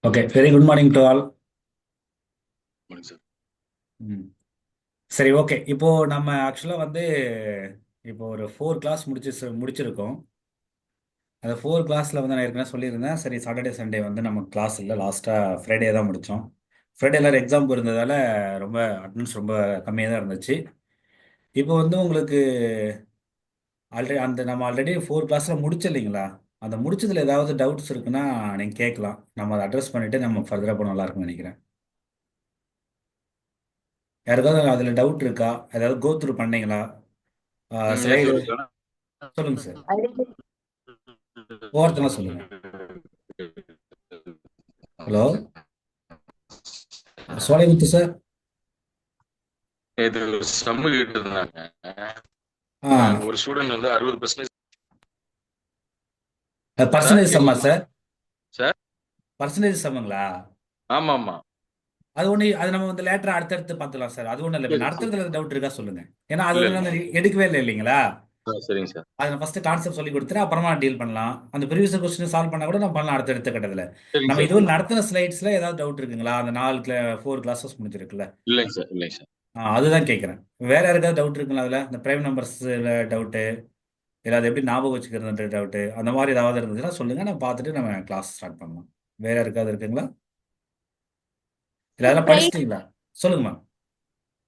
Okay, very good morning to all. Morning sir. சரி, okay. இப்போ நம்ம ஆக்சுவலாக வந்து இப்போ ஒரு 4 கிளாஸ் முடிச்சிருக்கோம். அந்த 4 கிளாஸில் வந்து நான் ஏற்கனவே சொல்லியிருந்தேன். சரி, சாட்டர்டே சண்டே வந்து நம்ம கிளாஸ் இல்லை, லாஸ்ட்டாக ஃப்ரைடே தான் முடித்தோம். ஃப்ரைடே எல்லாரும் எக்ஸாம் இருந்ததால ரொம்ப அட்டன்ஸ் ரொம்ப கம்மியாக தான் இருந்துச்சு. இப்போ வந்து உங்களுக்கு நம்ம ஆல்ரெடி 4 கிளாஸில் முடிச்சு இல்லைங்களா? அந்த முடிச்சதுல ஏதாவது டவுட்ஸ் இருக்குன்னா நீங்கள் கேட்கலாம். நம்ம அதை அட்ரஸ் பண்ணிவிட்டு நம்ம ஃபர்தராக போனால் நல்லா இருக்கும்னு நினைக்கிறேன். யாருக்காவது அதில் டவுட் இருக்கா? ஏதாவது கோ த்ரூ பண்ணீங்களா? Yes slide. ஒருக்கான சொல்லுங்க சார். ஒவ்வொருத்தங்க சொல்லுங்க. Hello, Solaimuthu sir. இது சம்மு கேட்டு இருந்தாங்க. ஆ, ஒரு ஸ்டூடெண்ட் வந்து 60%. சார் பர்சன்டேஜ் சம்மா கேக்குதுங்களா சார்? சார்? பர்சன்டேஜ் சம்முங்களா? ஆமா ஆமா. அது ஒன்று, அது நம்ம வந்து லேட்டரா அடுத்தடுத்து பார்த்துக்கலாம் சார். அது ஒன்றும் இல்லை. இப்போ சரி சரி. நடத்துறதுல டவுட் இருக்கா சொல்லுங்க. ஏன்னா அது இல்ல வந்து இல்ல. நான் எடுக்கவே இல்லை இல்லைங்களா? சரிங்க சார். அதை நான் ஃபர்ஸ்ட் கான்செப்ட் சொல்லி கொடுத்துட்டு அப்புறமா டீல் பண்ணலாம். அந்த ப்ரீவியஸ் கொஸ்டின் சால்வ் பண்ணா கூட நம்ம பண்ணலாம் அடுத்த கட்டத்தில். சரிங்க நம்ம சார். இதுவரை நடத்தின ஸ்லைட்ஸ்ல ஏதாவது டவுட் இருக்குங்களா? அந்த 4 கிளாஸஸ் முடிஞ்சிருக்குல்ல? இல்லைங்க சார் இல்லைங்க சார். அதுதான் கேட்குறேன். வேற யாருக்காவது டவுட் இருக்குங்களா? அதில் இந்த பிரைம் நம்பர்ஸ்ல டவுட்டு, இல்லை அது எப்படி ஞாபகம் வச்சுக்கிறது டவுட்டு, அந்த மாதிரி ஏதாவது இருந்துச்சுன்னா சொல்லுங்க. நான் பார்த்துட்டு நம்ம கிளாஸ் ஸ்டார்ட் பண்ணலாம். வேற யாருக்காவது இருக்குங்களா? இல்லை அதெல்லாம் பிரைம் படிச்சிட்டீங்களா? சொல்லுங்கம்மா.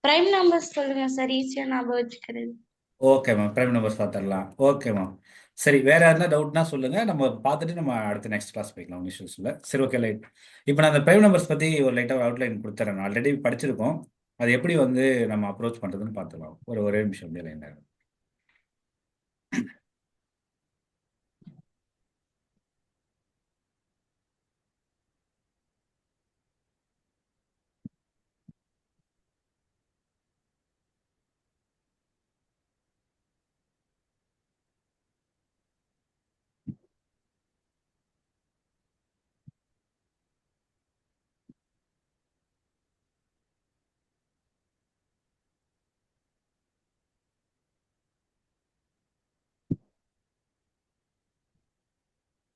பிரைம் நம்பர்ஸ் சொல்லுங்க சார், ஈஸியா ஞாபகம் வச்சுக்கிறது. ஓகே மேம், பிரைம் நம்பர்ஸ் பார்த்துடலாம். Okay ma'am. சரி, வேற யாருன்னா டவுட்னா சொல்லுங்க. நம்ம பார்த்துட்டு நம்ம அடுத்த நெக்ஸ்ட் கிளாஸ் போய்க்கலாம். ஒன்றும் இஷ்யூஸ் இல்லை. சரி, ஓகே, லைட். இப்போ நான் அந்த பிரைம் நம்பர்ஸ் பற்றி ஒரு லைட்டாக அவுட்லைன் கொடுத்துறேன். ஆல்ரெடி படிச்சிருக்கோம். அது எப்படி வந்து நம்ம அப்ரோச் பண்ணுறதுன்னு பார்த்துக்கலாம். ஒரே நிமிஷம் அப்படியே லைன்.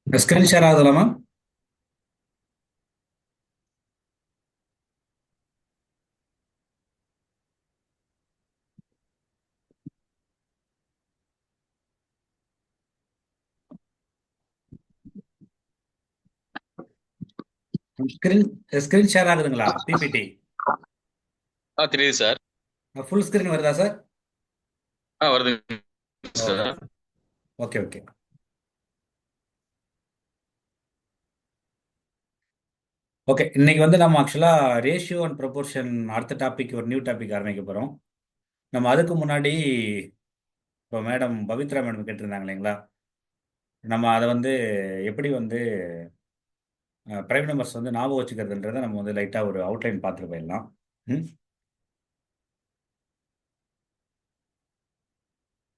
ஸ்கிரீன் ஷேர் ஆகுதுல மேம்? ஸ்கிரீன் ஸ்கிரீன் ஷேர் ஆகுதுங்களா? பிபிடி தெரியுது சார். ஃபுல் ஸ்கிரீன் வருதா சார்? வருதுங்க okay, sir. Okay, okay. Okay, இன்னைக்கு வந்து நம்ம ஆக்சுவலாக ரேஷியோ அண்ட் ப்ரொபோர்ஷன் அடுத்த டாபிக், ஒரு நியூ டாபிக் ஆரம்பிக்க போகிறோம். நம்ம அதுக்கு முன்னாடி இப்போ மேடம் பவித்ரா மேடம் கேட்டிருந்தாங்க இல்லைங்களா? நம்ம அதை வந்து எப்படி வந்து பிரைம் நம்பர்ஸ் வந்து ஞாபகம் வச்சுக்கிறதுன்றதை நம்ம வந்து லைட்டாக ஒரு அவுட்லைன் பார்த்துட்டு போயிடலாம். ம்.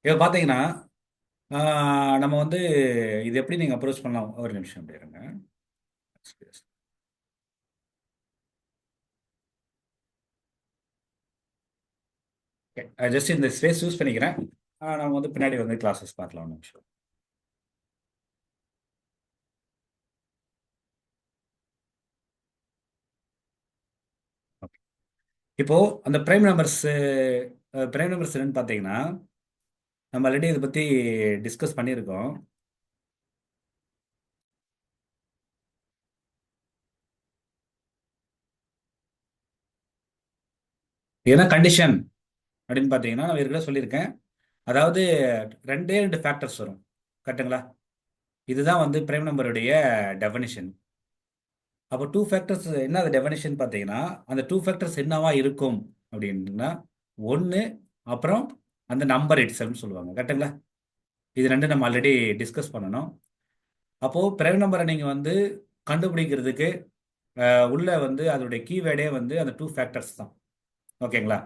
இப்போ பார்த்தீங்கன்னா நம்ம வந்து இது எப்படி நீங்கள் அப்ரோச் பண்ணலாம்? ஒரு நிமிஷம் அப்படி இருங்க. ஜஸ்ட் இந்த ஸ்பேஸ் யூஸ் பண்ணிக்கிறேன். நம்ம வந்து பின்னாடி வந்து கிளாஸஸ் பார்க்கலாம். ஒரு நிமிஷம். Okay. இப்போ அந்த பிரைம் நம்பர்ஸ் என்னன்னு பார்த்தீங்கன்னா, நம்ம ஆல்ரெடி இதை பற்றி டிஸ்கஸ் பண்ணியிருக்கோம். ஏன்னா கண்டிஷன் அப்படின்னு பார்த்தீங்கன்னா நான் ஏற்கனவே சொல்லியிருக்கேன். அதாவது ரெண்டே ரெண்டு ஃபேக்டர்ஸ் வரும். கரெக்டுங்களா? இதுதான் வந்து பிரைம் நம்பருடைய டெஃபனிஷன். அப்போ டூ ஃபேக்டர்ஸ் என்ன அது டெஃபனிஷன் பார்த்தீங்கன்னா, அந்த டூ ஃபேக்டர்ஸ் என்னவா இருக்கும் அப்படின்னா, ஒன்று, அப்புறம் அந்த நம்பர் இட் செல்ஃப்னு சொல்லுவாங்க. கரெக்டுங்களா? இது ரெண்டு நம்ம ஆல்ரெடி டிஸ்கஸ் பண்ணணும். அப்போது பிரைம் நம்பரை நீங்கள் வந்து கண்டுபிடிக்கிறதுக்கு உள்ள வந்து அதோடைய கீவேர்டே வந்து அந்த டூ ஃபேக்டர்ஸ் தான். ஓகேங்களா?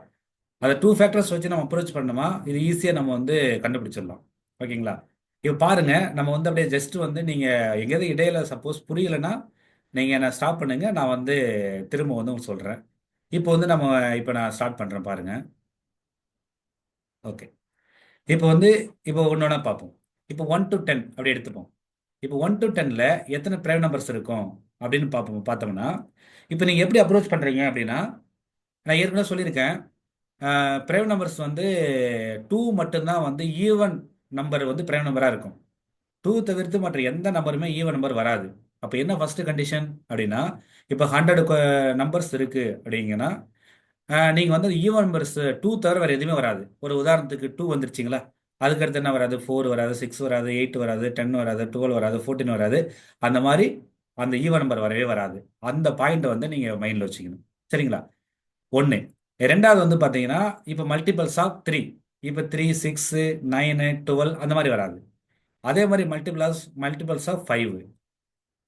அந்த டூ ஃபேக்டர்ஸ் வச்சு நம்ம அப்ரோச் பண்ணோமா, இது ஈஸியாக நம்ம வந்து கண்டுபிடிச்சிடலாம். ஓகேங்களா? இப்போ பாருங்க, நம்ம வந்து அப்படியே ஜஸ்ட் வந்து நீங்கள் எங்கேயாவது இடையில சப்போஸ் புரியலைன்னா நீங்கள் என்ன ஸ்டாப் பண்ணுங்க. நான் வந்து திரும்ப வந்து உங்களுக்கு சொல்கிறேன். இப்போ நான் ஸ்டார்ட் பண்ணுறேன் பாருங்க. ஓகே. இப்போ வந்து இப்போ ஒன்று ஒன்றா பார்ப்போம். இப்போ 1 to 10 அப்படி எடுத்துப்போம். இப்போ 1 to 10ல எத்தனை பிரைம் நம்பர்ஸ் இருக்கும் அப்படின்னு பார்த்தோம்னா, இப்போ நீங்கள் எப்படி அப்ரோச் பண்ணுறீங்க அப்படின்னா, நான் ஏற்கனவே சொல்லியிருக்கேன், பிரைம் நம்பர்ஸ் வந்து 2 மட்டும்தான் வந்து ஈவன் நம்பர் வந்து பிரைம் நம்பராக இருக்கும். 2 தவிர்த்து மற்ற எந்த நம்பருமே ஈவன் நம்பர் வராது. அப்போ என்ன ஃபர்ஸ்ட் கண்டிஷன் அப்படின்னா, இப்போ 100 நம்பர்ஸ் இருக்கு அப்படிங்கன்னா, நீங்கள் வந்து ஈவன் நம்பர்ஸ் 2 தவிர வேறு எதுவுமே வராது. ஒரு உதாரணத்துக்கு 2 வந்துருச்சிங்களா, அதுக்கடுத்து என்ன வராது? 4 வராது, 6 வராது, 8 வராது, 10 வராது, 12 வராது, 14 வராது. அந்த மாதிரி அந்த ஈவன் நம்பர் வரவே வராது. அந்த பாயிண்ட்டை வந்து நீங்கள் மைண்டில் வச்சுக்கணும். சரிங்களா? ஒன்று. ரெண்டாவது வந்து பார்த்தீங்கன்னா, இப்போ மல்டிபிள்ஸ் ஆஃப் 3. இப்போ 3, 6, 9, 12 அந்த மாதிரி வராது. அதே மாதிரி மல்டிபிள்ஸ் ஆஃப் 5.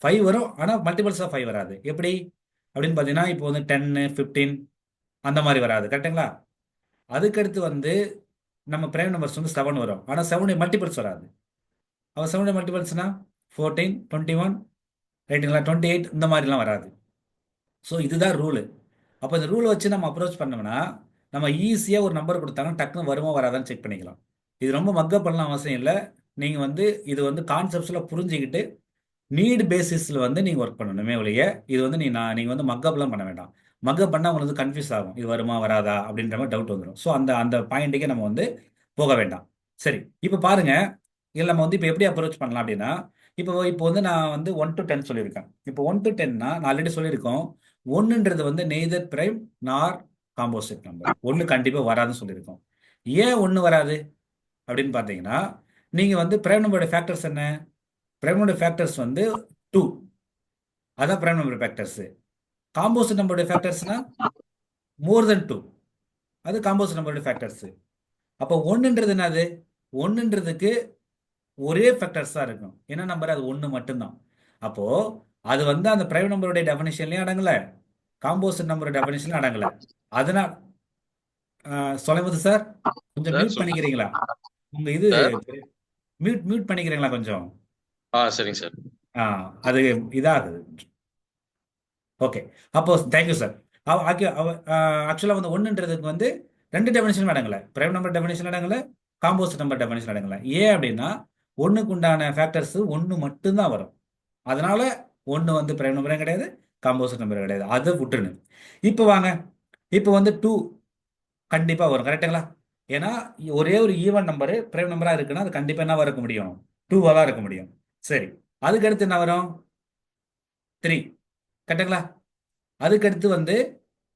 5 வரும், ஆனால் மல்டிபிள்ஸ் ஆஃப் 5 வராது. எப்படி அப்படின்னு பார்த்தீங்கன்னா, இப்போ வந்து 10, 15 அந்த மாதிரி வராது. கரெக்டுங்களா? அதுக்கடுத்து வந்து நம்ம பிரைம் நம்பர்ஸ் வந்து 7 வரும், ஆனால் 7 மல்டிபிள்ஸ் வராது. அவன் 7 மல்டிபிள்ஸ்னா 14, 21 ரைட்டுங்களா, 28 இந்த மாதிரிலாம் வராது. ஸோ இதுதான் ரூலு. அப்போ இந்த ரூலை வச்சு நம்ம அப்ரோச் பண்ணோம்னா, நம்ம ஈஸியாக ஒரு நம்பர் கொடுத்தாங்கன்னா டக்குன்னு வருமா வராதான்னு செக் பண்ணிக்கலாம். இது ரொம்ப மக்கப் பண்ணலாம் அவசியம் இல்லை. நீங்கள் வந்து இது வந்து கான்செப்ட்ஸில் புரிஞ்சுக்கிட்டு நீட் பேசிஸில் வந்து நீங்கள் ஒர்க் பண்ணணுமே ஒழிய, இது வந்து நீங்கள் வந்து மக்கப்லாம் பண்ண வேண்டாம். மக்கப் பண்ணால் உங்களுக்கு வந்து கன்ஃபியூஸ் ஆகும், இது வருமா வராதா அப்படின்ற மாதிரி டவுட் வந்துடும். ஸோ அந்த அந்த பாயிண்ட்டுக்கே நம்ம வந்து போக வேண்டாம். சரி, இப்போ பாருங்க, இதில் நம்ம வந்து இப்போ எப்படி அப்ரோச் பண்ணலாம் அப்படின்னா, இப்போ வந்து நான் வந்து 1 to 10 சொல்லியிருக்கேன். இப்போ 1 to 10னா நான் ஆல்ரெடி சொல்லியிருக்கோம், ஒன்றுன்றது வந்து நெய்தர் பிரைம் நார் காம்போசிட் நம்பர். ஒன்று கண்டிப்பாக வராதுன்னு சொல்லியிருக்கோம். ஏன் ஒன்று வராது அப்படின்னு பார்த்தீங்கன்னா, நீங்கள் வந்து பிரைம் நம்பரோட ஃபேக்டர்ஸ் என்ன? பிரைம் நம்பரோட ஃபேக்டர்ஸ் வந்து 2. அதான் பிரைம் நம்பர் ஃபேக்டர்ஸ். காம்போசிட் நம்பரோட ஃபேக்டர்ஸ்னா மோர் தென் 2. அது காம்போசிட் நம்பரோட ஃபேக்டர்ஸ். அப்போ ஒன்றுன்றது என்னது? ஒன்றுன்றதுக்கு ஒரே ஃபேக்டர்ஸ் தான் இருக்கும். என்ன நம்பர்? அது ஒன்று மட்டும்தான். அப்போ அது வந்து அந்த பிரைம் நம்பருடைய டெஃபினிஷன்லயும் அடங்கல, காம்போசிட் நம்பர் டெஃபினிஷன்லயும் அடங்கல. அதனால் சொல்லும்போது சார் கொஞ்சம் சார் மியூட் சொல்லுங்க பண்ணிக்கிறீங்களா? உங்க இது சார். மியூட் மியூட் பண்ணிக்கிறீங்களா கொஞ்சம்? சரிங்க சார். அது இதாகுது. ஓகே, அப்போ தேங்க்யூ சார். ஆக்சுவலாக வந்து ஒன்றுன்றதுக்கு வந்து ரெண்டு டெஃபினேஷன் அடங்கல, பிரைம் நம்பர் டெஃபினேஷன் அடங்கல, காம்போசிட் நம்பர் டெஃபினேஷன் அடங்கல. ஏன் அப்படின்னா ஒன்றுக்கு உண்டான ஃபேக்டர்ஸ் ஒன்று மட்டும்தான் வரும். அதனால ஒன்று வந்து பிரைம் நம்பரும் கிடையாது, காம்போசிட் நம்பர் கிடையாது. அதை விட்டுருணும். இப்போ வாங்க, இப்போ வந்து 2 கண்டிப்பாக வரும். கரெக்டுங்களா? ஏன்னா ஒரே ஒரு ஈவன் நம்பரு பிரைம் நம்பராக இருக்குன்னா அது கண்டிப்பாக என்ன இருக்க முடியும்? 2வாக தான் இருக்க முடியும். சரி, அதுக்கடுத்து என்ன வரும்? 3. கரெக்டுங்களா? அதுக்கடுத்து வந்து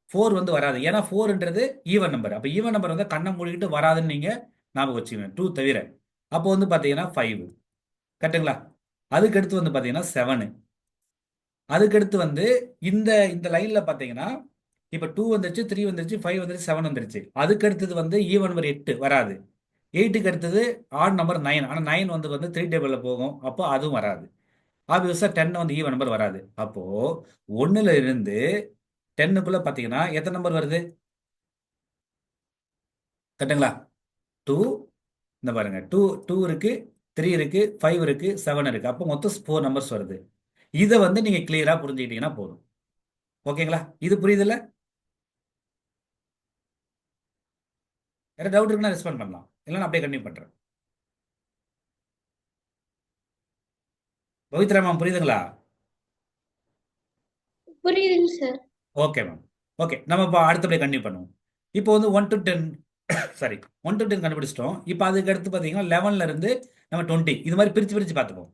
4 வந்து வராது. ஏன்னா 4ன்றது ஈவன் நம்பர். அப்போ ஈவன் நம்பர் வந்து கண்ணை மூடிக்கிட்டு வராதுன்னு நீங்கள் ஞாபகம் வச்சுக்கணும், 2 தவிர. அப்போ வந்து பார்த்தீங்கன்னா 5. கரெக்டுங்களா? அதுக்கடுத்து வந்து பார்த்தீங்கன்னா 7. அதுக்கடுத்து வந்து இந்த இந்த லைனில் பார்த்தீங்கன்னா இப்போ 2 வந்துருச்சு, 3 வந்துருச்சு, 5 வந்துருச்சு, 7 வந்துருச்சு. அதுக்கடுத்தது வந்து ஈவன் நம்பர் 8 வராது. 8க்கு அடுத்தது ஆட் நம்பர் 9. ஆனால் 9 வந்து 3 டேபிளில் போகும், அப்போ அதுவும் வராது. ஆப்வியஸாக 10 வந்து ஈவன் நம்பர் வராது. அப்போது 1ல் இருந்து 10க்குள்ளே பார்த்தீங்கன்னா எத்தனை நம்பர் வருது? கரெக்டுங்களா? 2, இந்த பாருங்க, 2 2 இருக்கு, 3 இருக்கு, 5 இருக்கு, 7 இருக்கு. அப்போ மொத்தம் 4 நம்பர்ஸ் வருது. இதை வந்து நீங்கள் கிளியராக புரிஞ்சுக்கிட்டீங்கன்னா போதும். ஓகேங்களா? இது புரியுதுல்ல? வேற டவுட் இருக்குன்னா ரெஸ்பாண்ட் பண்ணலாம், இல்லைன்னா அப்படியே கண்டினியூ பண்ணுறேன். பவித்ரா மேம் புரியுதுங்களா? புரியுதுங்க சார். Okay ma'am. ஓகே, நம்ம இப்போ அடுத்தபடி கண்டினியூ பண்ணுவோம். இப்போ வந்து 1 to 10 சாரி 1 to 10 கண்டுபிடிச்சிட்டோம். இப்போ அதுக்கு அடுத்து பார்த்தீங்கன்னா 11ல இருந்து நம்ம 20 இது மாதிரி பிரித்து பிரித்து பார்த்துப்போம்.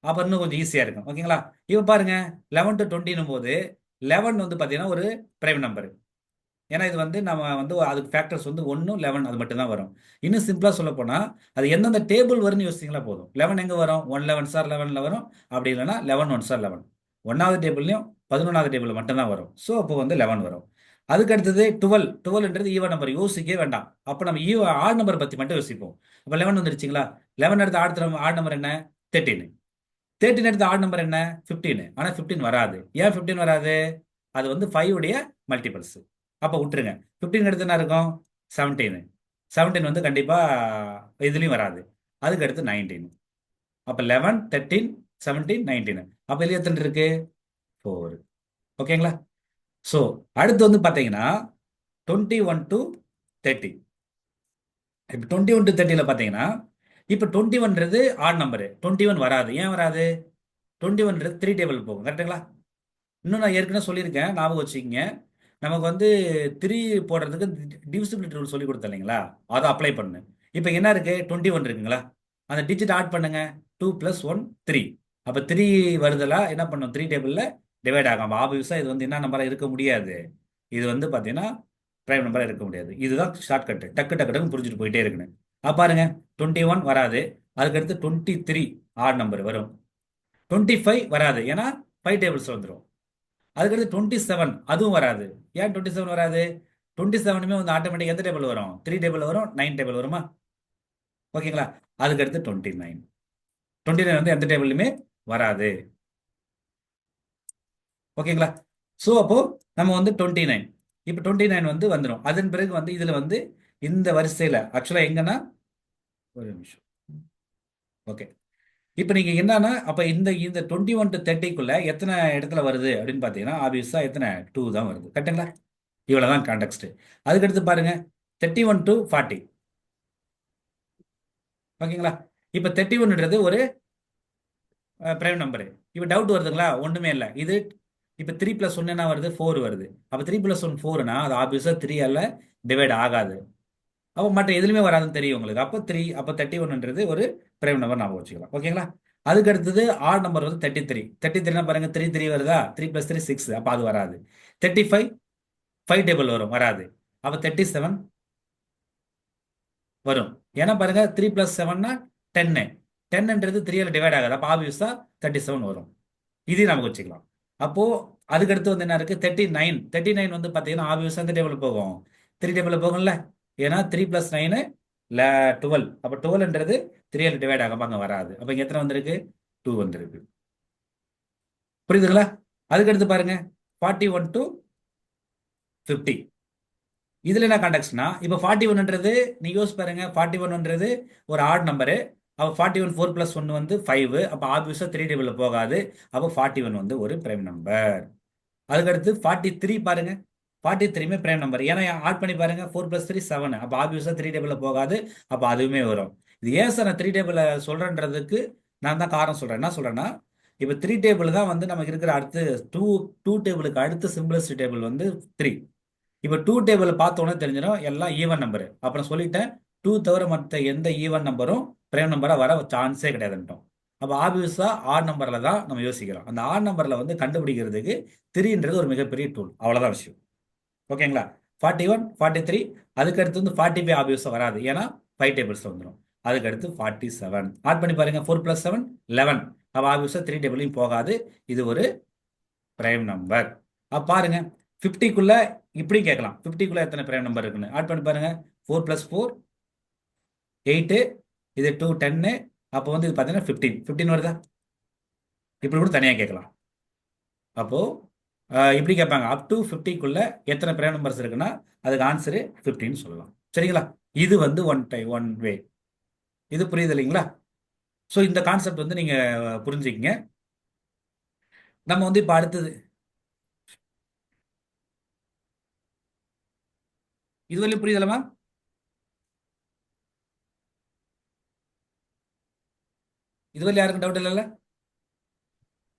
அப்போ இன்னும் கொஞ்சம் ஈஸியாக இருக்கும். ஓகேங்களா? இப்போ பாருங்க, 11 to 20னும் போது 11 வந்து பார்த்தீங்கன்னா ஒரு பிரைம் நம்பர். ஏன்னா இது வந்து நம்ம வந்து அதுக்கு ஃபேக்டர்ஸ் வந்து 1, 11 அது மட்டும் தான் வரும். இன்னும் சிம்பிளாக சொல்ல போனால் அது எந்தெந்த டேபிள் வரும்னு யோசிச்சிங்களா போதும். 11 எங்கே வரும்? 1 11 சார் 11ல் வரும். அப்படி இல்லைன்னா 11 1 சார் 11. 1வது டேபிள்லையும் 11வது டேபிள் மட்டும்தான் வரும். ஸோ அப்போ வந்து 11 வரும். அதுக்கு அடுத்தது 12. 12ன்றது ஈவன் நம்பர், யோசிக்கவே வேண்டாம். அப்போ நம்ம ஆட் நம்பர் பற்றி மட்டும் யோசிப்போம். அப்போ 11 வந்துருச்சுங்களா? 11 எடுத்து ஆட் நம்பர் என்ன? 13. 13 எடுத்து ஆட் நம்பர் என்ன? 15. ஆனால் 15 வராது. ஏன் 15 வராது? அது வந்து 5 உடைய மல்டிபிள்ஸ். அப்போ விட்டுருங்க. 15 எடுத்து என்ன இருக்கும்? 17. 17 வந்து கண்டிப்பாக இதுலேயும் வராது. அதுக்கு அடுத்து 19. அப்போ 11, 13, 17, 19. அப்போ இதுல எத்தனை இருக்கு? 4. ஓகேங்களா? ஸோ அடுத்து வந்து பார்த்தீங்கன்னா 21 to 30. இப்போ 21 to 30ல பார்த்தீங்கன்னா இப்போ 21ன்றது ஆட் நம்பரு, 21 வராது. ஏன் வராது? 21ன்றது 3 டேபிள் போகும். கரெக்டுங்களா? இன்னும் நான் ஏற்கனவே சொல்லியிருக்கேன், ஞாபகம் வச்சுக்கிங்க. நமக்கு வந்து 3 போடுறதுக்கு டிவிசிபிலிட்டி ரூல் சொல்லி கொடுத்தேன் இல்லைங்களா? அதை அப்ளை பண்ணு. இப்போ என்ன இருக்கு? 21 இருக்குங்களா? அந்த டிஜிட் ஆட் பண்ணுங்க. 2 + 1 3. அப்போ 3 வருதலா என்ன பண்ணும்? 3 டேபிளில் டிவைட் ஆகும். ஆப்வியஸாக இது வந்து என்ன நம்பராக இருக்க முடியாது. இது வந்து பார்த்தீங்கன்னா பிரைம் நம்பராக இருக்க முடியாது. இதுதான் ஷார்ட்கட்டு. டக்கு டக்கு டக்குன்னு புரிஞ்சுட்டு போயிட்டே இருக்குன்னு. பாருங்க, 21 வராது. அதுக்கடுத்து 23 ஆட் நம்பர் வரும். 25 வராது, ஏன்னா 5 டேபிள்ஸ் வந்துடும். அதுக்கடுத்து 27 அதுவும் வராது. ஏன் 27 வராது? 27மே வந்து ஆட்டோமேட்டிக் எந்த டேபிள் வரும்? 3 டேபிள் வரும், 9 டேபிள் வருமா? ஓகேங்களா? அதுக்கடுத்து 29. 29 வந்து எந்த டேபிள்லையுமே வராது. ஓகேங்களா? ஸோ அப்போ நம்ம வந்து 29, இப்போ 29 வந்து வந்துடும். அதன் பிறகு வந்து இதில் வந்து இந்த வரிசையில் ஆக்சுவலாக எங்கன்னா ஒரு நிமிஷம். ஓகே, இப்போ நீங்கள் என்னன்னா அப்போ இந்த இந்த 21 to 30க்குள்ள எத்தனை இடத்துல வருது அப்படின்னு பார்த்தீங்கன்னா ஆப்வியஸாக எத்தனை 2 தான் வருது. கரெக்டுங்களா? இவ்வளோதான் கான்டெக்ட். அதுக்கடுத்து பாருங்க 31 to 40. ஓகேங்களா? இப்போ 31ன்றது ஒரு பிரைம் நம்பரு. இப்போ டவுட் வருதுங்களா? ஒன்றுமே இல்லை. இது இப்போ 3 + 1 என்ன வருது? 4 வருது. அப்போ 3 + 1 4னா அது ஆப்வியஸாக 3ஆல் டிவைட் ஆகாது. அப்போ மற்ற எதுலையுமே வராதுன்னு தெரியும் உங்களுக்கு. அப்போ 3, அப்போ 31ன்றது ஒரு பிரைம் நம்பர் ஞாபகம் வச்சுக்கலாம். ஓகேங்களா? அதுக்கு அடுத்தது ஆட் நம்பர் வந்து 33. 33னா பாருங்க 3 3 வருதா? 3 + 3 6. அப்போ அது வராது. 35 5 டேபிள் வரும், வராது. அப்போ 37 வரும். ஏன்னா பாருங்க 3 + 7னா 10. 10ன்றது 3ஆல் டிவைட் ஆகாது. அப்போ ஆப்வியஸாக 37 வரும். இதையும் நமக்கு வச்சுக்கலாம். அப்போ அதுக்கடுத்து வந்து என்ன இருக்கு? 39. 39 வந்து பார்த்தீங்கன்னா ஆப்வியஸாக எந்த டேபிள் போகும்? 3 டேபிள் போகும்ல. ஏன்னா 3 + 9 12. அப்போ 12ன்றது 3ஆல் டிவைட் ஆகாம அங்கே வராது. அப்போ இங்கே எத்தனை வந்திருக்கு? 2 வந்திருக்கு. புரியுதுங்களா? அதுக்கடுத்து பாருங்க 41 to 50. இதுல என்ன கான்டெக்ட்னா இப்போ 41ன்றது நீங்க யோசிச்சு பாருங்க. 41ன்றது ஒரு ஆட் நம்பரு. அப்போ 41 4 + 1 வந்து 5. அப்போ ஆப்வியஸாக 3 டேபிள் போகாது. அப்போ 41 வந்து ஒரு பிரைம் நம்பர். அதுக்கடுத்து 43 பாருங்க. 43மே பிரைம் நம்பர். ஏன்னா ஆட் பண்ணி பாருங்க 4 + 3 7. அப்போ ஆப்வியஸாக 3 டேபிளில் போகாது. அப்போ அதுவுமே வரும். இது ஏன் சார் நான் 3 டேபிளை சொல்றேன்றதுக்கு நான் தான் காரணம் சொல்றேன். என்ன சொல்றேன்னா இப்போ 3 டேபிள் தான் வந்து நமக்கு இருக்கிற அடுத்து 2 டேபிளுக்கு அடுத்த சிம்பிளஸ்ட் டேபிள் வந்து 3. இப்போ 2 டேபிள் பார்த்தோன்னே தெரிஞ்சிடும் எல்லாம் ஈவன் நம்பரு. அப்புறம் சொல்லிட்டேன் 2 தவிர மற்ற எந்த ஈவன் நம்பரும் பிரைம் நம்பராக வர சான்ஸே கிடையாதுன்ட்டோம். அப்போ ஆப்வியஸாக ஆட் நம்பரில் தான் நம்ம யோசிக்கிறோம். அந்த ஆட் நம்பரில் வந்து கண்டுபிடிக்கிறதுக்கு 3ன்றது ஒரு மிகப்பெரிய டூல். அவ்வளோதான் விஷயம். ஓகேங்களா? 41 43 அதுக்கடுத்து வந்து 45 ஆப்வியஸாக வராது. ஏன்னா 5 டேபிள்ஸ் வந்துடும். அதுக்கடுத்து 47 ஆட் பண்ணி பாருங்க. 4 + 7 11. அப்போ ஆப்வியஸாக 3 டேபிளையும் போகாது. இது ஒரு பிரைம் நம்பர். அப்போ பாருங்க 50க்குள்ள இப்படி கேட்கலாம். 50க்குள்ள எத்தனை பிரைம் நம்பர் இருக்குன்னு ஆட் பண்ணி பாருங்க. 4 + 4 8. இது 2 10. அப்போ வந்து இது பார்த்தீங்கன்னா 15 வருதா? இப்படி கூட தனியாக கேட்கலாம். அப்போ இப்படி கேட்பாங்க அப் டு 50க்குள்ள எத்தனை பிரைம் நம்பர்ஸ் இருக்குன்னா அதுக்கு ஆன்சரு 15 சொல்லலாம். சரிங்களா? இது வந்து ஒன் வே. இது புரியுது இல்லைங்களா? ஸோ இந்த கான்செப்ட் வந்து நீங்க புரிஞ்சுக்கிங்க. நம்ம வந்து இப்போ அடுத்தது இதுவரையும் புரியுதலமா? இதுவரை யாருக்கும் டவுட் இல்லைல்ல?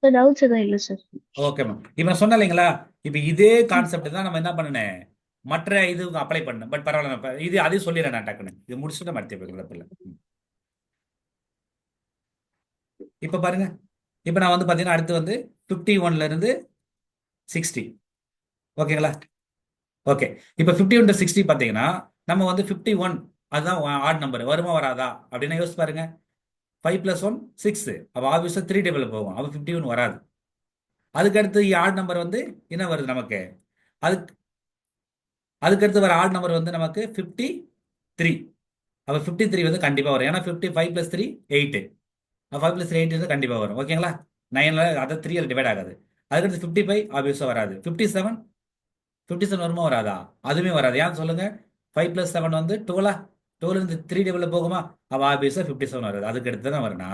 சார் டவுட்ஸ் எதுவும் இல்லை சார். Okay ma'am. இப்போ நான் சொன்னேன் இல்லைங்களா? இப்போ இதே கான்செப்ட் தான் நம்ம என்ன பண்ணேன் மற்ற இது அப்ளை பண்ணேன். பட் பரவாயில்ல, இது அதையும் சொல்லிடுறேன் நான் டக்குன்னு. இது முடிச்சுட்டு மறுத்து போய்க்கலாம். இப்போ பாருங்க. இப்போ நான் வந்து பார்த்தீங்கன்னா அடுத்து வந்து 51ல இருந்து 60. ஓகேங்களா? ஓகே. இப்போ 51 to 60 பார்த்தீங்கன்னா நம்ம வந்து 51 அதுதான் ஆட் நம்பர். வருமா வராதா அப்படின்னு யோசிச்சு பாருங்க. 5 + 1 6. அப்போ ஆப்வியஸாக 3 டேபிள் போகும். அப்போ 51 வராது. அதுக்கடுத்து ஆட் நம்பர் வந்து என்ன வருது நமக்கு? அதுக்கடுத்து வர ஆட் நம்பர் வந்து நமக்கு 53. அப்போ 53 வந்து கண்டிப்பாக வரும். ஏன்னா 5 + 3 8. 5 + 3 8 வந்து கண்டிப்பாக வரும். ஓகேங்களா? 9ல அதை 3ஆல் டிவைட் ஆகாது. அதுக்கடுத்து 55 ஆப்வியஸாக வராது. 57 வருமா வராதா? அதுவுமே வராது. ஏன் சொல்லுங்க? 5 + 7 வந்து 12. 12 இருந்து 3 டேபிளில் போகுமா? அப்போ ஆப்வியஸாக 57 வராது. அதுக்கு அடுத்து தான் வரும்னா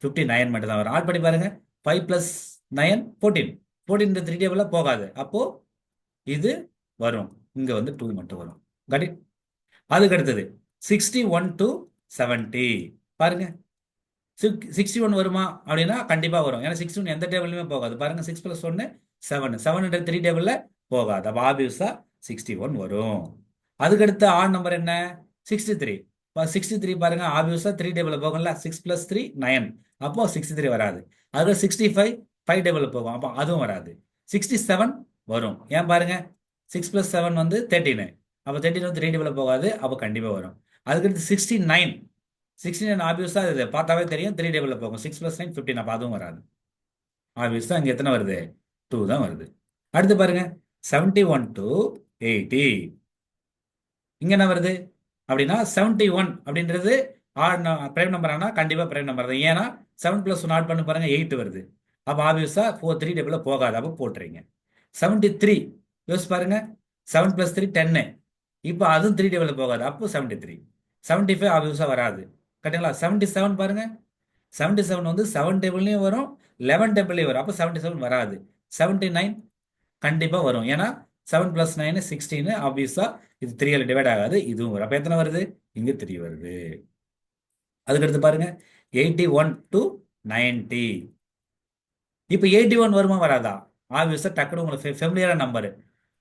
59 மட்டும் தான் வரும். ஆட் பண்ணி பாருங்க. 5 + 9 14. 14 இந்த 3 டேபிளில் போகாது. அப்போ இது வரும். இங்க வந்து 2 மட்டும் வரும். கரெக்ட்? அதுக்கு அடுத்தது 61 to 70. பாருங்க 61 வருமா அப்படின்னா கண்டிப்பா வரும். ஏன்னா 61 எந்த டேபிளுமே போகாது. பாருங்க 6 + 1 7 7 3 டேபிள்ல போகாது. அப்போ ஆப்வியஸா 61 வரும். அதுக்கடுத்து ஆட் நம்பர் என்ன? 63. 63 பாருங்க ஆப்வியஸா 3 டேபிள்ல போகும்ல. 6 + 3 9. அப்போ 63 வராது. அது 65 5 டேபிள்ல போகும். அப்போ அதுவும் வராது. 67 வரும். ஏன் பாருங்க 6 + 7 வந்து 13. அப்போ 13 வந்து 3 டேபிள்ல போகாது. அப்போ கண்டிப்பா வரும். அதுக்கடுத்து 69 69 ஆப்வியஸா இது பார்த்தாவே தெரியும் 3 டேபிள்ல போகும். 6 + 9 15. அப்போ அதுவும் வராது. ஆப்வியஸா இங்க எத்தனை வருது? 2 தான் வருது. அடுத்து பாருங்க 71 to 80. இங்க என்ன வருது அப்படின்னா 71 அப்படின்றது பிரைம் நம்பர் ஆனா கண்டிப்பா பிரைம் நம்பர் தான். ஏன்னா 7 + 1 ஆட் பண்ணி பாருங்க 8 வருது. அப்போ ஆப்வியஸா 3 டேபிள்ல போகாது. அப்போ போட்டுறீங்க. 73 யோசிச்சு பாருங்க 7 + 3 10. இப்போ அதுவும் 3 டேபிள்ல போகாது. அப்போ 73. 75 ஆப்வியஸா வராது. கரெக்டுங்களா? 77 பாருங்க 77 வந்து 7 டேபிள்லயும் வரும் 11 டேபிள்லயும் வரும். அப்போ 77 வராது. 79 கண்டிப்பா வரும். ஏன்னா 7 + 9 16. ஆப்வியஸா இது 3 டிவைட் ஆகாது. இதுவும் வரும். அப்போ எத்தனை வருது? இங்க 3 வருது. அதுக்கடுத்து பாருங்க 81 to 90. இப்போ 81 வருமா வராதா? ஆப்வியஸா டக்குனு உங்களுக்கு ஃபெமிலியரான நம்பர்.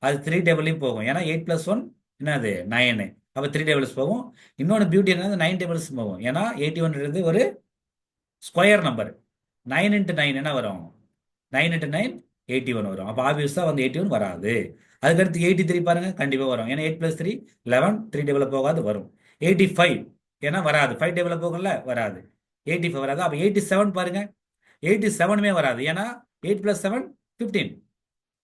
அது 3 டேபிளையும் போகும். ஏன்னா 8 + 1 என்னது 9. அப்போ 3 டேபிள்ஸ் போகும். இன்னொன்று பியூட்டி என்னது 9 டேபிள்ஸ் போகும். ஏன்னா 81 ஒரு ஸ்கொயர் நம்பர். 9 × 9 என்ன வரும்? 9 × 9 81 வரும். அப்போ ஆப்வியஸா வந்து 81 வராது. அதுக்கடுத்து 83 பாருங்க கண்டிப்பா வரும். ஏன்னா 8 + 3 11 3 டேபிள்ல போகாது வரும். 85 ஏன்னா வராது 5 டேபிள்ல போகும்ல வராது. 85 வராது. அப்போ 87 பாருங்க 87மே வராது. ஏன்னா 8 + 7 15.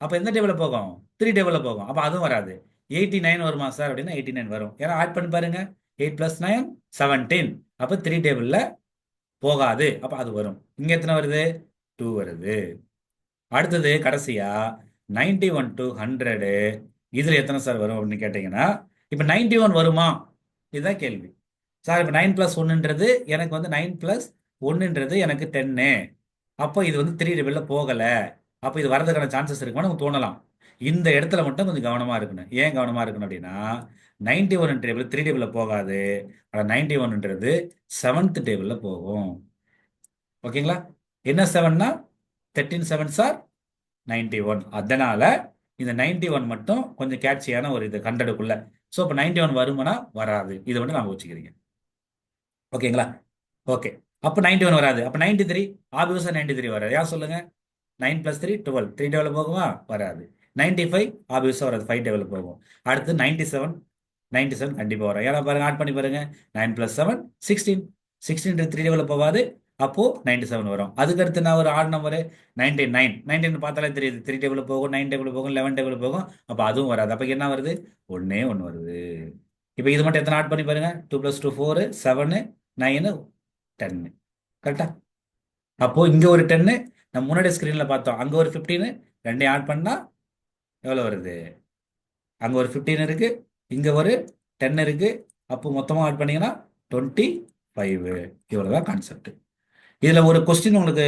அப்போ எந்த டேபிள்ல போகும்? 3 டேபிள்ல போகும். அப்போ அதுவும் வராது. 89 வருமா சார் அப்படின்னா 89 வரும். ஏன்னா ஆட் பண்ணி பாருங்க 8 + 9 17. அப்போ 3 டேபிள்ல போகாது. அப்போ அது வரும். இங்க எத்தனை வருது? 2 வருது. அடுத்தது கடைசியா 91 to 100. இதுல எத்தனை சார் வரும் அப்படின்னு கேட்டீங்கன்னா இப்போ 91 வருமா? இதுதான் கேள்வி. சார் இப்போ 9 + 1ன்றது எனக்கு வந்து 9 + 1ன்றது எனக்கு 10. அப்போ இது வந்து 3 டேபிள்ல போகல. அப்போ இது வரதுக்கான சான்சஸ் இருக்குமான்னு உங்களுக்கு தோணலாம். இந்த இடத்துல மட்டும் கொஞ்சம் கவனமா இருக்கணும். ஏன் கவனமா இருக்கணும் அப்படின்னா 91 டேபிள் 3 டேபிள்ல போகாது. ஆனால் 91ன்றது 7th டேபிள்ல போகும். ஓகேங்களா? என்ன 7னா 13 7s are 91. அதனால இந்த 91 மட்டும் கொஞ்சம் கேட்சியான ஒரு இது 100க்குள்ள. ஸோ இப்போ 91 வருமானா வராது. இதை மட்டும் நான் வச்சுக்கிறீங்க. ஓகேங்களா? ஓகே. அப்போ 91 வராது. அப்போ 93 ஆப்வியஸா 93 வராது. யார் சொல்லுங்க? 9 + 3 12. 3 டேபிள் போகுமா? வராது. 95 ஆப்வியஸா வராது. 5 டேபிள் போகும். அடுத்து 97 97 கண்டிப்பா வரும். ஏன்னா பாருங்க ஆட் பண்ணி பாருங்க 9 + 7 16. 16 3 டேபிள் போகாது. அப்போ 97 வரும். அதுக்கடுத்து நான் ஒரு ஆட் நம்பர் 99. 99 பார்த்தாலே தெரியுது 3 டேபிள் போகும் 9 டேபிள் போகும் 11 டேபிள் போகும். அப்போ அதுவும் வராது. அப்போ என்ன வருது? ஒண்ணே ஒன்று வருது. இப்போ இது மட்டும் எத்தனை ஆட் பண்ணி பாருங்க 2 + 2 4 7 9 10. கரெக்டா? அப்போ இங்க ஒரு 10 நம்ம முன்னாடி ஸ்கிரீன்ல பார்த்தோம். அங்க ஒரு 15 ரெண்டையும் ஆட் பண்ணா எவ்வளவு வருது? அங்க ஒரு 15 இருக்கு இங்க ஒரு 10 இருக்கு. அப்போ மொத்தமா ஆட் பண்ணீங்கன்னா 25. இவ்வளவுதான் கான்செப்ட். இதுல ஒரு கொஸ்டின் உங்களுக்கு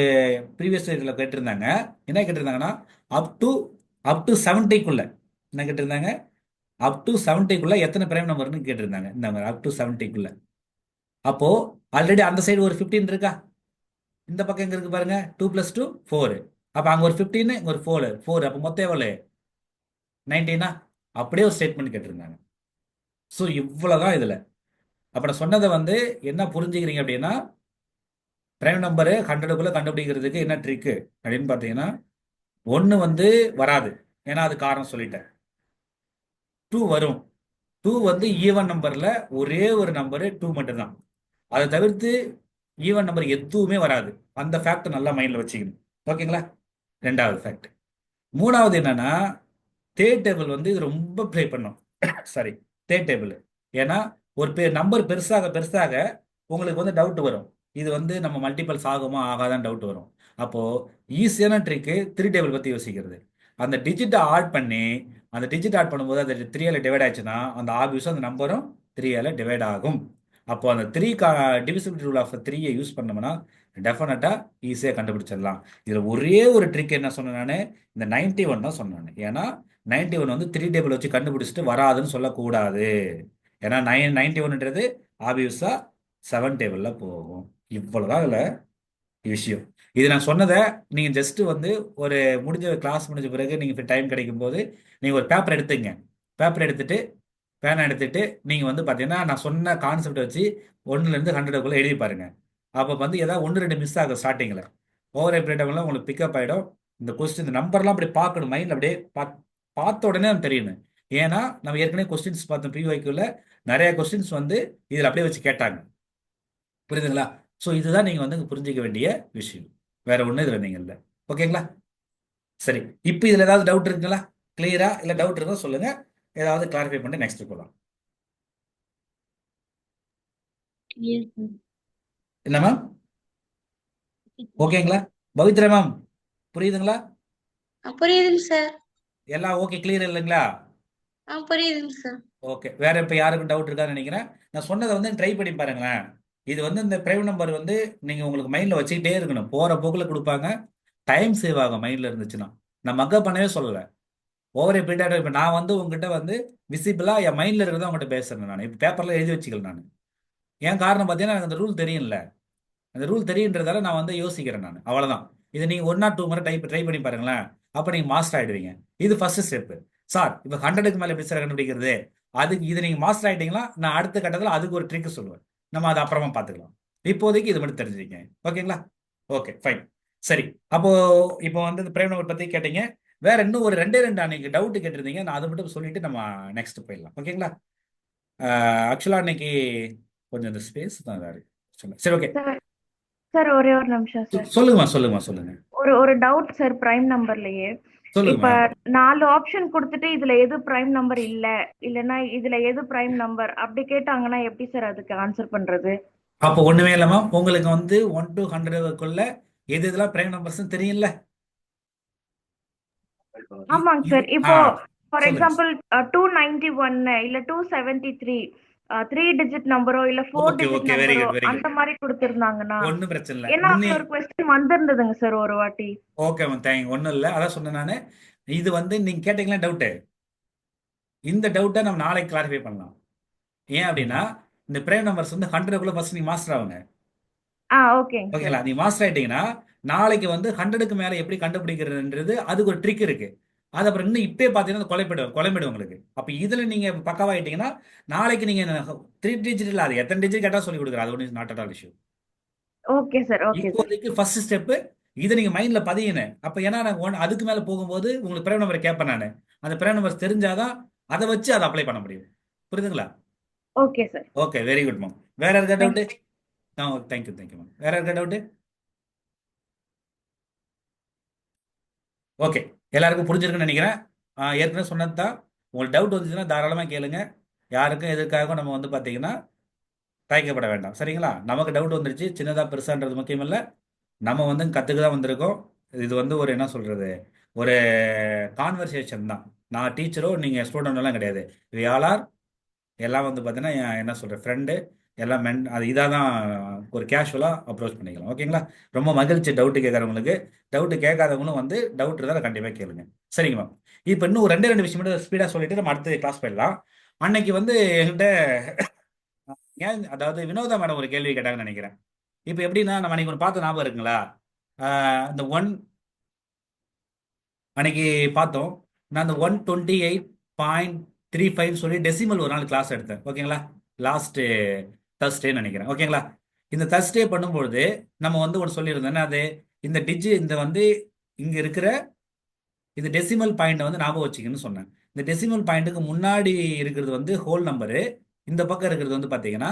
ப்ரீவியஸ் இயர்ல கேட்டிருந்தாங்க. என்ன கேட்டிருந்தாங்கன்னா அப் டு 70க்குள்ள என்ன கேட்டிருந்தாங்க? அப் டு 70க்குள்ள எத்தனை பிரைம் நம்பர்னு கேட்டிருந்தாங்க. இந்த அப் டு 70க்குள்ள. அப்போ ஆல்ரெடி அந்த சைடு ஒரு 15 இருக்கா? இந்த பக்கம் எங்க இருக்கு பாருங்க 2 + 2 4. அப்ப அங்க ஒரு 15 இங்க ஒரு 4. அப்ப மொத்தம் எவ்வளவு 19. அப்படியே ஒரு ஸ்டேட்மெண்ட் கேட்டிருந்தாங்க. ஸோ இவ்வளவுதான் இதுல. அப்ப நான் சொன்னதை வந்து என்ன புரிஞ்சுக்கிறீங்க அப்படின்னா பிரைம் நம்பர் 100க்குள்ள கண்டுபிடிக்கிறதுக்கு என்ன ட்ரிக்கு அப்படின்னு பார்த்தீங்கன்னா 1 வந்து வராது. ஏன்னா அது காரணம் சொல்லிட்டேன். 2 வரும். 2 வந்து ஈவன் நம்பர்ல ஒரே ஒரு நம்பரு 2 மட்டும்தான். அதை தவிர்த்து ஈவன் நம்பர் எதுவுமே வராது. அந்த ஃபேக்ட் நல்லா மைண்ட்ல வச்சுக்கணும். ஓகேங்களா? ரெண்டாவது ஃபேக்ட். மூணாவது என்னன்னா தேர்ட் டேபிள் வந்து இது ரொம்ப ப்ளே பண்ணும். Sorry third table. ஏன்னா ஒரு நம்பர் பெருசாக பெருசாக உங்களுக்கு வந்து டவுட் வரும். இது வந்து நம்ம மல்டிபிள்ஸ் ஆகுமா ஆகாதான் டவுட் வரும். அப்போ ஈஸியான ட்ரிக்கு 3 டேபிள் பத்தி யோசிக்கிறது. அந்த டிஜிட்டை ஆட் பண்ணி அந்த டிஜிட் ஆட் பண்ணும்போது அது 3 டிவைட் ஆச்சுன்னா அந்த ஆப்வியஸும் அந்த நம்பரும் 3 டிவைட் ஆகும். அப்போ அந்த 3 டிவிசிபிலிட்டி ரூல் ஆஃப் 3 யூஸ் பண்ணோம்னா டெஃபினட்டா ஈஸியாக கண்டுபிடிச்சிடலாம். இதுல ஒரே ஒரு ட்ரிக் என்ன சொன்னேன் நான்? இந்த 91 தான் சொன்னேன். ஏன்னா 91 வந்து 3 டேபிள் வச்சு கண்டுபிடிச்சிட்டு வராதுன்னு சொல்லக்கூடாது. ஏன்னா 91ன்றது ஆப்வியஸா 7 டேபிளில் போகும். இவ்வளோதான் இதில் விஷயம். இது நான் சொன்னதை நீங்கள் ஜஸ்ட் வந்து ஒரு கிளாஸ் முடிஞ்ச பிறகு நீங்கள் டைம் கிடைக்கும் போது நீங்கள் ஒரு பேப்பர் எடுத்துங்க. பேப்பர் எடுத்துட்டு பேனை எடுத்துட்டு நீங்கள் வந்து பார்த்தீங்கன்னா நான் சொன்ன கான்செப்டை வச்சு 1லேருந்து 100க்குள்ளே எழுதி பாருங்க. அப்போ வந்து ஏதாவது 1 2 மிஸ் ஆகும் ஸ்டார்டிங்கில். ஓவர் ஐப்ரேட்டவங்களாம் உங்களுக்கு பிக்கப் ஆகிடும். இந்த கொஸ்டின் இந்த நம்பர்லாம் அப்படி பார்க்கணும், மைண்டில் அப்படியே பார்த்த உடனே நம்ம தெரியணும். ஏன்னா நம்ம ஏற்கனவே கொஸ்டின்ஸ் பார்த்தோம் ப்ரீவைக்குள்ள நிறைய கொஸ்டின்ஸ் வந்து இதில் அப்படியே வச்சு கேட்டாங்க. புரியுதுங்களா? ஸோ இதுதான் நீங்கள் வந்து புரிஞ்சிக்க வேண்டிய விஷயம். வேற ஒன்றும் இதில் நீங்கள் இல்லை. ஓகேங்களா? சரி, இப்போ இதில் ஏதாவது டவுட் இருக்குங்களா? கிளியரா? இல்லை டவுட் இருந்தால் சொல்லுங்க, ஏதாவது கிளாரிஃபை பண்ணி நெக்ஸ்ட் போகலாம். என்ன மேம்? ஓகேங்களா? பவித்ரா மேம் புரியுதுங்களா? புரியுதுங்க சார். எல்லாம் ஓகே, கிளியர் இல்லைங்களா? புரியுதுங்க சார். ஓகே, வேற இப்போ யாருக்கும் டவுட் இருக்கான்னு நினைக்கிறேன். நான் சொன்னதை வந்து ட்ரை பண்ணி பாருங்களேன். இது வந்து இந்த பிரைவேட் நம்பர் வந்து நீங்கள் உங்களுக்கு மைண்டில் வச்சுக்கிட்டே இருக்கணும். போகிற போக்கில் கொடுப்பாங்க, டைம் சேவ் ஆகும் மைண்டில் இருந்துச்சுன்னா. நான் மக்கப் பண்ணவே சொல்லலை. ஓவர் பீரியட் இப்போ நான் வந்து உங்ககிட்ட வந்து விசிபிளாக என் மைண்டில் இருக்கிறத உங்கள்கிட்ட பேசுகிறேன். நான் இப்போ பேப்பரில் எழுதி வச்சுக்கல. நான் ஏன் காரணம் பார்த்தீங்கன்னா எனக்கு அந்த ரூல் தெரியும்ல. அந்த ரூல் தெரியுன்றதால நான் வந்து யோசிக்கிறேன். நான் அவ்வளோதான். இதை நீங்கள் 1 or 2 முறை ட்ரை பண்ணி பாருங்களேன். அப்போ நீங்கள் மாஸ்டர் ஆகிடுவீங்க. இது ஃபர்ஸ்ட் ஸ்டெப்பு. சார் இப்போ 100க்கு மேலே எப்படி சார் கண்டுபிடிக்கிறது? அதுக்கு இதை நீங்கள் மாஸ்டர் ஆகிட்டீங்களா, நான் அடுத்த கட்டத்தில் அதுக்கு ஒரு ட்ரிக் சொல்லுவேன். நம்ம அதை அப்புறமா பார்த்துக்கலாம். இப்போதைக்கு இது மட்டும் தெரிஞ்சுக்கங்க. ஓகேங்களா? Okay fine. சரி, அப்போ இப்போ வந்து இந்த பிரைம் நம்பர் பற்றி கேட்டீங்க. வேற இன்னும் ஒரு 2 அன்னைக்கு டவுட் கேட்டிருந்தீங்க. நான் அதை மட்டும் சொல்லிட்டு நம்ம நெக்ஸ்ட் போயிடலாம். ஓகேங்களா? ஆக்சுவலாக அன்னைக்கு கொஞ்சம் இந்த ஸ்பேஸ் தான் இதாக இருக்கு. சரி, ஓகே. சார் சார் ஒரே ஒரு நிமிஷம் சார். சொல்லுங்கம்மா சொல்லுங்க. ஒரு டவுட் சார். பிரைம் நம்பர்லயே இப்ப சொல்லுங்கம்மா. 4 ஆப்ஷன் கொடுத்துட்டு இதுல எது பிரைம் நம்பர் இல்லனா இதுல எது பிரைம் நம்பர் அப்படி கேட்டாங்கன்னா எப்படி சார் அதுக்கு ஆன்சர் பண்றது? அப்போ ஒண்ணுமே இல்லம்மா, உங்களுக்கு வந்து 1 to 100க்குள்ள எது இதெல்லாம் பிரைம் நம்பர்ஸ் தெரியும்ல? ஆமாங்க சார். இப்போ ஃபார் சொல்லுங்க. எக்ஸாம்பிள் 291 இல்ல 273 3 டிஜிட் நம்பரோ இல்ல 4 ஓகே டிஜிட் ஓகே, வெரி நம்பரோ குட் வெரி அந்த குட். மாதிரி கொடுத்திருந்தாங்கன்னா ஒன்றும் பிரச்சனை இல்லை. ஏன்னா அப்படி ஒரு கொஸ்டின் வந்திருந்ததுங்க சார் ஒரு வாட்டி. Okay ma'am, thank. ஒன்றும் இல்லை, அதான் சொன்னேன் நான். இது வந்து நீங்க கேட்டீங்களா டவுட்டு, இந்த டவுட்டை நம்ம நாளைக்கு கிளாரிஃபை பண்ணலாம். ஏன் அப்படின்னா இந்த பிரைம் நம்பர்ஸ் வந்து 100க்குள்ள ஃபர்ஸ்ட் நீங்க மாஸ்டர் ஆகுங்க. ஓகேங்க சார். ஓகேங்களா? நீ மாஸ்டர் ஆயிட்டீங்கன்னா நாளைக்கு வந்து 100க்கு மேல எப்படி கண்டுபிடிக்கிறதுன்றது அதுக்கு ஒரு ட்ரிக் இருக்கு. அது அப்புறம் இன்னும் இப்பயே பார்த்தீங்கன்னா குழம்பிடும் உங்களுக்கு. அப்போ இதுல நீங்க பக்காவாயிட்டீங்கன்னா நாளைக்கு நீங்க 3 டிஜிட் இல்லை, அது எத்தனை டிஜிட் கேட்டால் சொல்லி கொடுக்குறேன். அது ஒன்றும் not at all issue. Okay sir. Okay sir. இப்போதைக்கு ஃபர்ஸ்ட் ஸ்டெப் இதை நீங்க மைண்ட்ல பதியணும். அப்ப ஏன்னா நான் அதுக்கு மேல போகும்போது உங்களுக்கு பிரைம் நம்பர் கேட்பேன் நான். அந்த பிரைம் நம்பர் தெரிஞ்சாதான் அதை வச்சு அதை அப்ளை பண்ண முடியும். புரியுதுங்களா? Okay sir. Okay, very good ma'am. வேற இருக்க டவுட்? Thank you ma'am. வேற இருக்க டவுட்? ஓகே, எல்லாருக்கும் புரிஞ்சிருக்குன்னு நினைக்கிறேன். ஏற்கனவே சொன்னது தான். உங்களுக்கு டவுட் வந்துச்சுன்னா தாராளமாக கேளுங்க. யாருக்கும் எதுக்காகவும் நம்ம வந்து பார்த்தீங்கன்னா தயக்கப்பட வேண்டாம். சரிங்களா? நமக்கு டவுட் வந்துருச்சு, சின்னதாக பெருசான்றது முக்கியம் இல்லை. நம்ம வந்து கற்றுக்க தான் வந்திருக்கோம். இது வந்து ஒரு என்ன சொல்கிறது, ஒரு கான்வர்சேஷன் தான். நான் டீச்சரோ நீங்கள் ஸ்டூடெண்ட்லாம் கிடையாது. வி ஆல் ஆர் எல்லாம் வந்து பார்த்தீங்கன்னா என்ன சொல்கிற ஃப்ரெண்டு எல்லாம் அது இதாக தான் ஒரு கேஷுவலாக அப்ரோச் பண்ணிக்கலாம். ஓகேங்களா? ரொம்ப மகிழ்ச்சி டவுட்டு கேட்குறவங்களுக்கு. டவுட்டு கேட்காதவங்களும் வந்து டவுட் இருந்தால் கண்டிப்பாக கேளுங்க. சரிங்க மேம். இப்போ இன்னும் ஒரு 2 விஷயம் மட்டும் ஸ்பீடாக சொல்லிட்டு நம்ம அடுத்த கிளாஸ் போயிடலாம். அன்னைக்கு வந்து என்கிட்ட ஏன் அதாவது வினோதா மேடம் ஒரு கேள்வி கேட்டாங்கன்னு நினைக்கிறேன். இப்போ எப்படின்னா நம்ம அன்னைக்கு ஒன்று பார்த்த ஞாபகம் இருக்குங்களா? இந்த அன்னைக்கு பார்த்தோம். நான் அந்த 128.35 சொல்லி டெசிமல் ஒரு நாள் கிளாஸ் எடுத்தேன். ஓகேங்களா? லாஸ்ட் தர்ஸ்டேன்னு நினைக்கிறேன். ஓகேங்களா? இந்த தர்ஸ்டே பண்ணும்பொழுது நம்ம வந்து ஒன்று சொல்லியிருந்தேன். அது இந்த வந்து இங்கே இருக்கிற இந்த டெசிமல் பாயிண்ட்டை வந்து ஞாபகம் வச்சுக்கணும்னு சொன்னேன். இந்த டெசிமல் பாயிண்ட்டுக்கு முன்னாடி இருக்கிறது வந்து ஹோல் நம்பரு, இந்த பக்கம் இருக்கிறது வந்து பார்த்தீங்கன்னா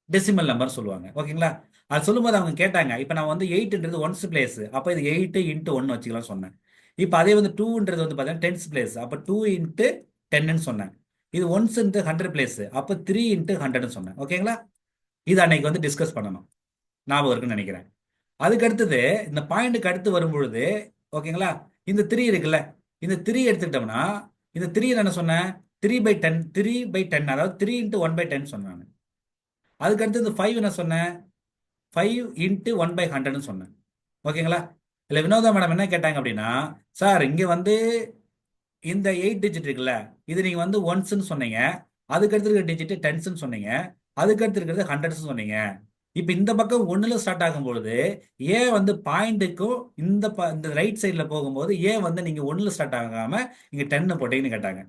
டெசிமல் நம்பர் சொல்லுவாங்க. ஓகேங்களா? அது சொல்லும்போது அவங்க கேட்டாங்க, இப்போ நான் வந்து 8ன்றது ஒன்ஸ் பிளேஸ், அப்போ இது 8 இன்ட்டு 1 வச்சுக்கலாம் சொன்னேன். இப்போ அதே வந்து 2ன்றது வந்து பார்த்தீங்கன்னா டென்ஸ் பிளேஸ், அப்போ 2 இன்ட்டு 10ன்னு சொன்னேன். இது ஒன்ஸ் இன்ட்டு 100 பிளேஸ், அப்போ 3 இன்ட்டு 100ன்னு சொன்னேன். ஓகேங்களா? இது அன்னைக்கு வந்து டிஸ்கஸ் பண்ணணும். ஞாபகம் இருக்குன்னு நினைக்கிறேன். அதுக்கு அடுத்தது இந்த பாயிண்ட்டுக்கு அடுத்து வரும்பொழுது ஓகேங்களா, இந்த 3 இருக்குல்ல, இந்த 3 எடுத்துக்கிட்டோம்னா இந்த 3 என்ன சொன்னேன், 3/10 அதாவது 3 இன்ட்டு 1/10 சொன்னாங்க. அதுக்கு அடுத்து இந்த 5 என்ன சொன்னேன், 5 இன்ட்டு 1/100ன்னு சொன்னேன். ஓகேங்களா? இல்லை வினோதா மேடம் என்ன கேட்டாங்க அப்படின்னா, சார் இங்கே வந்து இந்த 8 டிஜிட் இருக்குல்ல, இது நீங்கள் வந்து ஒன்ஸ்ன்னு சொன்னீங்க, அதுக்கு அடுத்து இருக்க டிஜிட் டென்ஸ்ன்னு சொன்னீங்க, அதுக்கடுத்து இருக்கிறது ஹண்ட்ரட்ஸ் சொன்னீங்க. இப்போ இந்த பக்கம் ஒன்றுல ஸ்டார்ட் ஆகும்பொழுது ஏன் வந்து பாயிண்ட்டுக்கும் இந்த ரைட் சைடில் போகும்போது ஏன் வந்து நீங்கள் ஒன்றில் ஸ்டார்ட் ஆகாம இங்கே 10 போட்டீங்கன்னு கேட்டாங்க.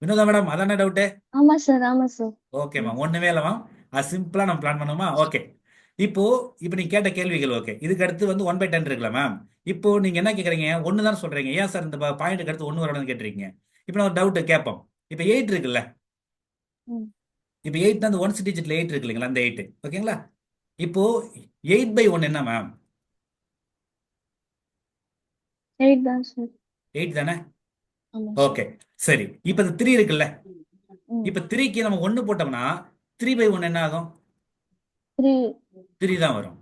வினோதா மேடம், அதானே டவுட்டு? ஆமா சார், ஆமா சார். ஓகே மேம், ஒன்றுமே இல்லை மேம். அது சிம்பிளாக நம்ம பிளான் பண்ணுமா? ஓகே. இப்போ இப்போ நீங்க கேட்ட கேள்விகள் ஓகே. இதுக்கு அடுத்து வந்து 1/10 இருக்குல்ல மேம். இப்போ நீங்க என்ன கேட்குறீங்க? ஒன்று தான் சொல்றீங்க. ஏன் சார் இந்த பாயிண்ட்டுக்கு அடுத்து ஒன்று வரணும்னு கேட்டிருக்கீங்க. இப்போ நான் ஒரு டவுட் கேட்போம். இப்போ 8 இருக்குல்ல, ம். இப்போ 8 தான் அந்த ஒன்ஸ் டிஜிட்ல 8 இருக்கு இல்லைங்களா, அந்த 8 ஓகேங்களா. இப்போ 8/1 என்ன மேம்? 8 தான் சார். 8 தானே? ஆமா சார். ஓகே, சரி. இப்போ இந்த 3 இருக்குல்ல, ம். இப்போ 3க்கு நம்ம 1 போட்டோம்னா 3/1 என்ன ஆகும்? 3. 3 தான் வரும்.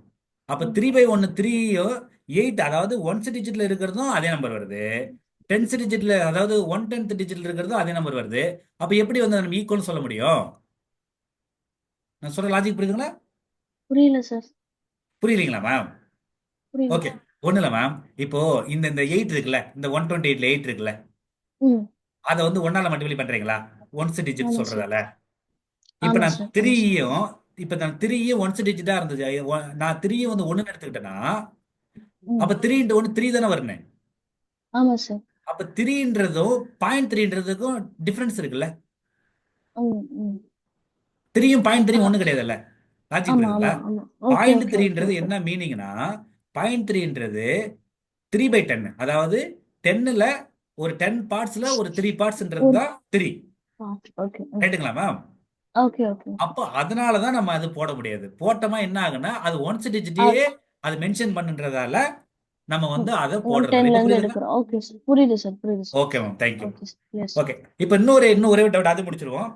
அப்போ ம். 3/1 3யோ 8, அதாவது ஒன்ஸ் டிஜிட்ல இருக்கிறதும் அதே நம்பர் வருது. 10th டிஜிட்ல, அதாவது 1/10 டிஜிட்ல இருக்கிறதும் அதே நம்பர் வருது. அப்போ எப்படி வந்து நம்ம ஈக்குவல்னு சொல்ல முடியும்? நான் சொல்ற லாஜிக் புரியுதுங்களா? புரியல சார். புரியலீங்களா மேம்? புரியல. ஓகே, ஒன்றும் இல்லை மேம். இப்போ இந்த 8 இருக்குல்ல, இந்த 128ல 8 இருக்குல்ல, ம். அதை வந்து ஒன்னால மல்டிப்ளை பண்றீங்களா ஒன்ஸ் டிஜிட் ஆமா சார். சொல்றதால? இப்போ ஆமா நான் சார். ஆமா சார். 3யும் இப்போ நான் 3யும் ஒன்ஸ் டிஜிட்டா இருந்தது. நான் 3யும் வந்து 1 எடுத்துக்கிட்டேன்னா ம். அப்போ 3 × 1 3 தானே வரணும். ஆமா சார். அப்போ 3ன்றதும் 0.3ன்றதுக்கும் டிஃபரன்ஸ் இருக்குல்ல. ம். ம். 3யும் 0.3 ஒன்றும் கிடையாதுல்ல. லாஜிக் ஆமா, புரியுதுங்களா? ஆமா, ஆமா. ஓகே, ஓகே, ஓகே, 0.3ன்றது ஓகே. என்ன மீனிங்னா, 0.3ன்றது 3/10, அதாவது 10ல ஒரு 10 பார்ட்ஸ்ல ஒரு 3 பார்ட்ஸ்ன்றது ஒரு தான் 3. ஓகே, ஓகே, ரைட்டுங்களா மேம்? Okay, okay. அப்போ அதனால தான் நம்ம அது போட முடியாது. போட்டோமா என்ன ஆகுன்னா அது ஒன்ஸ் ஆ, டிஜிட்டே அது மென்ஷன் பண்ணுன்றதால நம்ம வந்து அதை போடுறது. 110ல இப்போ இருந்து புரியுதுங்களா? எடுக்கிறோம். Okay sir. புரியுது சார், புரியுது sir. Okay ma'am, thank you. Okay sir. Yes. Okay, இப்போ இன்னும் ஒரே டவுட், அது முடிச்சிருவோம்.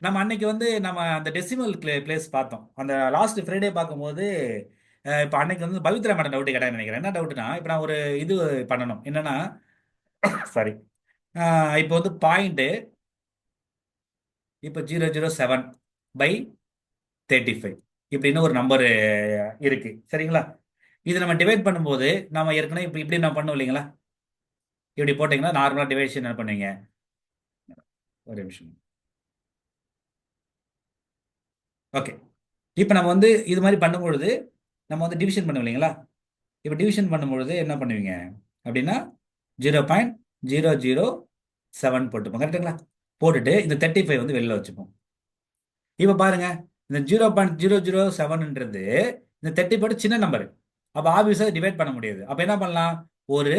நம்ம அன்னைக்கு வந்து நம்ம அந்த டெசிமல் பிளேஸ் பார்த்தோம். அந்த லாஸ்ட் ஃப்ரைடே பார்க்கும்போது இப்போ அன்னைக்கு வந்து பவித்ரா மேடம் டவுட் கேட்டான்னு நினைக்கிறேன். என்ன டவுட்னா, இப்போ நான் ஒரு இது பண்ணணும் என்னன்னா, சாரி, இப்போ வந்து பாயிண்ட் இப்போ 007/35 இப்படின்னு ஒரு நம்பர் இருக்கு, சரிங்களா? இது நம்ம டிவைட் பண்ணும்போது நம்ம ஏற்கனவே இப்போ இப்படி நான் பண்ணுவோம் இல்லைங்களா? இப்படி போட்டிங்கன்னா நார்மலாக டிவைஷன் என்ன பண்ணுவீங்க? ஒரு நிமிஷம். ஓகே, இப்போ நம்ம வந்து இது மாதிரி பண்ணும்பொழுது நம்ம வந்து டிவிஷன் பண்ணுவோம் இல்லைங்களா? இப்போ டிவிஷன் பண்ணும்பொழுது என்ன பண்ணுவீங்க அப்படின்னா 0.007 போட்டுப்போம், கரெக்டுங்களா? போட்டுட்டு இந்த 35 வந்து வெளில வச்சுப்போம். இப்போ பாருங்க, இந்த 0.007ன்றது இந்த 35 சின்ன நம்பர். அப்போ ஆப்வியஸாக டிவைட் பண்ண முடியாது. அப்போ என்ன பண்ணலாம்? ஒரு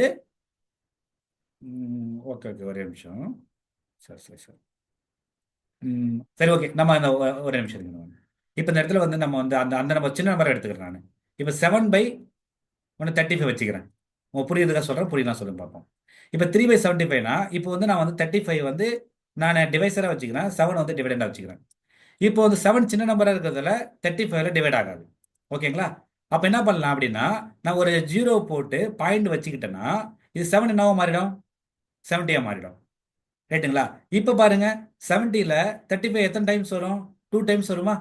ஓகே ஓகே, ஒரே நிமிஷம். சரி சரி சரி, சரி ஓகே, நம்ம அந்த ஒரு நிமிஷம் இருங்க. இப்போ இந்த இடத்துல வந்து நம்ம வந்து அந்த அந்த நம்பர் சின்ன நம்பரை எடுத்துக்கிறேன் நான். இப்போ 7/35 வச்சுக்கிறேன். உங்களுக்கு புரியுதுக்கா சொல்கிறேன்? புரியுதா சொல்லுங்க பார்ப்போம். இப்போ 3/75னா இப்போ வந்து நான் வந்து 35 வந்து நான் டிவைசராக வச்சுக்கிறேன், 7 வந்து டிவைடண்டாக வச்சுக்கிறேன். இப்போ வந்து 7 சின்ன நம்பராக இருக்கிறதுல 35ல டிவைட் ஆகாது. ஓகேங்களா? அப்போ என்ன பண்ணலாம் அப்படின்னா, நான் ஒரு 0 போட்டு பாயிண்ட் வச்சுக்கிட்டேன்னா இது 7 என்னவோ மாறிடும், 70 மாறிடும். ரைட்டுங்களா? இப்போ பாருங்க, 70ல 35 எத்தனை டைம்ஸ் வரும்? 2 டைம்ஸ் வருமா?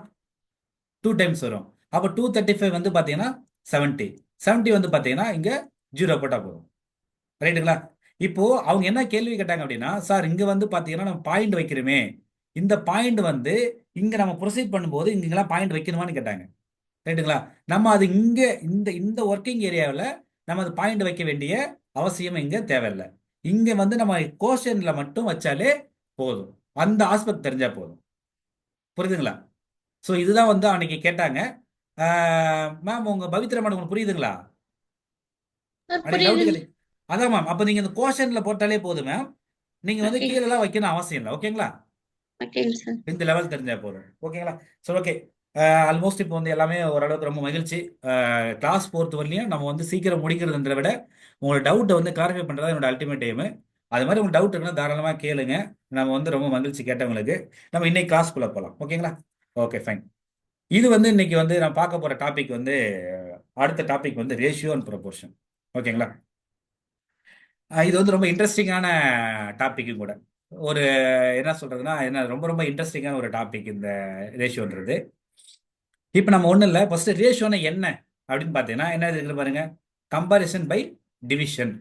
2 டைம்ஸ் வரும். அப்போ 235 வந்து பார்த்தீங்கன்னா 70 வந்து பார்த்தீங்கன்னா இங்கே 0 போட்டால் போதும். ரைட்டுங்களா? இப்போ அவங்க என்ன கேள்வி கேட்டாங்க அப்படின்னா, சார் இங்கே வந்து பார்த்தீங்கன்னா நம்ம பாயிண்ட் வைக்கிறோமே, இந்த பாயிண்ட் வந்து இங்கே நம்ம ப்ரொசீட் பண்ணும்போது இங்கெல்லாம் பாயிண்ட் வைக்கணுமான்னு கேட்டாங்க. ரைட்டுங்களா? நம்ம அது இங்கே இந்த இந்த ஒர்க்கிங் ஏரியாவில் நம்ம அது பாயிண்ட் வைக்க வேண்டிய அவசியம் இங்கே தேவையில்லை. இங்கே வந்து நம்ம கோஷனில் மட்டும் வச்சாலே போதும், அந்த ஆஸ்பெக்ட் தெரிஞ்சா போதும். புரியுதுங்களா? ஸோ இதுதான் வந்து அன்னைக்கு கேட்டாங்க. மேம் உங்க பவித்ரா மேடம் உங்களுக்கு புரியுதுங்களா? சார் அன்னைக்கு டவுட் புரியுது. கேட்டு அதான் மேம். அப்போ நீங்க இந்த கோஷன்ல போட்டாலே போதும் மேம். நீங்க வந்து ஓகே கீழெல்லாம் வைக்கணும் அவசியம் இல்லை. ஓகேங்களா? ஓகேங்க சார். இந்த லெவல் தெரிஞ்சா போதும். ஓகேங்களா? சரி ஓகே. ஆல்மோஸ்ட் இப்போ வந்து எல்லாமே ஓரளவுக்கு ரொம்ப மகிழ்ச்சி. கிளாஸ் பொறுத்த வரலையும் நம்ம வந்து சீக்கிரம் முடிக்கிறதுன்றத விட உங்களோட டவுட்டை வந்து கிளாரிஃபை பண்ணுறது என்னோட அல்டிமேட் எய்மு. அது மாதிரி உங்க டவுட் இருக்குன்னா தாராளமாக கேளுங்க. நம்ம வந்து ரொம்ப மகிழ்ச்சி கேட்டவங்களுக்கு. நம்ம இன்னைக்கு கிளாஸ்க்குள்ளே போகலாம். ஓகேங்களா? Okay fine. இது வந்து இன்னைக்கு வந்து நான் பார்க்க போகிற டாபிக் வந்து அடுத்த டாபிக் வந்து ரேஷியோ அண்ட் ப்ரொபோர்ஷன். ஓகேங்களா? இது வந்து ரொம்ப இன்ட்ரெஸ்டிங்கான டாப்பிக்கும் கூட. ஒரு என்ன சொல்றதுன்னா என்ன ரொம்ப ரொம்ப இன்ட்ரெஸ்டிங்கான ஒரு டாபிக் இந்த ரேஷியோன்றது. இப்போ நம்ம ஒன்றும் இல்லை, ஃபர்ஸ்ட் ரேஷியோனா என்ன அப்படின்னு பார்த்தீங்கன்னா என்ன இருக்குது பாருங்க, கம்பாரிசன் பை டிவிஷன்.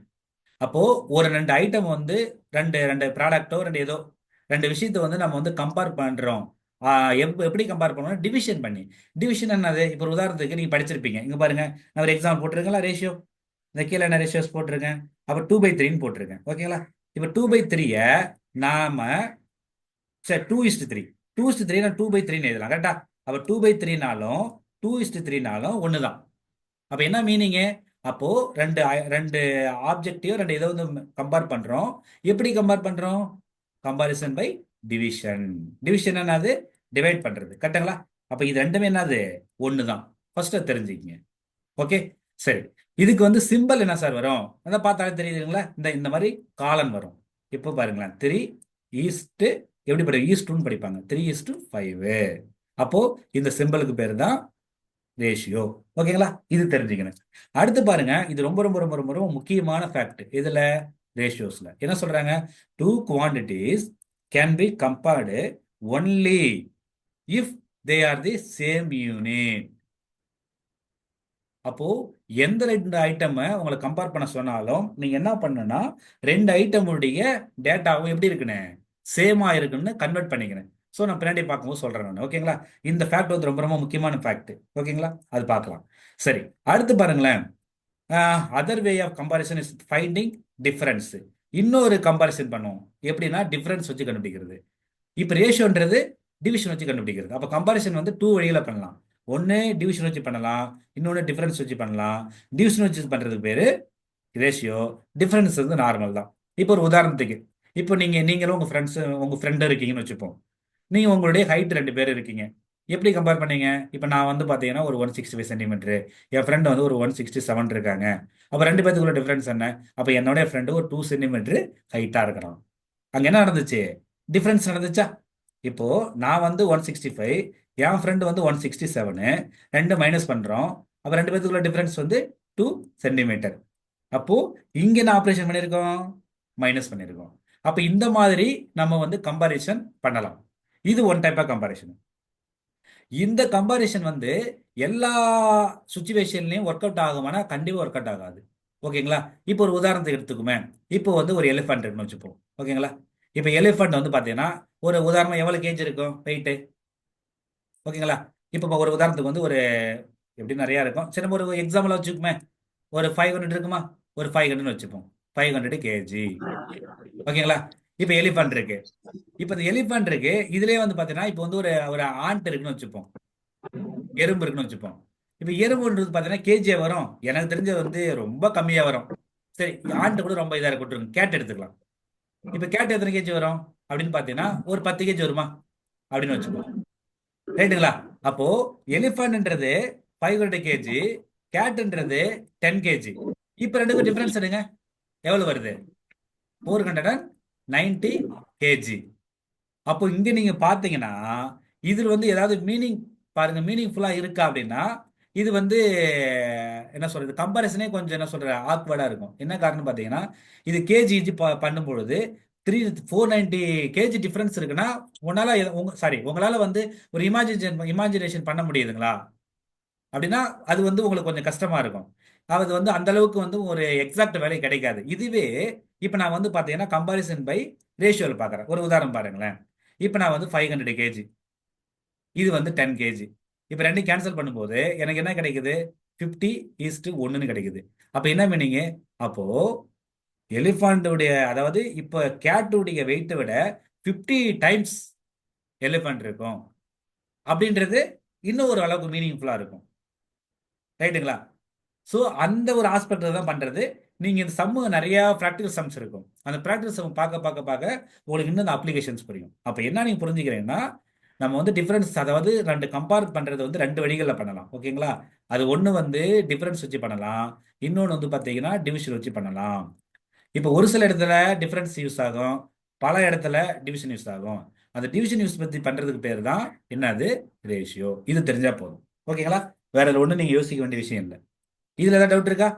அப்போ ஒரு 2 ஐட்டம் வந்து ரெண்டு ப்ராடக்டோ ஏதோ 2 விஷயத்தை வந்து நம்ம வந்து கம்பேர் பண்றோம் எப்படி கம்பேர் பண்ணணும்? டிவிஷன் பண்ணி. டிவிஷன் என்னது? இப்போ ஒரு உதாரணத்துக்கு நீங்கள் படிச்சிருப்பீங்க. இங்கே பாருங்க, நான் ஒரு எக்ஸாம்பிள் போட்டிருக்கேங்களா? ரேஷியோ இந்த கீழே என்ன ரேஷியோஸ் போட்டிருக்கேன்? அப்போ 2/3 போட்டிருக்கேன். ஓகேங்களா? இப்போ 2/3 நாம சரி 2:3 2:3 நான் 2/3 எழுதலாம். கரெக்டா? அப்போ 2/3நாலும் 2:3நாலும் ஒன்று தான். அப்போ என்ன மீனிங்கு? அப்போ ரெண்டு ஆப்ஜெக்டிவ் ரெண்டு இதை வந்து கம்பேர் பண்றோம். எப்படி கம்பேர் பண்றோம்? Comparison by division. டிவிஷன் என்னது? டிவைட் பண்றது. கரெக்டுங்களா? அப்போ இது ரெண்டுமே என்னது? ஒன்று தான். ஃபர்ஸ்ட் தெரிஞ்சுக்கிங்க. ஓகே, சரி. இதுக்கு வந்து சிம்பிள் என்ன சார் வரும்? அதை பார்த்தாலே தெரியுதுங்களா? இந்த மாதிரி காலன் வரும். இப்போ பாருங்களேன், 3 ஈஸ்ட் எப்படி படிப்பாங்க? ஈஸ்ட்னு படிப்பாங்க. 3:5. அப்போ இந்த சிம்பிளுக்கு பேர் தான் ரேஷியோ. ஓகேங்களா? இது தெரிஞ்சுக்கணும். அடுத்து பாருங்க, இது ரொம்ப ரொம்ப ரொம்ப ரொம்ப ரொம்ப முக்கியமான ஃபேக்ட். இதுல ரேஷியோஸ்ல என்ன சொல்றாங்க? Two quantities can be compared only if they are the same unit. அப்போ எந்த ரெண்டு ஐட்டம் உங்களை கம்பேர் பண்ண சொன்னாலும் நீங்க என்ன பண்ணணும்னா, ரெண்டு ஐட்டமுடைய டேட்டாவும் எப்படி இருக்குன்னு சேமா இருக்குன்னு கன்வெர்ட் பண்ணிக்கிறேன். ஸோ நான் பின்னாடி பார்க்கும்போது சொல்றேன் நான். ஓகேங்களா? இந்த ஃபேக்ட் வந்து ரொம்ப ரொம்ப முக்கியமான ஃபேக்ட். ஓகேங்களா? அது பார்க்கலாம். சரி, அடுத்து பாருங்களேன். Other way of comparison is finding difference. இன்னொரு கம்பாரிசன் பண்ணுவோம். எப்படின்னா டிஃபரன்ஸ் வச்சு கண்டுபிடிக்கிறது. இப்போ ரேஷியோன்றது டிவிஷன் வச்சு கண்டுபிடிக்கிறது. அப்போ கம்பாரிசன் வந்து 2 வழியில் பண்ணலாம். ஒன்று டிவிஷன் வச்சு பண்ணலாம், இன்னொன்று டிஃபரன்ஸ் வச்சு பண்ணலாம். டிவிஷன் வச்சு பண்ணுறதுக்கு பேர் ரேஷியோ, டிஃபரன்ஸ் வந்து நார்மல் தான். இப்போ ஒரு உதாரணத்துக்கு, இப்போ நீங்களும் உங்கள் ஃப்ரெண்டு இருக்கீங்கன்னு வச்சுப்போம். நீங்கள் உங்களுடைய ஹைட் 2 பேர் இருக்கீங்க. எப்படி கம்பேர் பண்ணீங்க? இப்போ நான் வந்து பார்த்தீங்கன்னா ஒரு 165 சென்டிமீட்டரு, என் ஃப்ரெண்டு வந்து ஒரு 167 இருக்காங்க. அப்போ 2 பேத்துக்குள்ள டிஃபரன்ஸ் என்ன? அப்போ என்னுடைய ஃப்ரெண்டு ஒரு 2 சென்டிமீட்டரு ஹைட்டாக இருக்கிறான். அங்கே என்ன நடந்துச்சு? டிஃபரன்ஸ் நடந்துச்சா? இப்போ நான் வந்து 165, என் ஃப்ரெண்டு வந்து 167, ரெண்டு மைனஸ் பண்ணுறோம். அப்போ 2 பேத்துக்குள்ள டிஃபரன்ஸ் வந்து 2 சென்டிமீட்டர். அப்போ இங்கே என்ன ஆப்ரேஷன் பண்ணியிருக்கோம்? மைனஸ் பண்ணியிருக்கோம். அப்போ இந்த மாதிரி நம்ம வந்து கம்பாரிசன் பண்ணலாம். இது ஒன் டைப் ஆஃப் கம்பாரிசன். இந்த கம்பாரிசன் வந்து எல்லா சுச்சுவேஷன்லையும் ஒர்க் அவுட் ஆகுமானா? கண்டிப்பாக ஒர்க் அவுட் ஆகாது. ஓகேங்களா? இப்போ ஒரு உதாரணத்துக்கு எடுத்துக்குமே. இப்போ வந்து ஒரு எலிஃபண்ட் இருக்குன்னு வச்சுப்போம். ஓகேங்களா? இப்போ எலிஃபண்ட் வந்து பார்த்தீங்கன்னா ஒரு உதாரணம் எவ்வளோ கேஜ் இருக்கும் வெயிட்டு? ஓகேங்களா? இப்போ ஒரு உதாரணத்துக்கு வந்து ஒரு எப்படி நிறையா இருக்கும். சரி, நம்ம ஒரு எக்ஸாம்பிள் வச்சுக்குமே. ஒரு 500 இருக்குமா? ஒரு 500 வச்சுப்போம். 500 கேஜி. ஓகேங்களா? இப்போ எலிஃபண்ட் இருக்கு. இப்போ இந்த எலிஃபண்ட் இருக்கு. இதுலேயே வந்து பார்த்தீங்கன்னா இப்போ வந்து ஒரு ஒரு ஆண்ட் இருக்குன்னு வச்சுப்போம், எறும்பு இருக்குன்னு வச்சுப்போம். இப்போ எறும்புன்றது பார்த்தீங்கன்னா கேஜியாக வரும். எனக்கு தெரிஞ்சது வந்து ரொம்ப கம்மியாக வரும். சரி, ஆண்டு கூட ரொம்ப இதாக இருக்கட்டும். கேட் எடுத்துக்கலாம். இப்போ கேட் எத்தனை கேஜி வரும் அப்படின்னு பார்த்தீங்கன்னா ஒரு 10 கேஜி வருமா அப்படின்னு வச்சுப்போம். ரைட்டுங்களா? அப்போ எலிஃபண்ட்ன்றது 500 கேஜி, கேட்ன்றது 10 கேஜி. இப்போ ரெண்டுக்கும் டிஃபரன்ஸ் எடுங்க, எவ்வளவு வருது? 490 கேஜி. அப்போ இங்க நீங்க பாத்தீங்கன்னா இதுல வந்து ஏதாவது மீனிங் பாருங்க, மீனிங்ஃபுல்லா இருக்கா அப்படின்னா இது வந்து என்ன சொல்றது, கம்பாரிசனே கொஞ்சம் என்ன சொல்ற ஆக்வர்டா இருக்கும். என்ன காரணம் பாத்தீங்கன்னா இது கேஜி பண்ணும் பொழுது 490 கேஜி டிஃபரன்ஸ் இருக்குன்னா உங்களால வந்து ஒரு இமேஜினேஷன் பண்ண முடியுதுங்களா அப்படின்னா அது வந்து உங்களுக்கு கொஞ்சம் கஷ்டமா இருக்கும். அது வந்து அந்த அளவுக்கு வந்து ஒரு எக்ஸாக்ட் வேலை கிடைக்காது. இதுவே இப்போ நான் வந்து பார்த்தீங்கன்னா கம்பாரிசன் பை ரேஷியோவில் பார்க்குறேன். ஒரு உதாரணம் பாருங்களேன். இப்போ நான் வந்து 500 கேஜி, இது வந்து 10 கேஜி. இப்போ ரெண்டும் கேன்சல் பண்ணும்போது எனக்கு என்ன கிடைக்குது? 50:1 கிடைக்குது. அப்போ என்ன மீனிங்கு? அப்போ எலிஃபண்ட்டுடைய அதாவது இப்போ கேட்டுடைய வெயிட்டை விட 50 டைம்ஸ் எலிஃபண்ட் இருக்கும் அப்படின்றது இன்னும் ஒரு அளவுக்கு மீனிங்ஃபுல்லாக இருக்கும். ரைட்டுங்களா? ஸோ அந்த ஒரு ஆஸ்பெக்டில் தான் பண்ணுறது. நீங்கள் இந்த சம்மு நிறையா ப்ராக்டிகல் சம்ஸ் இருக்கும். அந்த ப்ராக்டிகல் சம் பார்க்க உங்களுக்கு இன்னும் அந்த அப்ளிகேஷன்ஸ் புரியும். அப்போ என்ன நீங்கள் புரிஞ்சுக்கிறீங்கன்னா நம்ம வந்து டிஃப்ரென்ஸ், அதாவது ரெண்டு கம்பேர் பண்ணுறது வந்து 2 வழிகளில் பண்ணலாம். ஓகேங்களா? அது ஒன்று வந்து டிஃப்ரென்ஸ் வச்சு பண்ணலாம், இன்னொன்று வந்து பார்த்தீங்கன்னா டிவிஷன் வச்சு பண்ணலாம். இப்போ ஒரு சில இடத்துல டிஃப்ரென்ஸ் யூஸ் ஆகும், பல இடத்துல டிவிஷன் யூஸ் ஆகும். அந்த டிவிஷன் யூஸ் பற்றி பண்ணுறதுக்கு பேர் தான் என்னது? ரேஷியோ. இது தெரிஞ்சால் போதும். ஓகேங்களா? வேற ஒன்றும் நீங்கள் யோசிக்க வேண்டிய விஷயம் இல்லை. இதில் ஏதாவது டவுட் இருக்கா?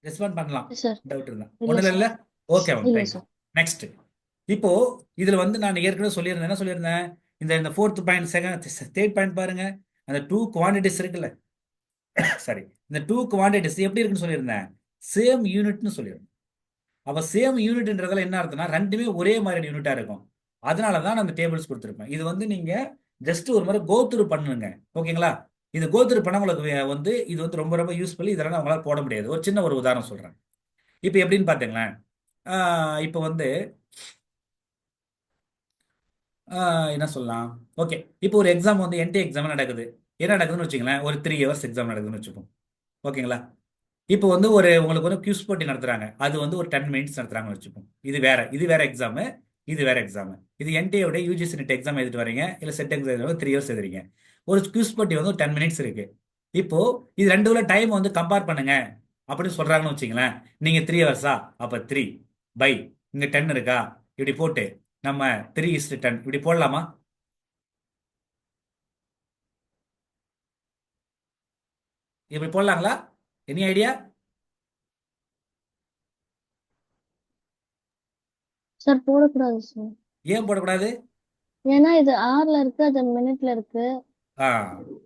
ரெஸ்பாண்ட் பண்ணலாம் சார் டவுட் இருந்தா. இல்ல ஒன்றும் சார் இல்லை. ஓகே மேம், இல்ல ரைட். சார். நெக்ஸ்ட், இப்போ இதுல வந்து நான் ஏற்கனவே சொல்லியிருந்தேன். என்ன சொல்லியிருந்தேன்? இந்த 4th பாயிண்ட், தேர்ட் பாயிண்ட் பாருங்க. அந்த 2 குவான்டிட்டிஸ் இருக்குல்ல, சாரி, இந்த 2 குவான்டிட்டிஸ் எப்படி இருக்குன்னு சொல்லியிருந்தேன்? சேம் யூனிட்னு சொல்லியிருந்தேன். அப்ப சேம் யூனிட்ன்றதுல என்ன அர்த்தம்னா ரெண்டுமே ஒரே மாதிரியான யூனிட்டா இருக்கும். அதனால தான் நான் அந்த டேபிள்ஸ் கொடுத்துருப்பேன். இது வந்து நீங்க ஜஸ்ட் ஒரு முறை கோத்ரூ பண்ணுங்க. ஓகேங்களா? இது கோத்ரூ பண்ண உங்களுக்கு வந்து இது வந்து ரொம்ப ரொம்ப யூஸ்ஃபுல். இதெல்லாம் உங்களால போட முடியாது. ஒரு சின்ன ஒரு உதாரணம் சொல்றேன். இப்போ எப்படின்னு பாத்தீங்களேன், இப்போ வந்து என்ன சொல்லலாம். ஓகே, இப்போ ஒரு எக்ஸாம் வந்து என்டி எக்ஸாம் நடக்குது. என்ன நடக்குதுன்னு வச்சுங்களேன், ஒரு 3 ஹவர்ஸ் எக்ஸாம் நடக்குதுன்னு வச்சுப்போம். ஓகேங்களா? இப்போ வந்து உங்களுக்கு ஒரு கியூஸ் போட்டி நடத்துறாங்க. அது வந்து ஒரு 10 மினிட்ஸ் நடத்துறாங்கன்னு வச்சுப்போம். இது வேற எக்ஸாம், இது வேற எக்ஸாம். இது என்டிஏ யூஜிசி நெட் எக்ஸாம் எழுதிட்டு வரீங்க, இல்ல செட் எக்ஸாம் 3 ஹவர்ஸ் எழுதுறீங்க. ஒரு கியூஸ் போட்டி வந்து ஒரு 10 மினிட்ஸ் இருக்கு. இப்போ இது ரெண்டு உள்ள டைம் வந்து கம்பேர் பண்ணுங்க அப்படின்னு சொல்றாங்கன்னு வச்சுங்களேன். நீங்க 3 ஹவர்ஸா, அப்ப 3 பை இங்க 10 இருக்கா, இப்படி போட்டு நம்ம 3:10 இப்படி போடலாமா? இப்படி போடலாங்களா? Any idea? சார் போடக்கூடாது சார். ஏன் போடக்கூடாது? ஏன்னா இது ஹார்ல இருக்கு, அது மினிட்ல இருக்கு.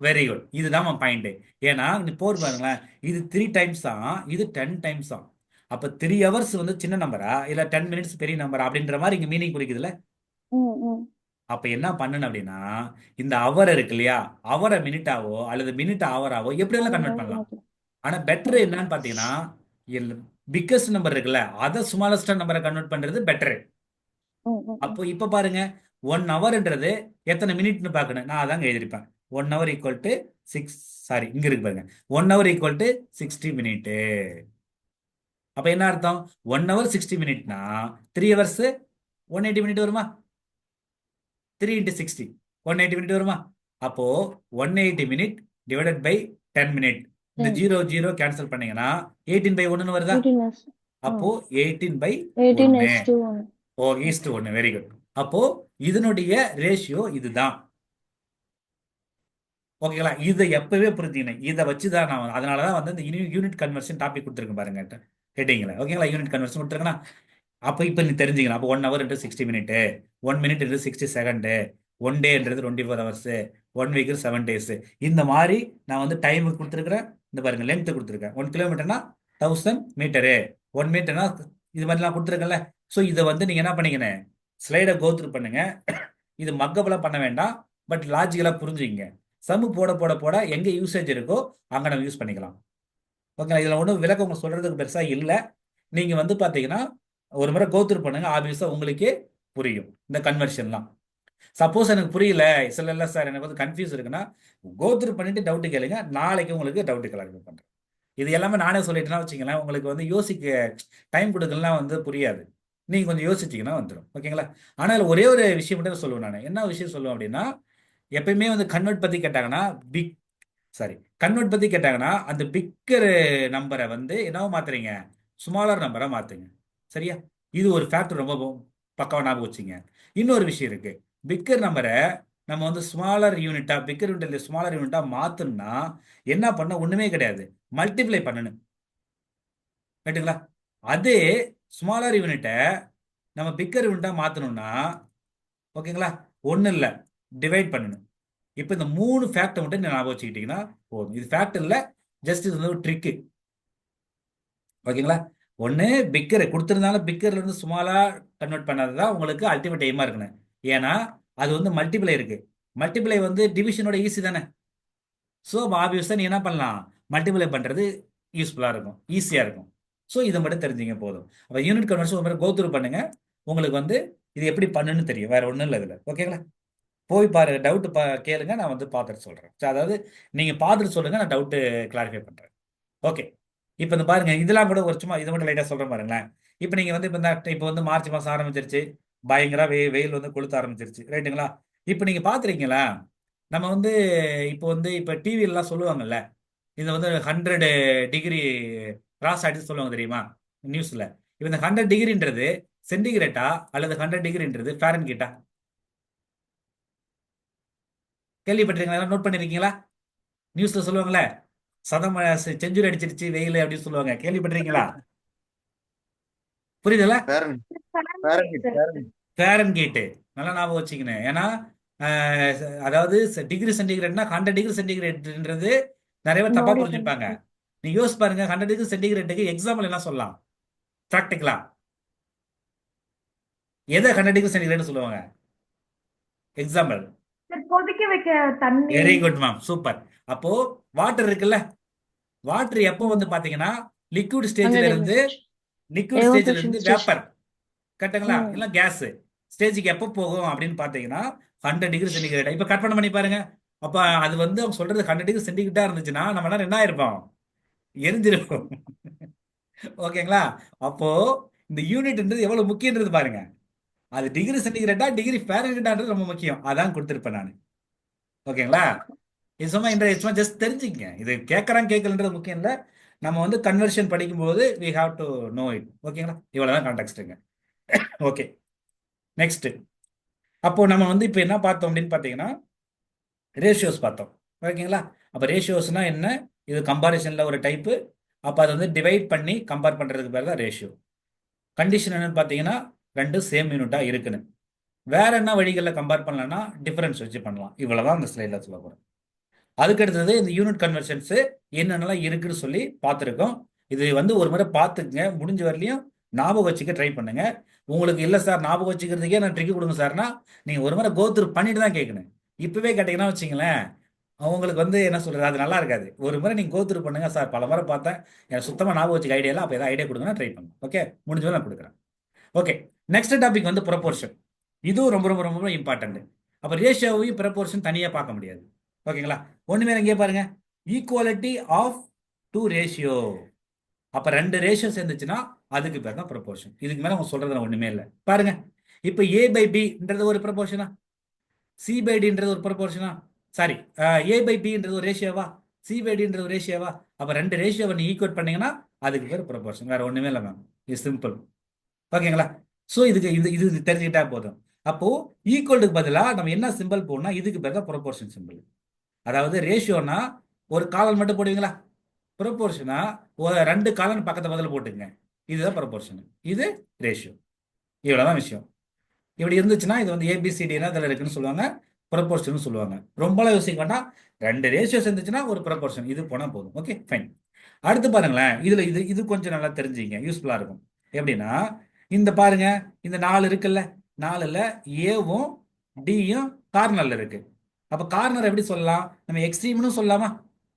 Very good. இதுதான் பாயிண்ட். ஏன்னா நீ போர் பாருங்களேன், இது 3 டைம்ஸ் தான், இது 10 டைம்ஸ் தான். அப்ப 3 ஹவர்ஸ் வந்து சின்ன நம்பரா, இல்ல 10 மினிட்ஸ் பெரிய நம்பரா அப்படின்ற மாதிரி இங்க மீனிங் குறிக்குதுல்ல. ம் ம் அப்ப என்ன பண்ணணும் அப்படின்னா, இந்த அவர் இருக்கு இல்லையா, அவரை மினிட்டாவோ அல்லது மினிட் அவராவோ எப்படி எல்லாம் கன்வெர்ட் பண்ணலாம். ஆனா பெட்டர் என்னன்னு பாத்தீங்கன்னா, பிக்கஸ்ட் நம்பர் இருக்குல்ல, அதை ஸ்மாலஸ்ட் நம்பரை கன்வெர்ட் பண்றது பெட்டர். ம் ம் அப்போ இப்ப பாருங்க, 1 ஹவர்ன்றது எத்தனை மினிட்னு பார்க்கணும். நான் அதாங்க எழுதிருப்பேன். 1 ஹவர் ஈக்குவல் டு 6, சாரி இங்க இருக்கு பாருங்க, 1 ஹவர் ஈக்குவல் டு 60 மினிட். அப்ப என்ன அர்த்தம்? 1 ஹவர் 60 மினிட்னா 3 ஹவர்ஸ் 180 மினிட் வருமா? 3 into 60 180 மினிட் வருமா? அப்போ 180 மினிட் டிவைடட் பை 10 மினிட். இந்த 0 0 கேன்சல் பண்ணீங்கன்னா 18 by 1 வருதா? 18 அப்போ 18 by 18 1. is to 1. ஓ, ஈஸ்ட் 1. Very good. அப்போ இதனுடைய ரேஷியோ இதுதான். ஓகேங்களா? இதை எப்பவே புரிஞ்சுக்கணும். இதை வச்சுதான் நான் அதனாலதான் வந்து இந்த யூனிட் கன்வர்ஷன் டாபிக் கொடுத்துருக்கேன் பாருங்க கேட்டீங்களா. ஓகேங்களா? யூனிட் கன்வர்ஷன் கொடுத்துருக்கேன்னா அப்போ இப்போ நீ தெரிஞ்சுக்கணும். அப்போ 1 hour 60 minute, 1 minute 60 second, 1 டேன்றது 24 hours, 1 week 7 days. இந்த மாதிரி நான் வந்து டைம் கொடுத்துருக்கிறேன். இந்த பாருங்க லென்த் கொடுத்துருக்கேன். 1 கிலோமீட்டர்னா 1000 மீட்டரு, 1 மீட்டர்னா இது மாதிரிலாம் கொடுத்துருக்கேன்ல. ஸோ இதை வந்து நீங்க என்ன பண்ணிக்கணும், ஸ்லைடை கோத்ரூ பண்ணுங்க. இது மக்கப்லாம் பண்ண வேண்டாம், பட் லாஜிக்கலா புரிஞ்சுங்க. சமு போட போட போட எங்க யூசேஜ் இருக்கோ அங்க நம்ம யூஸ் பண்ணிக்கலாம். ஓகே, இதுல ஒன்றும் விளக்கம் உங்க சொல்றதுக்கு பெருசா இல்லை. நீங்க வந்து பாத்தீங்கன்னா ஒரு முறை கோத்ரூ பண்ணுங்க, ஆப்வியஸா உங்களுக்கே புரியும் இந்த கன்வர்ஷன்லாம். சப்போஸ் எனக்கு புரியல சில இல்லை சார், எனக்கு வந்து கன்ஃபியூஸ் இருக்குன்னா கோத்ரூ பண்ணிட்டு டவுட் கேளுங்க, நாளைக்கு உங்களுக்கு டவுட் கிளாரிஃபை பண்றேன். இது எல்லாமே நானே சொல்லிட்டேன்னா வச்சுங்களேன், உங்களுக்கு வந்து யோசிக்க டைம் கொடுக்கலாம் வந்து புரியாது. நீங்க கொஞ்சம் யோசிச்சீங்கன்னா வந்துடும். ஓகேங்களா? ஆனால் ஒரே ஒரு விஷயம் மட்டும் சொல்லுவேன். நான் என்ன விஷயம் சொல்லுவேன் அப்படின்னா, எப்பயுமே வந்து கன்வெர்ட் பத்தி கேட்டாங்கன்னா கன்வெர்ட் பத்தி கேட்டாங்கன்னா அந்த பிக்கர் நம்பரை வந்து என்னவோ மாத்துறீங்க, ஸ்மாலர் நம்பரை மாத்துங்க. சரியா? இது ஒரு ஃபேக்டர் ரொம்ப பக்காவா ஞாபகம் வச்சுங்க. இன்னொரு விஷயம் இருக்கு, பிக்கர் நம்பரை நம்ம வந்து ஸ்மாலர் யூனிட்டா பிக்கர் யூனிட் ஸ்மாலர் யூனிட்டா மாத்தணும்னா என்ன பண்ண ஒண்ணுமே கிடையாது, மல்டிப்ளை பண்ணணும். ரைட்டுங்களா? அதே ஸ்மாலர் யூனிட்டை நம்ம பிக்கர் யூனிட்டா மாத்தணும்னா ஓகேங்களா, ஒன்றும் இல்லை, டிவைட் பண்ணணும். இப்போ இந்த 3 ஃபேக்டர் மட்டும் நீங்க ஞாபகம் வச்சுக்கிட்டீங்கன்னா போதும். இது ஃபேக்ட் இல்லை, ஜஸ்ட் இது வந்து ஒரு ட்ரிக்கு. ஓகேங்களா? ஒன்று பிக்கர் கொடுத்துருந்தாலும் பிக்கர்ல இருந்து ஸ்மாலா கன்வெர்ட் பண்ணது தான் உங்களுக்கு அல்டிமேட் எய்மா இருக்கணும். ஏன்னா அது வந்து மல்டிப்ளை இருக்கு. மல்டிப்ளை வந்து டிவிஷனோட ஈஸி தானே. ஸோ ஆப்வியஸாக நீ என்ன பண்ணலாம், மல்டிப்ளை பண்ணுறது யூஸ்ஃபுல்லாக இருக்கும், ஈஸியாக இருக்கும். ஸோ இதை மட்டும் தெரிஞ்சுங்க போதும். அப்போ யூனிட் கன்வர்ஷன் ஒரு மாதிரி கோத்ரூ பண்ணுங்க, உங்களுக்கு வந்து இது எப்படி பண்ணுன்னு தெரியும். வேற ஒன்றும் இல்லை இதில். ஓகேங்களா? போய் பாருங்க, டவுட் கேளுங்க, நான் வந்து பார்த்துட்டு சொல்கிறேன். அதாவது நீங்கள் பார்த்துட்டு சொல்லுங்க, நான் டவுட்டு கிளாரிஃபை பண்ணுறேன். ஓகே, இப்போ இந்த பாருங்க, இதெல்லாம் கூட ஒரு சும்மா இதை மட்டும் லைட்டாக சொல்கிறேன் பாருங்களேன். இப்போ நீங்கள் வந்து இப்போ வந்து மார்ச் மாதம் ஆரம்பிச்சிருச்சு, பயங்கர வெயில் வந்து கொளுத்த ஆரம்பிச்சிருச்சு. ரைட்டுங்களா? இப்போ நீங்கள் பார்த்துருக்கீங்களா, நம்ம வந்து இப்போ டிவிலலாம் சொல்லுவாங்கல்ல, இது வந்து 100 டிகிரி கிராஸ் ஆயிடுச்சு சொல்லுவாங்க தெரியுமா நியூஸ்ல. இப்போ இந்த 100 டிகிரின்றது சென்டிகிரேட்டா அல்லது 100 டிகிரின்றது ஃபாரன்ஹீட்டா? கேள்விப்பட்டிருக்கீங்களா? நோட் பண்ணிருக்கீங்களா? நியூஸ்ல சொல்லுவாங்கல்ல, செஞ்சுரி அடிச்சிருச்சு வெயில் அப்படின்னு சொல்லுவாங்க. கேள்விப்பட்டிருக்கீங்களா? புரியுதுல்ல? ஃபாரன்ஹீட். நல்லா ஞாபகம் வச்சுக்கணும். ஏன்னா அதாவது டிகிரி சென்டிகிரேட்னா 100 டிகிரி சென்டிகிரேட்ன்றது நிறைய பேர் தப்பா புரிஞ்சுப்பாங்க. நீ யோசிச்சு பாருங்க, 100 டிகிரி சென்டிகிரேட்டுக்கு எக்ஸாம்பிள் என்ன சொல்லலாம் ப்ராக்டிக்கலா? எதை 100 டிகிரி சென்டிகிரேட் சொல்லுவாங்க? எக்ஸாம்பிள். சார் கொதிக்க வைக்க தண்ணி. Very good ma'am, super. அப்போ வாட்டர் இருக்குல்ல, வாட்டர் எப்போ வந்து பாத்தீங்கன்னா லிக்விட் ஸ்டேஜ்ல 100 இருந்து degrees. லிக்விட் ஸ்டேஜ்ல Evaporation இருந்து stage. வேப்பர், கரெக்டுங்களா, ம். இல்ல கேஸ் ஸ்டேஜுக்கு எப்போ போகும் அப்படின்னு பாத்தீங்கன்னா 100 டிகிரி சென்டிகிரேட். இப்ப கற்பனை பண்ணி பாருங்க. அப்ப அது வந்து அவங்க சொல்றது 100 டிகிரி சென்டிகிரேட்டா இருந்துச்சுன்னா நம்ம எல்லாரும் என்ன ஆயிருப்போம்? எரிஞ்சிருப்போம். ஓகேங்களா? அப்போ இந்த யூனிட்ன்றது எவ்வளவு முக்கியன்றது பாருங்க. அது டிகிரி சென்டிகிரேட்டா டிகிரி ஃபாரன்ஹீட்டான்றது ரொம்ப முக்கியம். அதான் கொடுத்திருப்பேன் நான். ஓகேங்களா? இது சும்மா ஜஸ்ட் தெரிஞ்சுக்கங்க. இது கேட்கறான் கேட்கலன்றது முக்கியம் இல்லை. நம்ம வந்து கன்வர்ஷன் படிக்கும்போது we have to know it. ஓகேங்களா? இவ்வளவுதான் கான்டெக்ஸ்ட்டுங்க. Okay, next. அப்போ நம்ம வந்து இப்போ என்ன பார்த்தோம் அப்படின்னு பார்த்தீங்கன்னா ரேஷியோஸ் பார்த்தோம். ஓகேங்களா? அப்போ ரேஷியோஸ்னா என்ன? இது கம்பாரிசன்ல ஒரு டைப்பு. அப்போ அதை வந்து டிவைட் பண்ணி கம்பேர் பண்றதுக்கு பேர் தான் ரேஷியோ. கண்டிஷன் என்னன்னு பார்த்தீங்கன்னா ரெண்டும் சேம் யூனிட்டா இருக்குன்னு. வேற என்ன வழிகளில் கம்பேர் பண்ணலாம்னா டிஃபரன்ஸ் வச்சு பண்ணலாம். இவ்வளவுதான் அந்த ஸ்லைடில் சொல்ல போறேன். அதுக்கு அடுத்தது இந்த யூனிட் கன்வர்ஷன்ஸ் என்னென்னலாம் இருக்குன்னு சொல்லி பார்த்துருக்கோம். இது வந்து ஒரு முறை பார்த்துக்குங்க, முடிஞ்ச வரலையும் ஞாபகம் வச்சுக்க ட்ரை பண்ணுங்க. உங்களுக்கு இல்லை சார் ஞாபகம் வச்சுக்கிறதுக்கே நான் ட்ரிக் கொடுங்க சார்னா நீங்கள் ஒரு முறை கோத்ரூ பண்ணிட்டு தான் கேட்கணும். இப்பவே கேட்டீங்கன்னா வச்சுங்களேன், அவங்களுக்கு வந்து என்ன சொல்றது, அது நல்லா இருக்காது. ஒரு முறை நீங்கள் கோத்ரூ பண்ணுங்க சார், பல முறை பார்த்தேன் எனக்கு சுத்தமாக ஞாபகம் வச்சுக்க ஐடியா இல்லை, அப்போ ஏதாவது ஐடியா கொடுங்கன்னா ட்ரை பண்ணுங்க. ஓகே, முடிஞ்ச வரை நான் கொடுக்குறேன். ஓகே, நெக்ஸ்ட் டாபிக் வந்து ப்ரொபோர்ஷன். இதுவும் ரொம்ப ரொம்ப ரொம்ப இம்பார்ட்டன்ட். அப்போ ரேஷியோவையும் ப்ரொபோர்ஷன் தனியாக பார்க்க முடியாது. ஓகேங்களா? ஒண்ணுமே இங்கே பாருங்க, ஈக்குவாலிட்டி ஆஃப் டூ ரேஷியோ. அப்ப 2 ரேஷியோ சேர்ந்துச்சுன்னா அதுக்கு பேர் தான் ப்ரொபோர்ஷன். இதுக்கு மேல அவங்க சொல்றது ஒண்ணுமே இல்லை. பாருங்க, இப்ப ஏ பை பின்றது ஒரு ப்ரொபோர்ஷனா, சி பை டின்றது ஒரு ப்ரொபோர்ஷனா, சாரி ஏ பை பின்றது ஒரு ரேஷியோவா, சி பை டின்றது ஒரு ரேஷியோவா. அப்ப 2 ரேஷியோவை நீ ஈக்குவேட் பண்ணீங்கன்னா அதுக்கு பேர் ப்ரொபோர்ஷன். வேற ஒண்ணுமே இல்லை மேம், இது சிம்பிள். ஓகேங்களா? ஸோ இதுக்கு இது இது தெரிஞ்சுக்கிட்டா போதும். அப்போ ஈக்குவலுக்கு பதிலாக நம்ம என்ன சிம்பிள் போடணும்னா இதுக்கு பேர் தான் ப்ரொபோர்ஷன் சிம்பிள். அதாவது ரேஷியோனா ஒரு காலன் மட்டும் போடுவீங்களா, ப்ரொபோர்ஷனா ஒரு 2 காலன் பக்கத்து பதில் போட்டுங்க. இதுதான் ப்ரொபோர்ஷன், இது ரேஷியோ. இவ்வளவுதான் விஷயம். இப்படி இருந்துச்சுன்னா இது வந்து ஏபிசிடினா இதில் இருக்குன்னு சொல்லுவாங்க, ப்ரொபோர்ஷன் சொல்லுவாங்க. ரொம்பலாம் யோசிக்க வேண்டாம், 2 ரேஷியோ இருந்துச்சுன்னா ஒரு ப்ரொபோர்ஷன், இது போனால் போதும். Okay fine. அடுத்து பாருங்களேன், இதுல இது இது கொஞ்சம் நல்லா தெரிஞ்சுங்க, யூஸ்ஃபுல்லா இருக்கும். எப்படின்னா இந்த பாருங்க, இந்த 4 இருக்குல்ல, 4ல் ஏவும் டியும் கார்னர்ல இருக்கு. அப்ப கார்னர் எப்படி சொல்லலாம்? நம்ம எக்ஸ்ட்ரீம்னு சொல்லலாமா?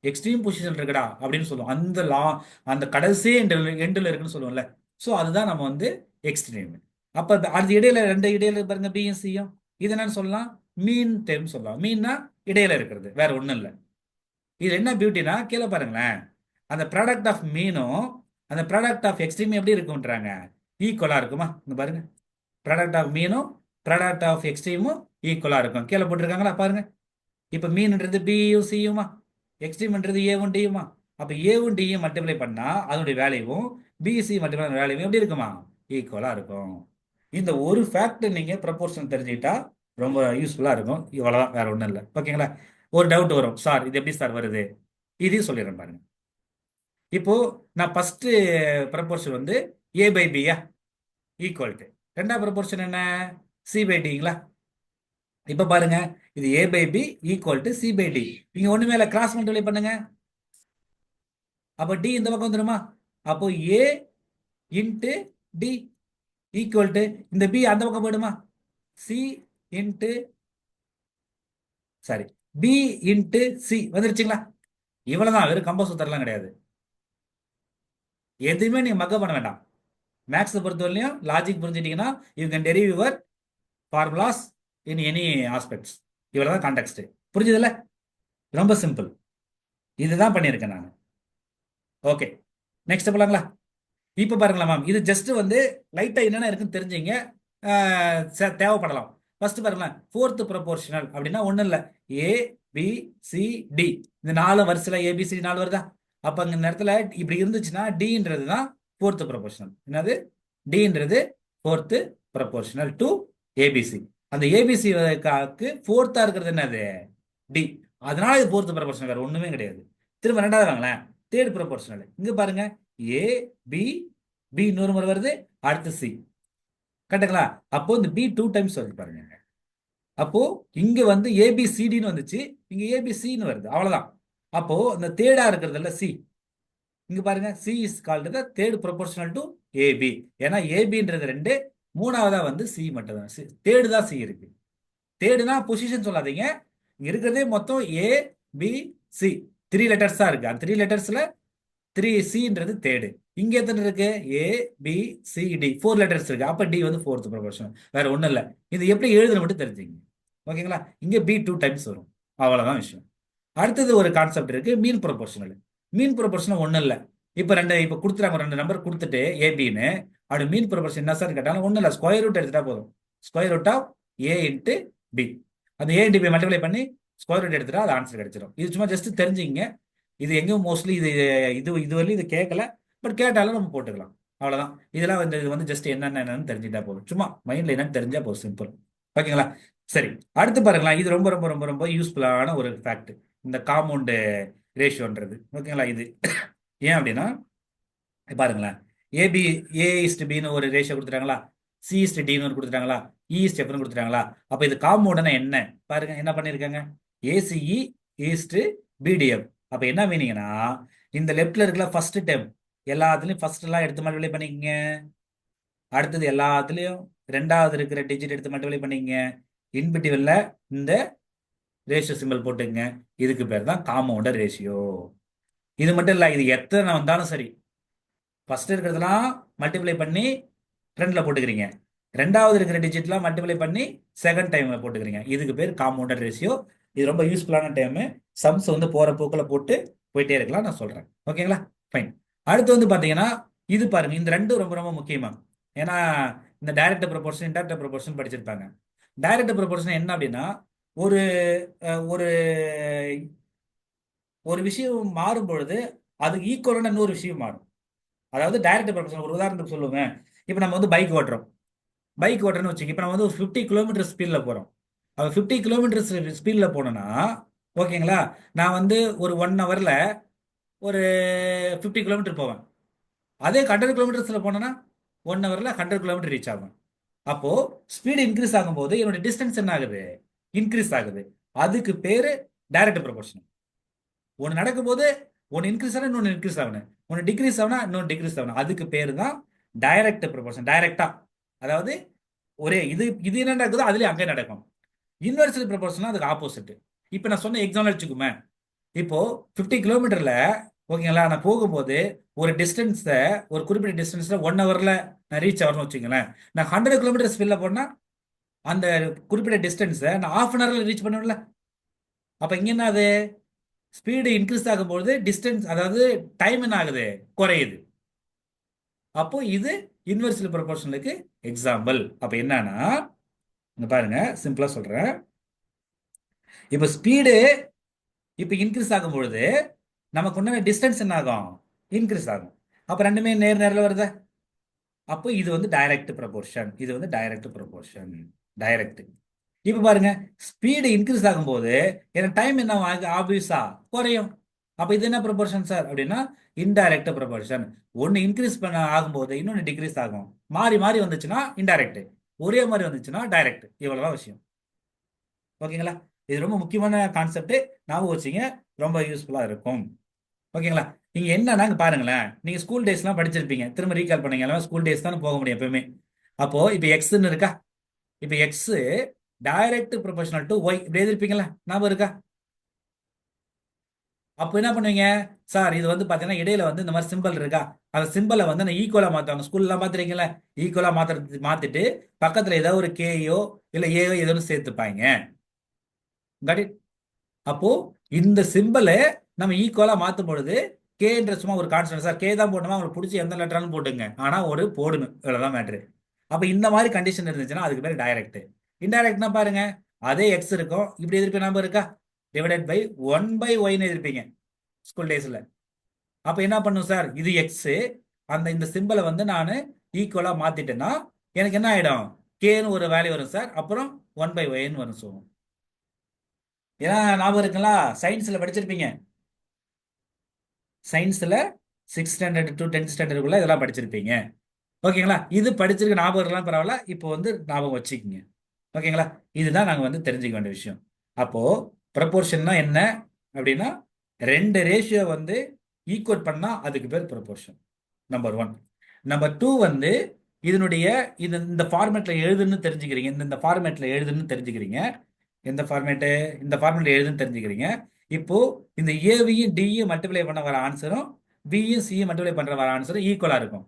எக்ஸ்ட்ரீம் பொசிஷன் இருக்குடா அப்படின்னு சொல்லுவோம். அந்த கடைசி எண்டில் இருக்குன்னு சொல்லுவோம்ல. ஸோ அதுதான் நம்ம வந்து எக்ஸ்ட்ரீம். அப்ப அது இடையில 2 இடையில பாருங்க, பியும் சியும். இது என்னன்னு சொல்லலாம்? மீன் டேர்ம் சொல்லலாம். மீன்னா இடையில இருக்கிறது, வேற ஒண்ணும் இல்லை. இது என்ன பியூட்டினா கீழே பாருங்களேன், அந்த ப்ராடக்ட் ஆஃப் மீனும் அந்த ப்ராடக்ட் ஆஃப் எக்ஸ்ட்ரீம் எப்படி இருக்குன்றாங்க? ஈக்குவலா இருக்குமா? இந்த பாருங்க, ப்ராடக்ட் ஆஃப் மீனும் ப்ராடக்ட் ஆஃப் எக்ஸ்ட்ரீமும் ஈக்குவலா இருக்கும். கீழே போட்டிருக்காங்களா பாருங்க. இப்போ மீன்ன்றது பியும் சியுமா, எக்ஸ்ட்ரீம்ன்றது ஏவும் டியுமா. அப்போ ஏவும் டியும் மல்டிப்ளை பண்ணா அதனுடைய வேல்யூவும் பிசி மல்டிப்ளை வேல்யூவும் எப்படி இருக்குமா? ஈக்குவலா இருக்கும். இந்த ஒரு ஃபேக்ட் நீங்க ப்ரொபோர்ஷன் தெரிஞ்சுக்கிட்டா ரொம்ப யூஸ்ஃபுல்லா இருக்கும். இவ்வளவுதான், வேற ஒன்றும் இல்லை. ஓகேங்களா? ஒரு டவுட் வரும், சார் இது எப்படி சார் வருது? இதையும் சொல்லிடுறேன் பாருங்க. இப்போ நான் ஃபர்ஸ்ட் ப்ரொபோர்ஷன் வந்து ஏ பை பியா ஈக்குவல் டு, ரெண்டாவது ப்ரொபோர்ஷன் என்ன? சி பை டிங்களா. இப்ப பாருங்க, இது A by B equal to C by D. நீங்க ஒண்ணுமே இல்லை, கிராஸ் மல்டிப்ளை பண்ணுங்க. அப்போ டி இந்த பக்கம் வந்துருமா? அப்போ A into D equal to இந்த பி அந்த பக்கம் போயிடுமா? C into sorry B into C வந்துருச்சுங்களா? இவ்வளவுதான், வெறும் கம்ப சூத்திரம்லாம் கிடையாது. எதுவுமே நீங்க மக்க பண்ண வேண்டாம். மேக்ஸ் பொறுத்தவரையிலையும் லாஜிக் புரிஞ்சுட்டீங்கன்னா you can derive your formulas in any aspects. இவ்வளவுதான் கான்டெக்ட். புரிஞ்சதில்ல? ரொம்ப சிம்பிள். இதுதான் பண்ணியிருக்கேன் நான். ஓகே, நெக்ஸ்ட் போலாங்களா? இப்போ பாருங்களா மேம், இது ஜஸ்ட் வந்து லைட்டா என்னென்ன இருக்குன்னு தெரிஞ்சுங்க, தேவைப்படலாம். ஃபர்ஸ்ட் பாருங்களேன், ஃபோர்த் ப்ரொபோர்ஷனல் அப்படின்னா ஒன்றும் இல்லை, ஏ பி சி டி, இந்த 4 வரிசையில் ஏபிசிடி 4 வருதா? அப்போ இந்த நேரத்தில் இப்படி இருந்துச்சுன்னா டின்றது தான் ஃபோர்த் ப்ரொபோர்ஷனல். என்னது? டின்றது ஃபோர்த்து ப்ரொபோர்ஷனல் டு ஏபிசி. அந்த ஏபிசிக்கு ஃபோர்த்தா இருக்கிறது என்னது? டி. அதனால இது ஃபோர்த் ப்ரொபோர்ஷனல், வேற ஒண்ணுமே கிடையாது. திரும்ப ரெண்டாவது வாங்களேன், தேர்ட் ப்ரொபோர்ஷனல். இங்க பாருங்க, ஏ பி பி இன்னொரு முறை வருது, அடுத்து சி. கரெக்டுங்களா? அப்போ இந்த பி 2 டைம்ஸ் வருது பாருங்க. அப்போ இங்க வந்து ஏபிசிடின்னு வந்துச்சு, இங்க ஏபிசின்னு வருது, அவ்வளவுதான். அப்போ இந்த தேர்டா இருக்கிறதுல சி, இங்க பாருங்க, C is called the third proportional to A B. ஏன்னா ஏபின்றது 2, மூணாவதா வந்து சி மட்டும் தான். தேர்டு தான் சி இருக்கு. தேர்டுனா பொசிஷன் சொல்லாதீங்க. இங்க இருக்கிறதே மொத்தம் ஏ பி சி 3 லெட்டர்ஸ் தான் இருக்கு. அந்த 3 லெட்டர்ஸ்ல 3Cன்றது தேர்டு. இங்க எத்தனை இருக்கு? ஏ பி சி டி 4 லெட்டர்ஸ் இருக்கு. அப்ப டி வந்து ஃபோர்த் ப்ரொபோர்ஷன். வேற ஒண்ணும் இல்ல. இது எப்படி எழுதுன மட்டும் தெரிஞ்சுங்க. ஓகேங்களா? இங்க பி 2 டைம்ஸ் வரும். அவ்வளவுதான் விஷயம். அடுத்தது ஒரு கான்செப்ட் இருக்கு, மீன் ப்ரொபோர்ஷனல். மீன் ப்ரொபோர்ஷனல் ஒண்ணும் இல்ல. இப்ப கொடுத்துறாங்க, 2 நம்பர் கொடுத்துட்டு ஏபின்னு, அப்படி மீன் ப்ரொபோர்ஷன் என்ன சார் கேட்டாலும் ஒண்ணும் இல்ல, ஸ்கொயர் ரூட் எடுத்துட்டா போதும். Square root of A into B. அந்த ஏ இன்ட்டு பி மல்டிப்ளை பண்ணி ஸ்கொயர் ரூட் எடுத்துட்டா அது ஆன்சர் கிடைச்சிடும். இது சும்மா ஜஸ்ட் தெரிஞ்சுங்க. இது எங்கேயும் மோஸ்ட்லி இது இது இதுவரையும் இது கேட்கல. பட் கேட்டாலும் நம்ம போட்டுக்கலாம். அவ்வளவுதான். இதெல்லாம் வந்து இது வந்து ஜஸ்ட் என்னென்னு தெரிஞ்சுட்டா போதும். சும்மா மைண்ட்ல என்னன்னு தெரிஞ்சா போதும், சிம்பிள். ஓகேங்களா? சரி, அடுத்து பாருங்களா, இது ரொம்ப ரொம்ப ரொம்ப ரொம்ப யூஸ்ஃபுல்லான ஒரு ஃபேக்ட், இந்த காம்பவுண்ட் ரேஷியோன்றது. ஓகேங்களா? இது ஏன் அப்படின்னா பாருங்களேன், ஏபி ஏ இஸ்ட் பின்னு ஒரு ரேஷியோ கொடுத்துட்டாங்களா, சி இஸ்ட் டின்னு ஒரு கொடுத்துட்டாங்களா, இ இஸ்ட் எஃப்னு கொடுத்துட்டாங்களா. அப்ப இது காம்பவுண்ட்னா என்ன பாருங்க, என்ன பண்ணிருக்காங்க, ஏசிஇ இஸ்ட் பிடிஎஃப். அப்ப என்ன மீனிங்னா, இந்த லெஃப்ட்ல இருக்கிற ஃபர்ஸ்ட் டேர்ம் எல்லாத்துலயும் ஃபர்ஸ்ட் எல்லாம் எடுத்து மல்டிப்ளை பண்ணிக்கங்க. அடுத்தது எல்லாத்துலயும் ரெண்டாவது இருக்கிற டிஜிட் எடுத்து மல்டிப்ளை பண்ணிக்கங்க. இன்பிட்டிவல்ல இந்த ரேஷியோ சிம்பிள் போட்டுங்க. இதுக்கு பேர் தான் காம்பவுண்டர் ரேஷியோ. இது மட்டும் இல்ல, இது எத்தனை வந்தாலும் சரி, ஃபர்ஸ்ட் இருக்கிறதுலாம் மல்டிப்ளை பண்ணி ஃப்ரண்ட்ல போட்டுக்கிறீங்க, ரெண்டாவது இருக்கிற டிஜிட்லாம் மல்டிப்ளை பண்ணி செகண்ட் டைம்ல போட்டுக்கிறீங்க. இதுக்கு பேர் காம்பவுண்டர் ரேஷியோ. இது ரொம்ப யூஸ்ஃபுல்லான டைம். சம்ஸ் வந்து போற போக்கில் போட்டு போயிட்டே இருக்கலாம், நான் சொல்றேன். ஓகேங்களா? ஃபைன். அடுத்து வந்து பாத்தீங்கன்னா இது பாருங்க, இந்த ரெண்டும் ரொம்ப ரொம்ப முக்கியமா. ஏன்னா இந்த டைரக்ட் ப்ரொபோர்ஷன் இன்டைரக்ட் ப்ரொபோர்ஷன் படிச்சிருப்பாங்க. டைரக்ட் ப்ரொபோர்ஷன் என்ன அப்படின்னா, ஒரு ஒரு ஒரு விஷயம் மாறும் பொழுது அதுக்கு ஈக்குவலான இன்னொரு விஷயம் மாறும். அதாவது டைரக்ட் ப்ரொபோர்ஷன் ஒரு உதாரணத்துக்கு சொல்லுவேன். இப்போ நம்ம வந்து பைக் ஓட்டுறோம் வச்சுக்கோங்க. இப்போ நம்ம வந்து 50 கிலோமீட்டர் ஸ்பீடில் போகிறோம். அவன் 50 கிலோமீட்டர் ஸ்பீடில் போனோன்னா, ஓகேங்களா, நான் வந்து ஒரு 1 ஹவரில் ஒரு 50 கிலோமீட்டர் போவேன். அதே 100 கிலோமீட்டர்ஸில் போனேன்னா 1 ஹவரில் 100 கிலோமீட்டர் ரீச் ஆகும். அப்போது ஸ்பீடு இன்க்ரீஸ் ஆகும்போது என்னோட டிஸ்டன்ஸ் என்ன ஆகுது, இன்க்ரீஸ் ஆகுது. அதுக்கு பேர் டைரக்ட் ப்ரொபோர்ஷன். ஒன்று நடக்கும்போது ஒன்று இன்க்ரீஸ் ஆகணும், இன்னொன்று இன்க்ரீஸ் ஆகணும், ஒன்று டிக்ரீஸ் ஆகணும், இன்னொன்று டிக்ரீஸ் ஆகணும். அதுக்கு பேர் தான் டைரக்ட் ப்ரொபோர்ஷன். டைரக்டா, அதாவது ஒரே இது இது என்ன நடக்குதோ அதுலேயே அங்கே நடக்கும். இன்வெர்சல் ப்ரொபோர்ஷன் அதுக்கு ஆப்போசிட். இப்போ நான் சொன்ன எக்ஸாம்பிள் வச்சுக்குமே, இப்போ 50 கிலோமீட்டர்ல ஓகேங்களா, நான் போகும்போது ஒரு டிஸ்டன்ஸை ஒரு குறிப்பிட்ட டிஸ்டன்ஸ்ல 1 ஹவர்ல நான் ரீச் ஆகணும்னு வச்சுங்களேன். நான் 100 கிலோமீட்டர் ஸ்பீட்ல போனா அந்த குறிப்பிட்ட டிஸ்டன்ஸை நான் ½ ஹவர்ல ரீச் பண்ணுவேன்ல. அப்ப இங்க என்ன ஆகுது, ஸ்பீடு இன்க்ரீஸ் ஆகும்போது டிஸ்டன்ஸ், அதாவது டைம் என்ன ஆகுது, குறையுது. அப்போ இது இன்வெர்சல் ப்ரொபோர்ஷனுக்கு எக்ஸாம்பிள். அப்ப என்னன்னா இங்க பாருங்க, சிம்பிளா சொல்றேன். இப்ப ஸ்பீடு இப்ப இன்க்ரீஸ் ஆகும் பொழுது நமக்கு உண்டான டிஸ்டன்ஸ் என்ன ஆகும், இன்க்ரீஸ் ஆகும். அப்ப ரெண்டுமே நேர்ல வருது. அப்போ இது வந்து டைரக்ட் ப்ரொபோர்ஷன். இது வந்து டைரக்ட் ப்ரொபோர்ஷன், டைரக்ட். இப்ப பாருங்க, ஸ்பீடு இன்க்ரீஸ் ஆகும்போது எனக்கு டைம் என்ன ஆப்வியஸா குறையும். அப்ப இது என்ன ப்ரொபோர்ஷன் சார் அப்படின்னா, இன்டைரக்ட் ப்ரொபோர்ஷன். ஒன்னு இன்க்ரீஸ் பண்ண ஆகும்போது இன்னொன்னு டிக்ரீஸ் ஆகும். மாறி மாறி வந்துச்சுன்னா இன்டைரக்ட், ஒரே மாதிரி வந்துச்சுன்னா டைரக்ட். இவ்வளவுதான் விஷயம். ஓகேங்களா? இது ரொம்ப முக்கியமான கான்செப்ட், ஞாபகம் வச்சுங்க, ரொம்ப யூஸ்ஃபுல்லா இருக்கும். ஓகேங்களா? நீங்க என்னன்னா பாருங்களேன், நீங்க ஸ்கூல் டேஸ்லாம் படிச்சிருப்பீங்க, திரும்ப ரீகால் பண்ணீங்க. எல்லாம் ஸ்கூல் டேஸ் தானே போக முடியும் எப்பவுமே. அப்போ இப்போ எக்ஸ்ன்னு இருக்கா, இப்போ X direct proportional to Y இப்படி எழுதிருப்பீங்களா, ஞாபகம் இருக்கா? அப்போ என்ன பண்ணுவீங்க சார், இது வந்து பாத்தீங்கன்னா இடையில வந்து இந்த மாதிரி சிம்பிள் இருக்கா, அந்த சிம்பிளை வந்து நான் ஈக்குவலா மாத்துவாங்க. ஸ்கூல்லாம் பாத்துறீங்களா, ஈக்குவலா மாத்திட்டு பக்கத்துல ஏதாவது ஒரு கேயோ இல்ல ஏயோ ஏதோ சேர்த்துப்பாங்க. அப்போ இந்த சிம்பிளை நம்ம ஈக்குவலா மாத்தும் பொழுது கேன்ற சும்மா ஒரு கான்ஸ்டன்ட், சார் கே தான் போடணுமா, உங்களுக்கு பிடிச்சி எந்த லெட்டராலும் போட்டுங்க, ஆனா ஒரு போடணும், இவ்வளவுதான் மேட்ரு. அப்ப இந்த மாதிரி கண்டிஷன் இருந்துச்சுன்னா அதுக்கு பேர் டைரக்ட். இன்டைரக்ட்னா பாருங்க, அதே எக்ஸ் இருக்கும், இப்படி எதிர்ப்பு நம்பர் இருக்கா, டிவைடட் பை 1/y எதிர்ப்பீங்க ஸ்கூல் டேஸ்ல. அப்ப என்ன பண்ணும் சார், இது எக்ஸ், இந்த சிம்பிளை வந்து நான் ஈக்குவலா மாத்திட்டேன்னா எனக்கு என்ன ஆயிடும், கேன்னு ஒரு வேல்யூ வரும் சார், அப்புறம் 1/y வரும். சொல்லுவோம். ஏன்னா ஞாபகம் இருக்குங்களா, சயின்ஸ்ல படிச்சிருப்பீங்க. சயின்ஸ்ல 6th ஸ்டாண்டர்ட் டு 10th ஸ்டாண்டர்டுக்குள்ள இதெல்லாம் படிச்சிருப்பீங்க. ஓகேங்களா? இது படிச்சிருக்க ஞாபகம் இருக்கலாம், பரவாயில்ல, இப்போ வந்து ஞாபகம் வச்சுக்கோங்க. ஓகேங்களா? இதுதான் நாங்கள் வந்து தெரிஞ்சுக்க வேண்டிய விஷயம். அப்போ ப்ரொபோர்ஷன்னா என்ன அப்படின்னா, 2 ரேஷியோ வந்து ஈக்குவல் பண்ணா அதுக்கு பேர் ப்ரொபோர்ஷன், நம்பர் 1. நம்பர் 2 வந்து இதனுடைய இந்த ஃபார்மேட்ல எழுதுன்னு தெரிஞ்சுக்கிறீங்க. இந்த ஃபார்மேட்ல எழுதுன்னு தெரிஞ்சுக்கிறீங்க. எந்த ஃபார்மேட்டு? இந்த ஃபார்மேட்ல எழுதுன்னு தெரிஞ்சுக்கிறீங்க. இப்போ இந்த ஏவையும் டியும் மல்டிப்ளை பண்ண வர ஆன்சரும் பியும் சியும் மல்டிப்ளை பண்ற வர ஆன்சரும் ஈக்குவலா இருக்கும்.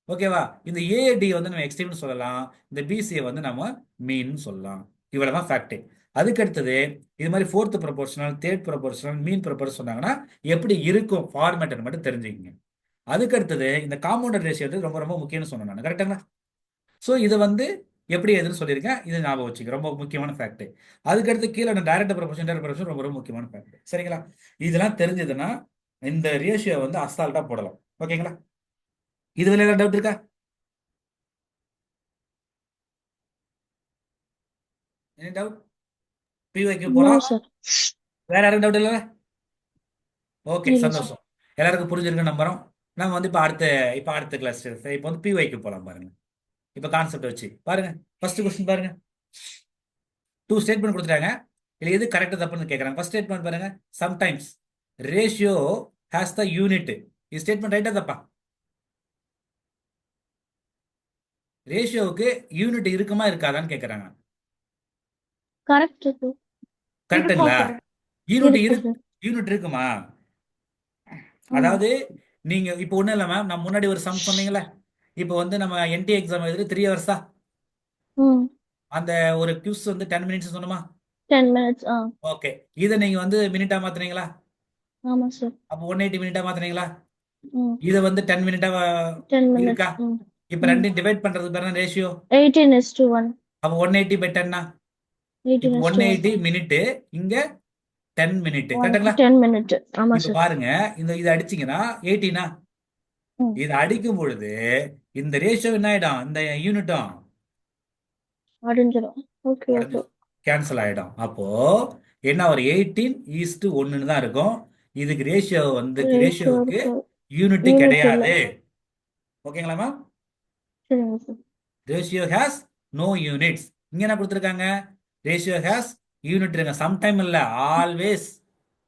ஓகேவா? இந்த ஏடி வந்து நம்ம எக்ஸ்ட்ரீம்னு சொல்லலாம், இந்த பிசியை வந்து நம்ம மீன் சொல்லலாம். இவ்வளவுதான் ஃபேக்ட். அதுக்கு அடுத்தது இது மாதிரி ஃபோர்த் ப்ரொபோர்ஷனல், தேர்ட் ப்ரொபோர்ஷனல், மீன் ப்ரொபோர்ஷனல் சொன்னாங்கன்னா எப்படி இருக்கும் ஃபார்மேட் மட்டும் தெரிஞ்சுக்கங்க. அதுக்கு அடுத்தது இந்த காம்பவுண்டட் ரேஷியோ ரொம்ப ரொம்ப முக்கியம்னு சொன்னேன் நான், கரெக்டுங்களா? ஸோ இதை வந்து எப்படி எதுன்னு சொல்லியிருக்கேன், இது ஞாபகம் வச்சுக்க, ரொம்ப முக்கியமான ஃபேக்ட். அதுக்கடுத்து கீழே டைரக்ட் ப்ரொபோர்ஷன், டைரக்ட் ப்ரொபோர்ஷன் ரொம்ப ரொம்ப முக்கியமான ஃபேக்ட். சரிங்களா? இதெல்லாம் தெரிஞ்சதுன்னா இந்த ரேஷியோ வந்து அசால்ட்டா போடலாம். ஓகேங்களா? இதுல ஏதாவது டவுட் இருக்கா? Any doubt? பிஒய்க்கு நோ போலாம். சார். வேற யாரும் டவுட் இல்லை? ஓகே, இல்லை சார். சந்தோஷம். எல்லாருக்கும் புரிஞ்சிருக்கு நம்புறோம். நம்ம வந்து இப்போ அடுத்த கிளாஸ் இப்போ வந்து பிஒய்க்கு போகலாம். பாருங்க, இப்போ கான்செப்ட் வச்சு பாருங்க. ஃபர்ஸ்ட் கொஸ்டின் பாருங்க. 2 ஸ்டேட்மெண்ட் கொடுத்துட்டாங்க. இல்லை எது கரெக்ட் தப்புன்னு கேட்குறாங்க. ஃபர்ஸ்ட் ஸ்டேட்மெண்ட் பாருங்க, sometimes ratio has the unit. இது ஸ்டேட்மெண்ட் ரைட்டா தப்பா? ரேஷியோவுக்கு யூனிட் இருக்குமா இருக்காதான்னு கேட்குறாங்க. கரெக்ட் இருக்கு. கரெக்டுங்களா? இருக்கும் சார். யூனிட் இருக்கு சார். யூனிட் இருக்குமா? அதாவது நீங்க இப்போ ஒன்றும் இல்லை மேம், நான் முன்னாடி ஒரு சம் சொன்னீங்களே, இப்போ வந்து நம்ம என்டி எக்ஸாம் எழுதுறது 3 ஹவர்ஸா? ம். அந்த ஒரு கியூஸ் வந்து 10 மினிட்ஸ் சொன்னோமா? 10 minutes. ஓகே, இதை நீங்க வந்து மினிட்டா மாத்துனீங்களா? ஆமா சார். அப்போ 180 மினிட்டா மாத்துனீங்களா? ம். இதை வந்து 10 மினிட்டா 10 minutes. இருக்கா? ம். இப்போ ரெண்டையும் டிவைட் பண்றது பாருங்க ரேஷியோ. 18:1. அப்போ 180/10னா 18:1. 180 மினிட், இங்க 10 மினிட், கரெக்டுங்களா? 10 minutes. ஆமா இப்ப சார். பாருங்க, இதை அடிச்சீங்கன்னா 80னா, ம். இது அடிக்கும் பொழுது இந்த ரேஷியோ என்ன ஆயிடும்? இந்த யூனிட்டும் அடைஞ்சிரும். Okay okay. கேன்சல் ஆயிடும். அப்போ என்ன, ஒரு 18:1 தான் இருக்கும். இதுக்கு ரேஷியோவுக்கு ரேஷியோவுக்கு யூனிட் யூனிட் இல்லை. கிடையாது. ஓகேங்களா மேம்? சரிங்க sir. Ratio has no units. இங்க என்ன கொடுத்துருக்காங்க? ரேஷியோ ஹேஸ் யூனிட் இருங்க. சம்டைம் இல்ல, ஆல்வேஸ்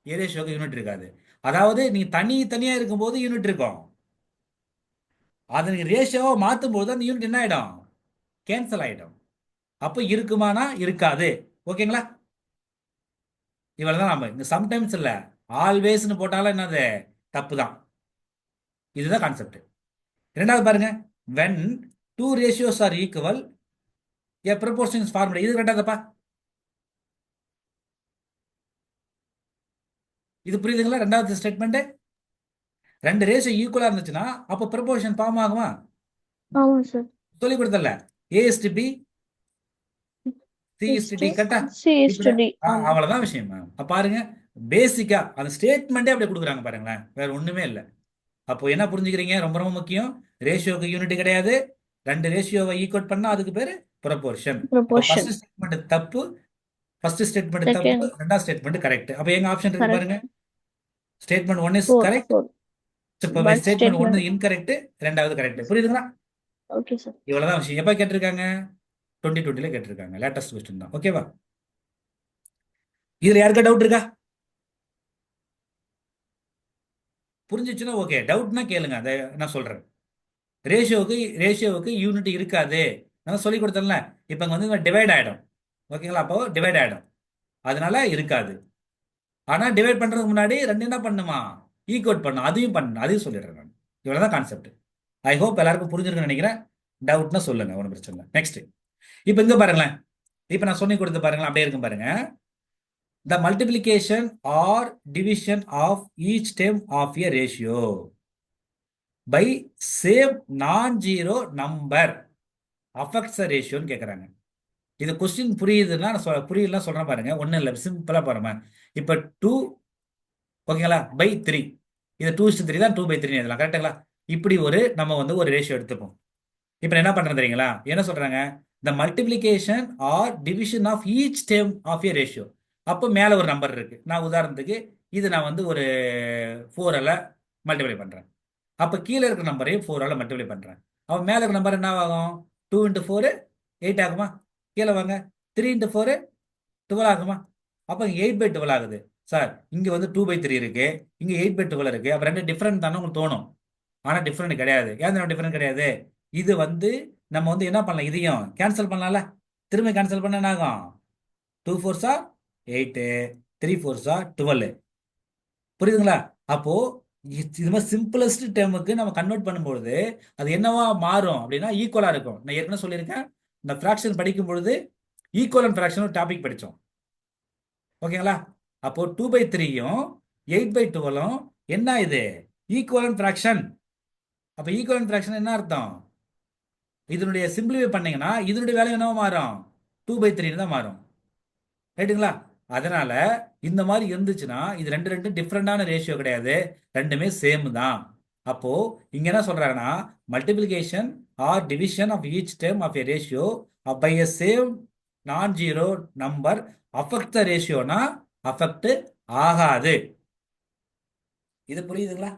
ரேஷியோக்கு யூனிட் இருக்காது. அதாவது நீங்க தனியா இருக்கும்போது யூனிட் இருக்கும். அதை நீங்க ரேஷியோவை மாற்றும் போது அந்த யூனிட் என்ன ஆயிடும்? கேன்சல் ஆயிடும். அப்போ இருக்குமானா இருக்காது. ஓகேங்களா? இவ்வளவுதான். நம்ம இங்க சம்டைம்ஸ் இல்ல, ஆல்வேஸ்னு போட்டாலும் என்னது தப்பு தான். இதுதான் கான்செப்ட். இரண்டாவது பாருங்க, when 2 ratios are equal a proportion is formed. இது ரெண்டாவதுப்பா. இது புரியுதுங்களா? ரெண்டாவது ஸ்டேட்மெண்ட், 2 ரேஷியோ ஈக்குவலா இருந்துச்சுன்னா அப்போ ப்ரொபோர்ஷன் ஃபார்ம் ஆகுமா? ஆமா சார். சொல்லி கொடுத்தல, A/B C/D, கரெக்டா? C/D. அவ்வளவுதான் விஷயம். அப்ப பாருங்க, பேசிக்கா அந்த ஸ்டேட்மெண்டே அப்படியே கொடுக்குறாங்க பாருங்களேன், வேற ஒண்ணுமே இல்லை. அப்போ என்ன புரிஞ்சுக்கிறீங்க? ரொம்ப ரொம்ப முக்கியம். ரேஷியோக்கு யூனிட் கிடையாது. 2 ரேஷியோவை ஈக்குவல் பண்ணா அதுக்கு பேரு ப்ரொபோர்ஷன். ப்ரொபோர்ஷன். ஃபர்ஸ்ட் ஸ்டேட்மெண்ட் தப்பு, ரெண்டாவது ஸ்டேட்மெண்ட் கரெக்ட். அப்ப எங்க ஆப்ஷன் இருக்கு பாருங்க, statement 1 is correct, statement 1 incorrect, ரெண்டாவது கரெக்ட். புரியுதுங்களா? Okay sir. இவ்வளவுதான் விஷயம். எப்ப கேட்டிருக்காங்க? 2020 கேட்டிருக்காங்க. லேட்டஸ்ட் கொஸ்டின் தான். ஓகேவா? இதுல யாருக்கா டவுட் இருக்கா? புரிஞ்சிச்சுன்னா ஓகே, டவுட்னா கேளுங்க, அதை நான் சொல்றேன். ரேஷியோவுக்கு யூனிட் இருக்காது, நான் சொல்லி கொடுத்தேன்ல. இப்போ இங்கே வந்து டிவைட் ஆகிடும். ஓகேங்களா? அப்போ டிவைட் ஆகிடும், அதனால இருக்காது. ஆனால் டிவைட் பண்ணுறதுக்கு முன்னாடி ரெண்டு என்ன பண்ணுமா? ஈக்குவல் பண்ணும், அதையும் சொல்லிடுறேன் நான். இவ்வளோதான் கான்செப்ட். ஐ ஹோப் எல்லாருக்கும் புரிஞ்சிருக்குன்னு நினைக்கிறேன். டவுட்னா சொல்லுங்க, ஒன்றும் பிரச்சனை இல்லை. நெக்ஸ்ட், இப்போ இங்கே பாருங்களேன், இப்போ நான் சொல்லி கொடுத்து பாருங்களேன், அப்படியே இருக்கும் பாருங்க. The multiplication or division of each term of a ratio by same non-zero number affects the ratio ன்னு கேட்குறாங்க. இது கொஸ்டின் புரியுதுன்னா புரியலன்னா சொல்றேன் பாருங்க. ஒன்றும் இல்லை, சிம்பிளா பாருங்க. இப்போ 2 ஓகேங்களா பை 3, இது 2:3 தான், 2/3 எழுதலாம். கரெக்டுங்களா? இப்படி நம்ம வந்து ஒரு ரேஷியோ எடுத்துப்போம். இப்போ என்ன பண்றது தெரியுங்களா? என்ன சொல்றாங்க? the multiplication or division of each term of a ratio. அப்போ மேலே ஒரு நம்பர் இருக்கு. நான் உதாரணத்துக்கு இது நான் வந்து ஒரு 4ஆல் மல்டிப்ளை பண்றேன். அப்போ கீழே இருக்கிற நம்பரையும் 4ஆல் மல்டிப்ளை பண்றேன். அப்போ மேலே இருக்கிற நம்பர் என்ன ஆகும்? 2 × 4 8 ஆகுமா? கீழே வாங்க, 3 × 4 12 ஆகுமா? அப்போ 8/12 ஆகுது. சார் இங்க வந்து 2/3 இருக்கு, இங்க 8/12 இருக்கு. அப்போ ரெண்டு டிஃபரெண்ட் தானே உங்களுக்கு தோணும். ஆனால் டிஃபரெண்ட் கிடையாது. ஏன் டிஃபரெண்ட் கிடையாது? இது வந்து நம்ம வந்து என்ன பண்ணலாம், இதையும் கேன்சல் பண்ணலாம்ல. திரும்ப கேன்சல் பண்ண என்ன ஆகும்? 2 4s are 8, 3 4s are 12. புரியுதுங்களா? அப்போ இது மாதிரி சிம்பிளஸ்ட் டேர்முக்கு நம்ம கன்வெர்ட் பண்ணும்பொழுது அது என்னவா மாறும் அப்படின்னா ஈக்குவலா இருக்கும். நான் ஏற்கனவே சொல்லியிருக்கேன், இந்த ஃபிராக்ஷன் படிக்கும் பொழுது ஈக்குவலன் ஃபிராக்ஷன் ஒரு டாபிக் படித்தோம். ஓகேங்களா? அப்போ 2/3யும் 8/12ம் என்ன இது? ஈக்குவலன் ஃபிராக்ஷன். அப்போ ஈக்குவலன் ஃபிராக்ஷன் என்ன அர்த்தம்? இதனுடைய சிம்பிளிஃபை பண்ணீங்கன்னா இதனுடைய வேல்யூ என்னவா மாறும்? 2/3 தான் மாறும். ரைட்டுங்களா? அதனால இந்த மாதிரி இருந்துச்சுன்னா இது ரெண்டு டிஃப்ரெண்டான ரேஷியோ கிடையாது, ரெண்டுமே சேம் தான். அப்போ இங்க என்ன சொல்றாங்கன்னா multiplication or division of each term of a ratio by a same non zero number affect the ரேஷியோனா அஃபெக்ட் ஆகாது. இது புரியுதுங்களா?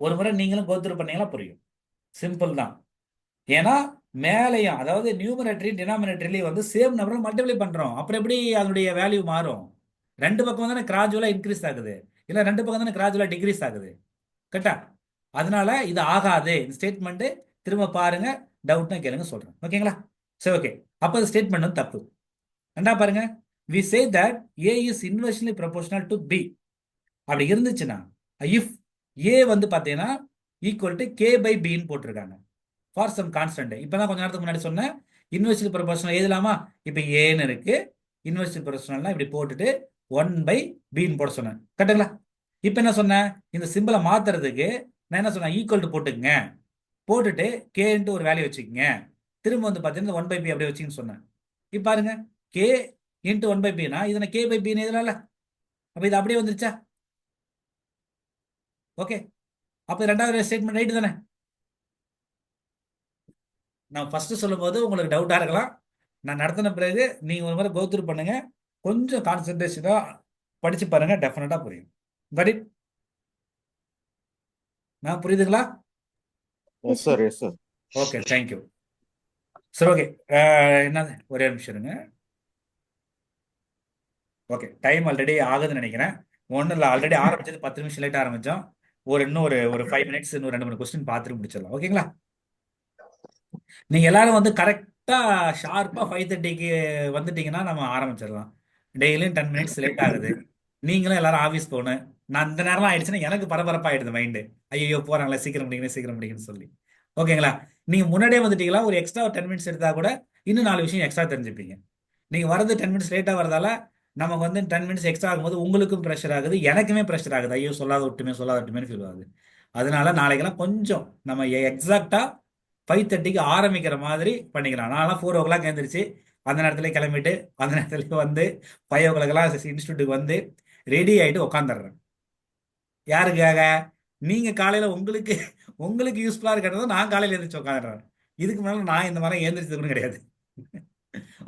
ஒரு முறை நீங்களும் கோத்ரூ பண்ணீங்களா புரியும். சிம்பிள் தான். ஏன்னா மேலையும் அதாவது நியூமரேட்டரி டினாமினேட்டரிலையும் வந்து சேம் நம்பர் மல்டிப்ளை பண்றோம். அப்புறம் எப்படி அதனுடைய வேல்யூ மாறும்? ரெண்டு பக்கம் தானே கிராஜுவலா இன்க்ரீஸ் ஆகுது, இல்ல ரெண்டு பக்கம் தானே கிராஜுவலா டிக்ரீஸ் ஆகுது. கரெக்டா? அதனால இது ஆகாது. இந்த ஸ்டேட்மெண்ட் திரும்ப பாருங்க, டவுட்னா கேளுங்க, சொல்றேன். ஓகேங்களா? சரி, ஓகே. அப்ப இந்த ஸ்டேட்மெண்ட் வந்து தப்பு. ரெண்டா பாருங்க, we say that a is inversely proportional to b. அப்படி இருந்துச்சுன்னா if a வந்து பாத்தீங்கன்னா equal to k by b ன்னு போட்டிருக்காங்க ஃபார் சம் கான்ஸ்டன்ட். இப்பதான் கொஞ்ச நேரத்துக்கு முன்னாடி சொன்னேன் இன்வெர்ஸ்லி ப்ரொபோர்ஷனல் எழுதலாமா? இப்போ ஏன்னு இருக்கு, இன்வெர்ஸ்லி ப்ரொபோர்ஷனல்னா இப்படி போட்டுட்டு 1/b ன்னு போட சொன்னேன். கரெக்டுங்களா? இப்போ என்ன சொன்னேன், இந்த சிம்பிளை மாத்துறதுக்கு நான் என்ன சொன்னேன், ஈக்குவல் டு போட்டுக்குங்க, போட்டுட்டு கேன்ட்டு ஒரு வேல்யூ வச்சுக்கோங்க, திரும்ப வந்து பார்த்தீங்கன்னா 1/b அப்படியே வச்சுன்னு சொன்னேன். இப்போ பாருங்க, k இன்ட்டு 1/bனா இதை நான் k/b ன்னு எழுதலாம்ல. அப்போ இது அப்படியே வந்துருச்சா? ஓகே. அப்போ ரெண்டாவது ஸ்டேட்மெண்ட் ரைட்டு தானே? நான் ஃபர்ஸ்ட் சொல்லும்போது உங்களுக்கு டவுட்டாக இருக்கலாம், நான் நடத்தின பிறகு நீங்கள் ஒரு முறை கோத்ரூ பண்ணுங்க, கொஞ்சம் கான்சென்ட்ரேஷனாக படிச்சு பாருங்க, டெஃபினட்டாக புரியும். Cut it? நான் புரியுதுங்களா? Yes sir. Yes sir. Okay, thank you. சரி, ஓகே. என்னது, ஒரே நிமிஷம் இருங்க. ஓகே, டைம் ஆல்ரெடி ஆகுதுன்னு நினைக்கிறேன். ஒன்றும் இல்லை, ஆல்ரெடி ஆரம்பிச்சது 10 நிமிஷம் லேட்டாக ஆரம்பித்தோம். இன்னும் ஒரு 5 மினிட்ஸ், இன்னும் 2-3 கொஸ்டின் பார்த்துட்டு முடிச்சிடலாம். ஓகேங்களா? நீங்க எல்லாரும் வந்து கரெக்டா ஷார்ப்பா 5:30க்கு வந்துட்டீங்கன்னா நம்ம ஆரம்பிச்சிடலாம். டெய்லியும் 10 மினிட்ஸ் லேட் ஆகுது. நீங்களும் எல்லாரும் ஆஃபீஸ் போகணும். நான் இந்த நேரம் ஆயிடுச்சுன்னா எனக்கு பரபரப்பாயிடுது மைண்டு. ஐயோ போறாங்களே, சீக்கிரம் முடிக்கணும் சீக்கிரம் முடிக்கணும்னு சொல்லி. ஓகேங்களா? நீங்க முன்னாடியே வந்துட்டீங்களா, ஒரு எக்ஸ்ட்ரா 10 மினிட்ஸ் எடுத்தா கூட இன்னும் 4 விஷயம் எக்ஸ்ட்ரா தெரிஞ்சுப்பீங்க. நீங்க வரது 10 மினிட்ஸ் லேட்டா வரதால நமக்கு வந்து 10 மினிட்ஸ் எக்ஸ்ட்ரா ஆகும்போது உங்களுக்கும் ப்ரெஷர் ஆகுது, எனக்குமே ப்ரெஷர் ஆகுது. ஐயோ சொல்லாத விட்டுமே ஃபீல் ஆகுது. அதனால நாளைக்கெல்லாம் கொஞ்சம் நம்ம எக்ஸாக்டா 5:30க்கு ஆரம்பிக்கிற மாதிரி பண்ணிக்கலாம். நான்லாம் 4 o'clock எழுந்திரிச்சு அந்த நேரத்துல கிளம்பிட்டு அந்த நேரத்துல வந்து 5 o'clockலாம் இன்ஸ்டியூட்டுக்கு வந்து ரெடி ஆகிட்டு உட்காந்துடுறேன். யாருக்காக? நீங்க காலையில உங்களுக்கு உங்களுக்கு யூஸ்ஃபுல்லா இருக்கிறத நான் காலையில எழுந்திரிச்சு உட்காந்துடுறேன். இதுக்கு மேல நான் இந்த மாதிரி எழுந்திரிச்சது கிடையாது.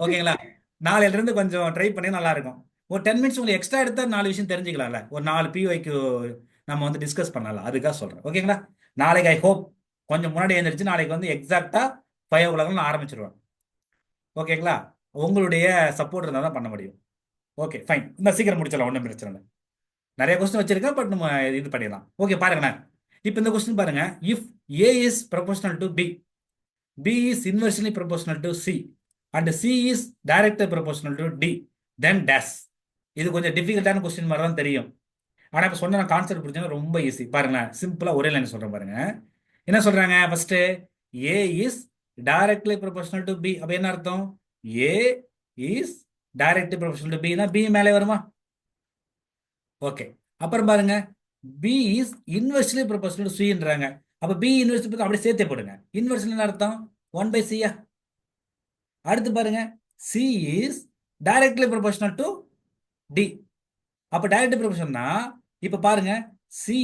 ஓகேங்களா? நாளையில இருந்து கொஞ்சம் ட்ரை பண்ணி நல்லா இருக்கும். ஒரு 10 மினிட்ஸ் உங்களுக்கு எக்ஸ்ட்ரா எடுத்தா 4 விஷயம் தெரிஞ்சுக்கலாம்ல. ஒரு 4 PYQ நம்ம வந்து டிஸ்கஸ் பண்ணலாம், அதுக்காக சொல்றேன். ஓகேங்களா? நாளைக்கு ஐ ஹோப் கொஞ்சம் முன்னாடி எழுந்திரிச்சு நாளைக்கு வந்து எக்ஸாக்டா 5 o'clock நான் ஆரம்பிச்சிருவேன். ஓகேங்களா? உங்களுடைய சப்போர்ட் இருந்தால் தான் பண்ண முடியும். Okay, fine. இந்த சீக்கிரம் முடிச்சிடலாம், ஒன்றும் பிரச்சனை இல்லை. நிறைய கொஸ்டின் வச்சிருக்கேன், பட் நம்ம இது பண்ணிடலாம். ஓகே, பாருங்கண்ணா. இப்போ இந்த கொஸ்டின் பாருங்க, if A is proportional to B, B is inversely proportional to C and C is directly proportional to D, then days. இது கொஞ்சம் டிஃபிகல்ட்டான கொஸ்டின் மாதிரி தான் தெரியும். ஆனால் இப்போ சொன்ன கான்செப்ட் புரிஞ்சுன்னா ரொம்ப ஈஸி. பாருங்களேன், சிம்பிளாக ஒரே லைன் சொல்கிறேன் பாருங்க. என்ன சொல்றாங்க? First A is directly proportional to B. அப்ப என்ன அர்த்தம்? A is directly proportional to B னா பி மேலே வருமா? ஓகே. அப்புறம் பாருங்க, B is inversely proportional to சின்றாங்க. அப்ப பி இன்வெர்ஸ்லி அப்படியே சேர்த்தே போடுங்க. இன்வெர்ஸ்லி என்ன அர்த்தம்? 1/c. அடுத்து பாருங்க, C is directly proportional to D. அப்ப டைரக்ட் ப்ரொபோஷனல்னா இப்ப பாருங்க, சி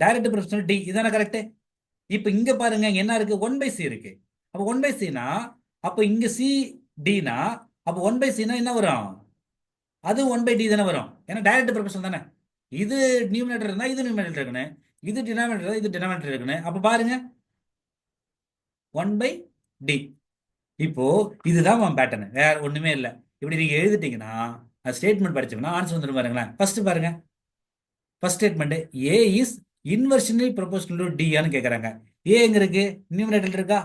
டைரக்ட் ப்ரொபோஷனல் டி, இதானே கரெக்ட்? இப்ப இங்க பாருங்க என்ன இருக்கு? 1/c இருக்கு. அப்ப 1/cனா அப்ப இங்க சி டினா அப்ப 1/cனா என்ன வரும்? அது 1/d தானே வரும். ஏன்னா டைரக்ட் ப்ரொபோஷனல் தானே. இது நியூமரேட்டர் இருந்தா இது நியூமரேட்டர் இருக்குன்னு, இது டினாமினேட்டர் இது டினாமினேட்டர் இருக்குன்னு. அப்ப பாருங்க 1/d. இப்போ இதுதான் பேட்டர்ன், வேற ஒண்ணுமே இல்லை. இப்படி நீங்க எழுதிட்டீங்கன்னா ஸ்டேட்மெண்ட் படிச்சோம்னா ஆன்சர் வந்துடும். பாருங்களேன், ஃபர்ஸ்ட் பாருங்க, first statement A is inversely proportional to D ன்னு கேட்கறாங்க. ஏ எங்க இருக்கு? நியூமரேட்டர் இருக்கா?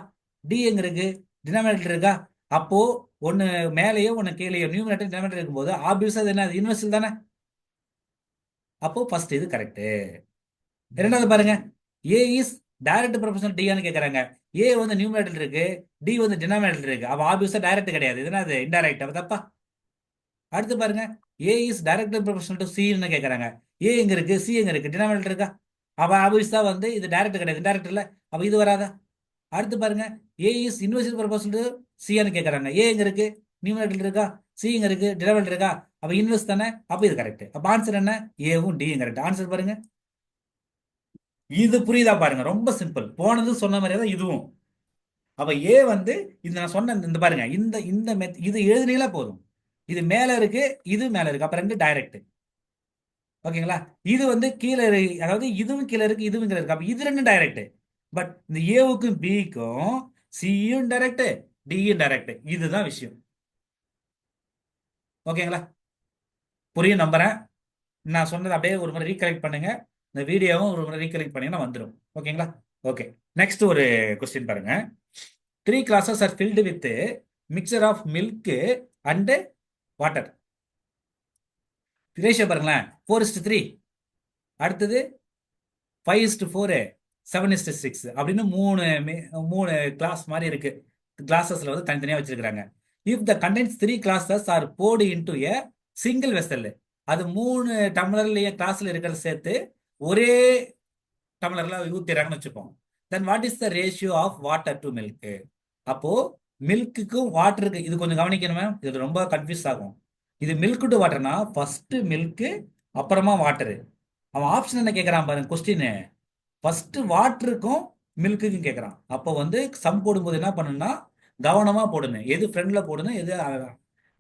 டி எங்க இருக்கு? டினாமினேட்டர் இருக்கா? அப்போ ஒன்னு மேலேயோ ஒன்னு கீழேயோ நியூமரேட்டர் டினாமினேட்டர் இருக்கும்போது ஆப்வியஸா அது என்ன? யூனிவர்சல் தானே. அப்போ ஃபர்ஸ்ட் இது கரெக்ட். இரண்டாவது பாருங்க, ஏ இஸ் டைரக்ட் ப்ரொபோஷனல் டியான்னு கேட்கறாங்க. ஏ வந்து நியூமரேட்டர் இருக்கு, டி வந்து டினாமினேட்டர் இருக்கு. அப்ப ஆப்வியஸா டைரக்ட் கிடையாது. இதுனா அது இன்டைரக்ட். அப்ப தப்பா? அடுத்து பாருங்க, ஏ இஸ் டைரக்ட் ப்ரொபோஷனல் டு சின்னு கேட்கறாங்க. ஏ எங்க இருக்கு? சி எங்க இருக்கு? டினாமினேட்டர் இருக்கா? அப்ப ஆப்வியஸா வந்து இது டைரக்ட் கிடையாது, இன்டைரக்ட் இல்ல. அப்ப இது வராதா? அடுத்து பாருங்க, ஏ இஸ் இன்வெர்சல் ப்ரொபோஷனல் டு சின்னு கேட்கறாங்க. ஏ எங்க இருக்கு? நியூமரேட்டர் இருக்கா? சி எங்க இருக்கு? டினாமினேட்டர் இருக்கா? அப்ப இன்வெர்ஸ் தானே. அப்ப இது கரெக்ட். அப்ப ஆன்சர் என்ன? ஏவும் டியும் கரெக்ட். ஆன்சர் பாருங்க. இது புரியுதா பாருங்க, ரொம்ப சிம்பிள். போனது சொன்ன மாதிரியே தான் இதுவும். அப்ப ஏ வந்து இது நான் சொன்ன இந்த பாருங்க, இந்த இந்த இது எழுதுனீங்களா போதும். இது மேல இருக்கு, இது மேல இருக்கு. அப்ப ரெண்டு டைரக்ட். ஓகேங்களா? இது வந்து கீழே அதாவது இதுவும் கீழே இருக்கு, இதுவும் கீழே இருக்கு. அப்ப இது ரெண்டும் டைரக்ட். பட் இந்த ஏவுக்கும் பிக்கும் சியும் டைரக்ட், டியும் டைரக்ட். இதுதான் விஷயம். ஓகேங்களா? புரியும் நம்புறேன். நான் சொன்னதை அப்படியே ஒரு முறை ரீகலெக்ட் பண்ணுங்க. இந்த வீடியோவும் ஒரு முறை ரீகலெக்ட் பண்ணீங்கன்னா வந்துடும். ஓகேங்களா? ஓகே. நெக்ஸ்ட் ஒரு கொஸ்டின் பாருங்க. 3 classes are filled with mixture of milk and water. Ratio பாருங்களேன், 4:3. அடுத்தது 5:4, 7:6 அப்படின்னு மூணு கிளாஸ் மாதிரி இருக்கு. கிளாஸஸ்ல வந்து தனித்தனியா வச்சிருக்காங்க. If the contents 3 classes are poured into a single vessel, அது 3 டம்ளர்லயே கிளாஸ்ல இருக்கிறத சேர்த்து ஒரே டம்ளர்ல ஊத்திடுறாங்கன்னு வச்சுப்போம். Then what is the ratio of water to milk? அப்போ மில்க்குக்கும் வாட்டருக்கு இது கொஞ்சம் கவனிக்கணுமே, இது ரொம்ப கன்ஃபியூஸ் ஆகும். இது மில்க் டு வாட்டர்னா ஃபர்ஸ்ட் மில்க் அப்புறமா வாட்டரு. அவன் ஆப்ஷன் என்ன கேட்கறான் பாருங்க, கொஸ்டின் ஃபர்ஸ்ட் வாட்டருக்கும் மில்க்குக்கும் கேட்கறான். அப்போ வந்து சம் போடும்போது என்ன பண்ணணும்னா கவனமா போடணும், எது ஃப்ரெண்ட்ல போடணும், எது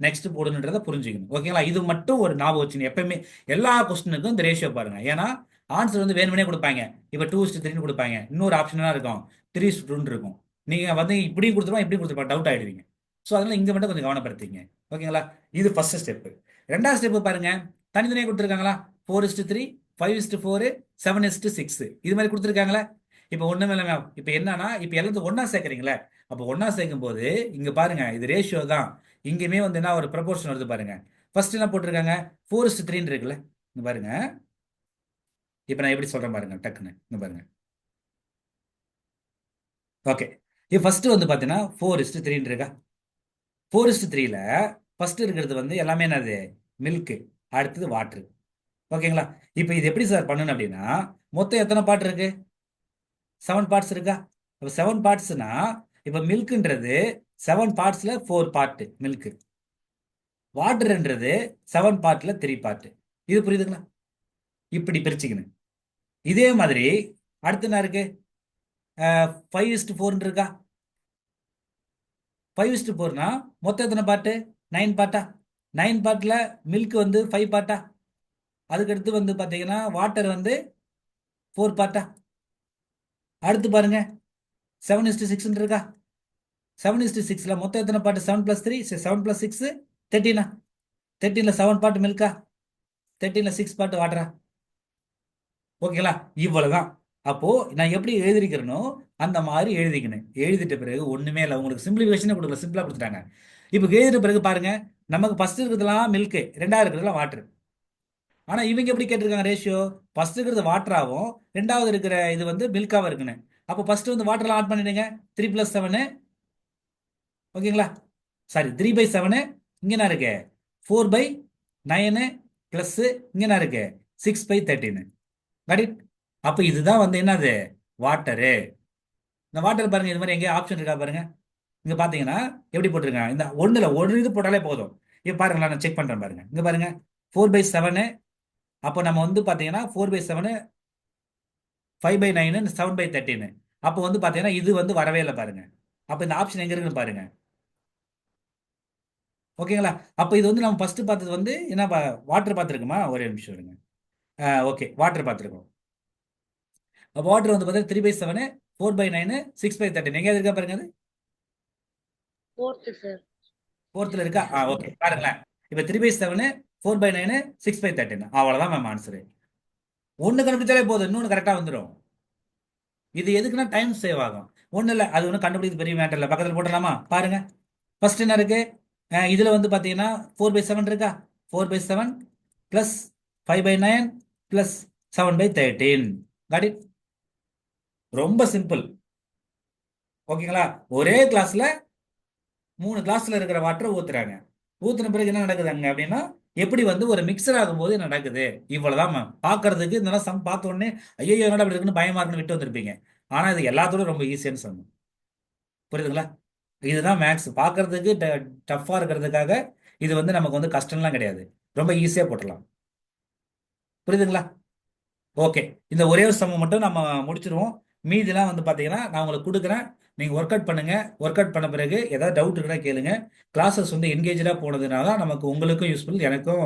நெக்ஸ்ட் போடணுன்றதை புரிஞ்சுக்கணும். ஓகேங்களா? இது மட்டும் ஒரு ஞாபகம் வச்சுங்க எப்பயுமே. எல்லா கொஸ்டினுக்கும் இந்த ரேஷியோ பாருங்க. ஏன்னா ஆன்சர் வந்து வேணுமனே கொடுப்பாங்க. இப்போ 2:3 கொடுப்பாங்க, இன்னொரு ஆப்ஷனா இருக்கும் 3:2 இருக்கும். நீங்க வந்து இப்படியும் கொடுத்துருப்பா இப்படி கொடுத்துருப்பா, டவுட் ஆயிடுவீங்க. ஸோ அதனால இங்க மட்டும் கொஞ்சம் கவனப்படுத்திங்க. ஓகேங்களா? இது ஃபர்ஸ்ட் ஸ்டெப். ரெண்டாவது ஸ்டெப் பாருங்க, தனித்தனியாக கொடுத்துருக்காங்களா? 4:3, 5:4, 7:6 இது மாதிரி கொடுத்துருக்காங்களா? இப்போ ஒண்ணுமே இல்லைங்க. இப்போ என்னன்னா இப்போ எல்லாத்தையும் ஒன்னா சேர்க்குறீங்களே, அப்போ ஒன்னா சேர்க்கும் போது இங்க பாருங்க, இது ரேஷியோ தான். இங்கேயுமே வந்து என்ன ஒரு ப்ரொபோர்ஷன் வருது பாருங்க. ஃபர்ஸ்ட் என்ன போட்டிருக்காங்க? 4:3 இருக்குல்ல, இங்க பாருங்க. இப்போ நான் எப்படி சொல்றேன் பாருங்க, டக்குன்னு இங்க பாருங்க. ஓகே, இது ஃபர்ஸ்ட் வந்து பார்த்தீங்கன்னா 4:3 இருக்கா? 4:3ல ஃபர்ஸ்ட் இருக்கிறது வந்து எல்லாமே என்னது? மில்க், அடுத்தது வாட்டர். ஓகேங்களா? இப்போ இது எப்படி சார் பண்ணணும் அப்படின்னா, மொத்தம் எத்தனை பார்ட் இருக்கு? 7 பார்ட்ஸ் இருக்கா? இப்போ 7 பார்ட்ஸ்னா இப்போ மில்க்ன்றது 7 பார்ட்ஸ்ல 4 பார்ட் மில்க், வாட்டர்ன்றது 7 பார்ட்ல 3 பார்ட். இது புரியுதுங்களா? இப்படி பிரிச்சுக்கணும். இதே மாதிரி அடுத்து என்ன இருக்கு? 5:4 இருக்கா? 5:4னா மொத்தம் எத்தனை பார்ட்டு? 9 பார்ட்டா? 9 பார்ட்ல மில்க் வந்து 5 பார்ட்டா? அதுக்கடுத்து வந்து பார்த்தீங்கன்னா வாட்டர் வந்து 4 பார்ட்டா? அடுத்து பாருங்க 7:6 இருக்கா? 7:6ல மொத்தம் எத்தனை பார்ட்? 7 + 3, 7 + 6, 13. 13ல 7 பார்ட் மில்கா, 13ல 6 பார்ட் வாட்டரா? ஓகேங்களா? இவ்வளவுதான். அப்போ நான் எப்படி எழுதிருக்கிறேனோ அந்த மாதிரி எழுதிக்கணும். எழுதிட்ட பிறகு ஒண்ணுமே இல்லை, உங்களுக்கு சிம்பிளிஃபிகேஷனே கொடுக்கல, சிம்பிளா கொடுத்துட்டாங்க. இப்போ எழுதிட்ட பிறகு பாருங்க, நமக்கு ஃபர்ஸ்ட் இருக்கிறதுலாம் மில்க், ரெண்டாவது இருக்கிறதுலாம் வாட்டர். ஆனா இவங்க எப்படி கேட்டிருக்காங்க ரேஷியோ? ஃபர்ஸ்ட் இருக்கிறது வாட்டராகவும் ரெண்டாவது இருக்கிற இது வந்து மில்காவும் இருக்குன்னு. அப்போ ஃபர்ஸ்ட் வந்து வாட்டர்லாம் ஆட் பண்ணிடுங்க. 3 + 7, ஓகேங்களா? சாரி, 3/7. இங்க என்ன இருக்கு? 4/9 பிளஸ் இங்க என்ன இருக்கு? 6/13. அப்ப இதுதான் வந்து என்னது? வாட்டரு. இந்த வாட்டர் பாருங்க, இது மாதிரி எங்கேயும் ஆப்ஷன் இருக்கா பாருங்க. இங்க பாத்தீங்கன்னா எப்படி போட்டிருக்காங்க? இந்த ஒண்ணுல ஒரு இது போட்டாலே போதும். இப்ப பாருங்களா, நான் செக் பண்றேன் பாருங்க. இங்க பாருங்க 4/7. அப்போ நம்ம வந்து பாத்தீங்கன்னா 4/7, 5/9, 7/13. அப்போ வந்து பாத்தீங்கன்னா இது வந்து வரவே இல்லை பாருங்க. அப்ப இந்த ஆப்ஷன் எங்க இருக்குன்னு பாருங்க. ஓகேங்களா? அப்ப இது வந்து நம்ம ஃபர்ஸ்ட் பார்த்தது வந்து என்ன? வாட்டர் பார்த்துருக்குமா? ஒரே நிமிஷம் இருங்க. ஓகே, வாட்டர் பார்த்துருக்கோம். வாட்டர் வந்து பார்த்தீங்கன்னா 3/7, 4/9, 6/13. எங்கேயாவது இருக்கா பாருங்க? அது ஃபோர்த்தில் இருக்கா? ஓகே, பாருங்களேன். இப்போ 3/7, 4/9, 6/13. அவ்வளோதான் மேம் ஆன்சரு. ஒன்று கண்டுபிடிச்சாலே போதும், இன்னொன்று கரெக்டாக வந்துடும். இது எதுக்குன்னா டைம் சேவ் ஆகும். ஒன்றும் இல்லை, அது ஒன்றும் கண்டுபிடிக்கிறது பெரிய மேட்டர் இல்லை. பக்கத்தில் போட்டுடலாமா? பாருங்க, ஃபர்ஸ்ட் என்ன இருக்கு? இதில் வந்து பார்த்தீங்கன்னா 4/7 இருக்கா? 4/7 ப்ளஸ் 5/9 ப்ளஸ் 7/13. Got it. ரொம்ப சிம்பிள். ஓகேங்களா? ஒரே கிளாஸ்ல 3 கிளாஸ்ல இருக்கிற வாட்டரை ஊத்துறாங்க. ஊத்துன பிறகு என்ன நடக்குதுங்க அப்படின்னா, எப்படி வந்து ஒரு மிக்சர் ஆகும்போது என்ன நடக்குது? இவ்வளவுதான் மேம். பார்க்கறதுக்கு இதெல்லாம் சம் பார்த்த உடனே ஐயோ என்னடா அப்படி இருக்குன்னு பயமா இருக்குன்னு விட்டு வந்திருப்பீங்க. ஆனா இது எல்லாத்தோட ரொம்ப ஈஸியான சம். புரியுதுங்களா? இதுதான் மேக்ஸ். பார்க்கறதுக்கு டஃப்பா இருக்கிறதுக்காக இது வந்து நமக்கு வந்து கஷ்டம்லாம் கிடையாது. ரொம்ப ஈஸியா போட்டுடலாம். புரியுதுங்களா? ஓகே, இந்த ஒரே ஒரு சம் மட்டும் நம்ம முடிச்சிருவோம். மீதிலாம் வந்து பார்த்தீங்கன்னா நான் உங்களுக்கு கொடுக்குறேன். நீங்கள் ஒர்க் அவுட் பண்ணுங்க. ஒர்க் அவுட் பண்ண பிறகு ஏதாவது டவுட் இருக்குன்னா கேளுங்க. கிளாஸஸ் வந்து என்கேஜாக போனதுனால தான் நமக்கு உங்களுக்கும் யூஸ்ஃபுல், எனக்கும்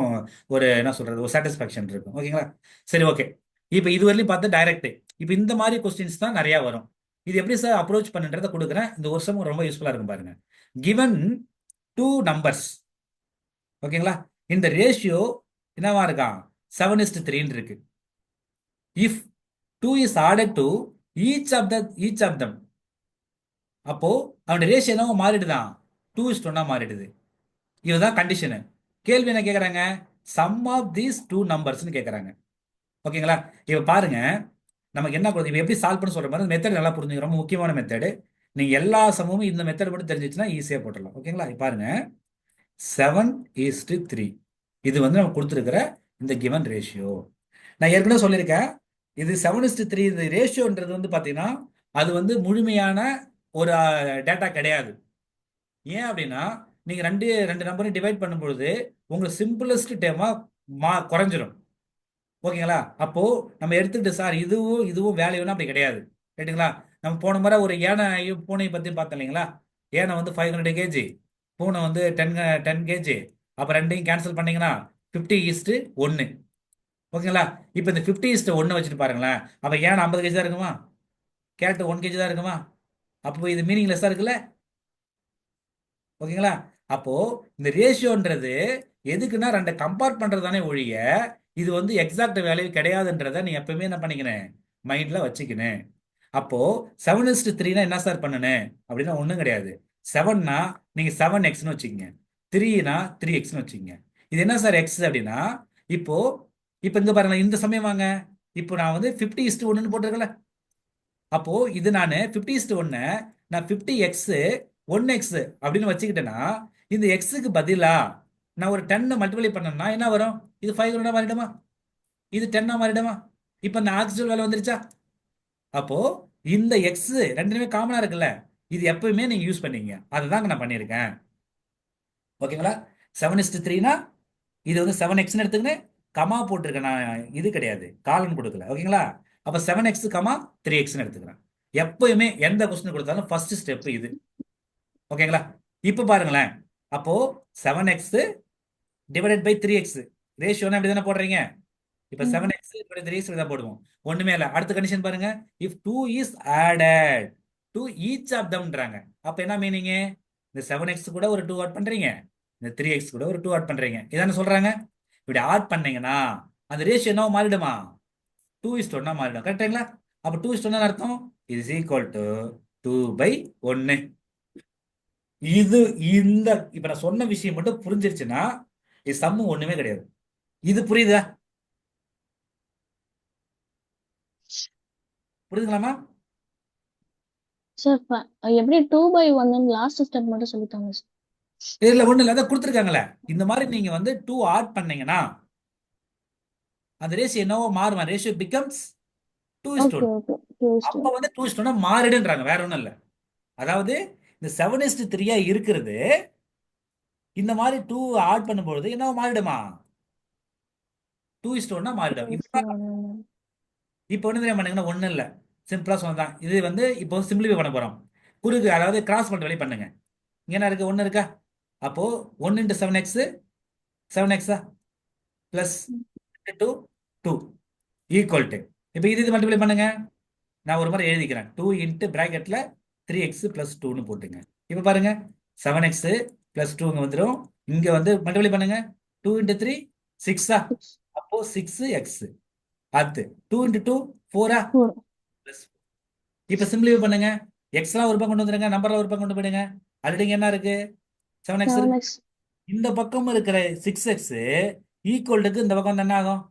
ஒரு என்ன சொல்றது, ஒரு சாட்டிஸ்ஃபேக்ஷன் இருக்கும். ஓகேங்களா? சரி, ஓகே. இப்போ இதுவரையிலும் பார்த்து டைரக்ட். இப்போ இந்த மாதிரி கொஸ்டின்ஸ் தான் நிறையா வரும். இது எப்படி சார் அப்ரோச் பண்ணுன்றதை கொடுக்குறேன். இந்த ஒரு சம் ரொம்ப யூஸ்ஃபுல்லாக இருக்கும் பாருங்க. Given 2 numbers. ஓகேங்களா? இந்த ரேஷியோ என்னவா இருக்கான்? 7:3 இருக்கு. If 2 is added to each of them, அப்போ அவனுடைய ரேஷியோ என்னவோ மாறிடுதான், 2:1 மாறிடுது. இதுதான் கண்டிஷனு. கேள்வி என்ன கேட்குறாங்க? சம் ஆஃப் தீஸ் 2 நம்பர்ஸ்னு கேட்குறாங்க. ஓகேங்களா? இப்போ பாருங்க, நமக்கு என்ன இப்போ எப்படி சால்வ் பண்ண சொல்ற மாதிரி மெத்தட் நல்லா புரிஞ்சுங்க. ரொம்ப முக்கியமான மெத்தடு. நீங்கள் எல்லா சமமும் இந்த மெத்தட் மட்டும் தெரிஞ்சிச்சுன்னா ஈஸியாக போட்டுடலாம். ஓகேங்களா? இப்போ பாருங்க, 7:3 இது வந்து நம்ம கொடுத்துருக்கிற இந்த கிவன் ரேஷியோ. நான் ஏற்கனவே சொல்லியிருக்கேன், இது 7:3 இந்த ரேஷியோன்றது வந்து பார்த்தீங்கன்னா அது வந்து முழுமையான ஒரு டேட்டா கிடையாது. ஏன் அப்படின்னா நீங்கள் ரெண்டு நம்பரையும் டிவைட் பண்ணும்பொழுது உங்களுக்கு சிம்பிளஸ்ட் டேமாக குறைஞ்சிரும். ஓகேங்களா? அப்போ நம்ம எடுத்துக்கிட்டு சார் இதுவும் வேல்யூனா அப்படி கிடையாது. ரைட்டுங்களா? நம்ம போன முறை ஒரு பூனை பற்றி பார்த்தோம் இல்லைங்களா? ஏனை வந்து 500 kg, பூனை வந்து 10 kg. அப்போ ரெண்டையும் கேன்சல் பண்ணீங்கன்னா 50:1. ஓகேங்களா? இப்போ இந்த 50:1 வச்சுட்டு பாருங்களேன். அப்போ ஏன் 50 kg தான் இருக்குமா? கேரட் 1 kg தான் இருக்குமா? அப்போ இது மீனிங்லெஸ்ஸாக இருக்குல்ல? ஓகேங்களா? அப்போ இந்த ரேஷியோன்றது எதுக்குன்னா ரெண்டை கம்பேர் பண்றது தானே ஒழிய இது வந்து எக்ஸாக்ட் வேல்யூ கிடையாதுன்றதை நீ எப்பவுமே என்ன பண்ணிக்கணும், மைண்ட்ல வச்சுக்கணும். அப்போ 7:3 என்ன சார் பண்ணணும் அப்படின்னா ஒன்றும் கிடையாது. 7னா நீங்க 7x வச்சுக்கங்க, 3னா 3x வச்சுக்கங்க. இது என்ன சார் x அப்படின்னா, இப்போ இங்க பாருங்க, இந்த சமயம் வாங்க, இப்போ நான் வந்து 50:1 போட்டிருக்கல. அப்போ இது நான் 50:1 நான் 50x 1x அப்படின்னு வச்சுக்கிட்டேன்னா இந்த எக்ஸுக்கு பதிலா நான் ஒரு 10 மல்டிப்ளை பண்ணேன்னா என்ன வரும்? இது 500 மாறிடுமா? இது 10 மாறிடுமா? இப்போ இந்த ஆக்சுவல் வேலை வந்துருச்சா? அப்போ இந்த எக்ஸ் ரெண்டுமே காமனா இருக்குல்ல, இது எப்பவுமே நீங்க யூஸ் பண்ணீங்க. அதுதாங்க நான் பண்ணியிருக்கேன். ஓகேங்களா? 7:3னா இது வந்து 7x எடுத்துக்கினேன், கமா போட்டிருக்கேன். நான் இது கிடையாது, காலன் கொடுக்கல. ஓகேங்களா? அப்ப 7x, 3x எடுத்துக்கிறேன். எப்பயுமே எந்த கொஸ்டின் கொடுத்தாலும் ஃபர்ஸ்ட் ஸ்டெப் இது. ஓகேங்களா? இப்போ பாருங்களேன், அப்போ 7x டிவைடட் பை 3x ரேஷியோனா இப்படி தானே போடுறீங்க. இப்போ 7x டிவைடட் 3x தான் போடுவோம். ஒண்ணுமே இல்லை. அடுத்த கண்டிஷன் பாருங்க, if 2 is added to each of தம்ன்றாங்க. அப்ப என்ன மீனிங்? இந்த 7x கூட ஒரு 2 ஆட் பண்றீங்க, இந்த 3x கூட ஒரு 2 ஆட் பண்றீங்க. இதான சொல்றாங்க. இப்படி ஆட் பண்ணீங்கன்னா அந்த ரேஷியோ என்ன மாறிடுமா? 2:1 மாறிடும். கரெக்டுங்களா? அப்ப 2:1 அர்த்தம் இஸ் ஈக்குவல் டு 2/1. இது இந்த இப்ப நான் சொன்ன விஷயம் மட்டும் புரிஞ்சிருச்சுன்னா இது சம்மு ஒண்ணுமே கிடையாது. இது புரியுதா? புரியுதுங்களாமா? சார் எப்படி 2/1 லாஸ்ட் ஸ்டெப் மட்டும் சொல்லித்தாங்க சார். இதுல ஒண்ணு இல்லை, அதான் கொடுத்துருக்காங்களே. இந்த மாதிரி நீங்க வந்து 2 ஆட் பண்ணீங்கன்னா அந்த ரேஷியோ என்னவோ மாறுமா? Ratio becomes 2:1. ஓகே அப்ப வந்து 2:1 மாறிடுன்றாங்க, வேற ஒண்ணும் இல்லை. அதாவது இந்த 7:3 இருக்கிறது இந்த மாதிரி 2 ஆட் பண்ணும்பொழுது என்னவோ மாறிடுமா? 2:1 மாறிடும். இப்போ ஒண்ணு தெரியாம பண்ணுங்கன்னா ஒண்ணும் இல்லை, சிம்பிளா சொன்னதான். இது வந்து இப்போ சிம்பிளிஃபை பண்ண போறோம். குறுக்கு, அதாவது கிராஸ் பண்ண வழி பண்ணுங்க. இங்க என்ன இருக்கு? 1 இருக்கா? அப்போ 1 × 7x 7x plus 2 2 equal to, இப்போ இது மல்டிப்ளை பண்ணுங்க. நான் ஒரு மாதிரி எழுதிக்கிறேன், 2 இன்ட்டு பிராக்கெட்ல 3x + 2ன்னு போட்டுங்க. இப்போ பாருங்க, 7x + 2 இங்க வந்துடும். இங்க வந்து மல்டிப்ளை பண்ணுங்க, 2 × 3 6 அப்போ 6x. அடுத்து 2 × 2 4 +. இப்ப சிம்பிளிஃபை பண்ணுங்க. எக்ஸ்லாம் ஒரு பக்கம் கொண்டு வந்துருங்க, நம்பர்ல ஒரு பக்கம் கொண்டு போயிடுங்க. ஆல்ரெடி என்ன இருக்கு? 7x இருக்கு. 7x இந்த பக்கம் இருக்கிற 6x ஈக்குவல்டுக்கு இந்த பக்கம் என்ன ஆகும்?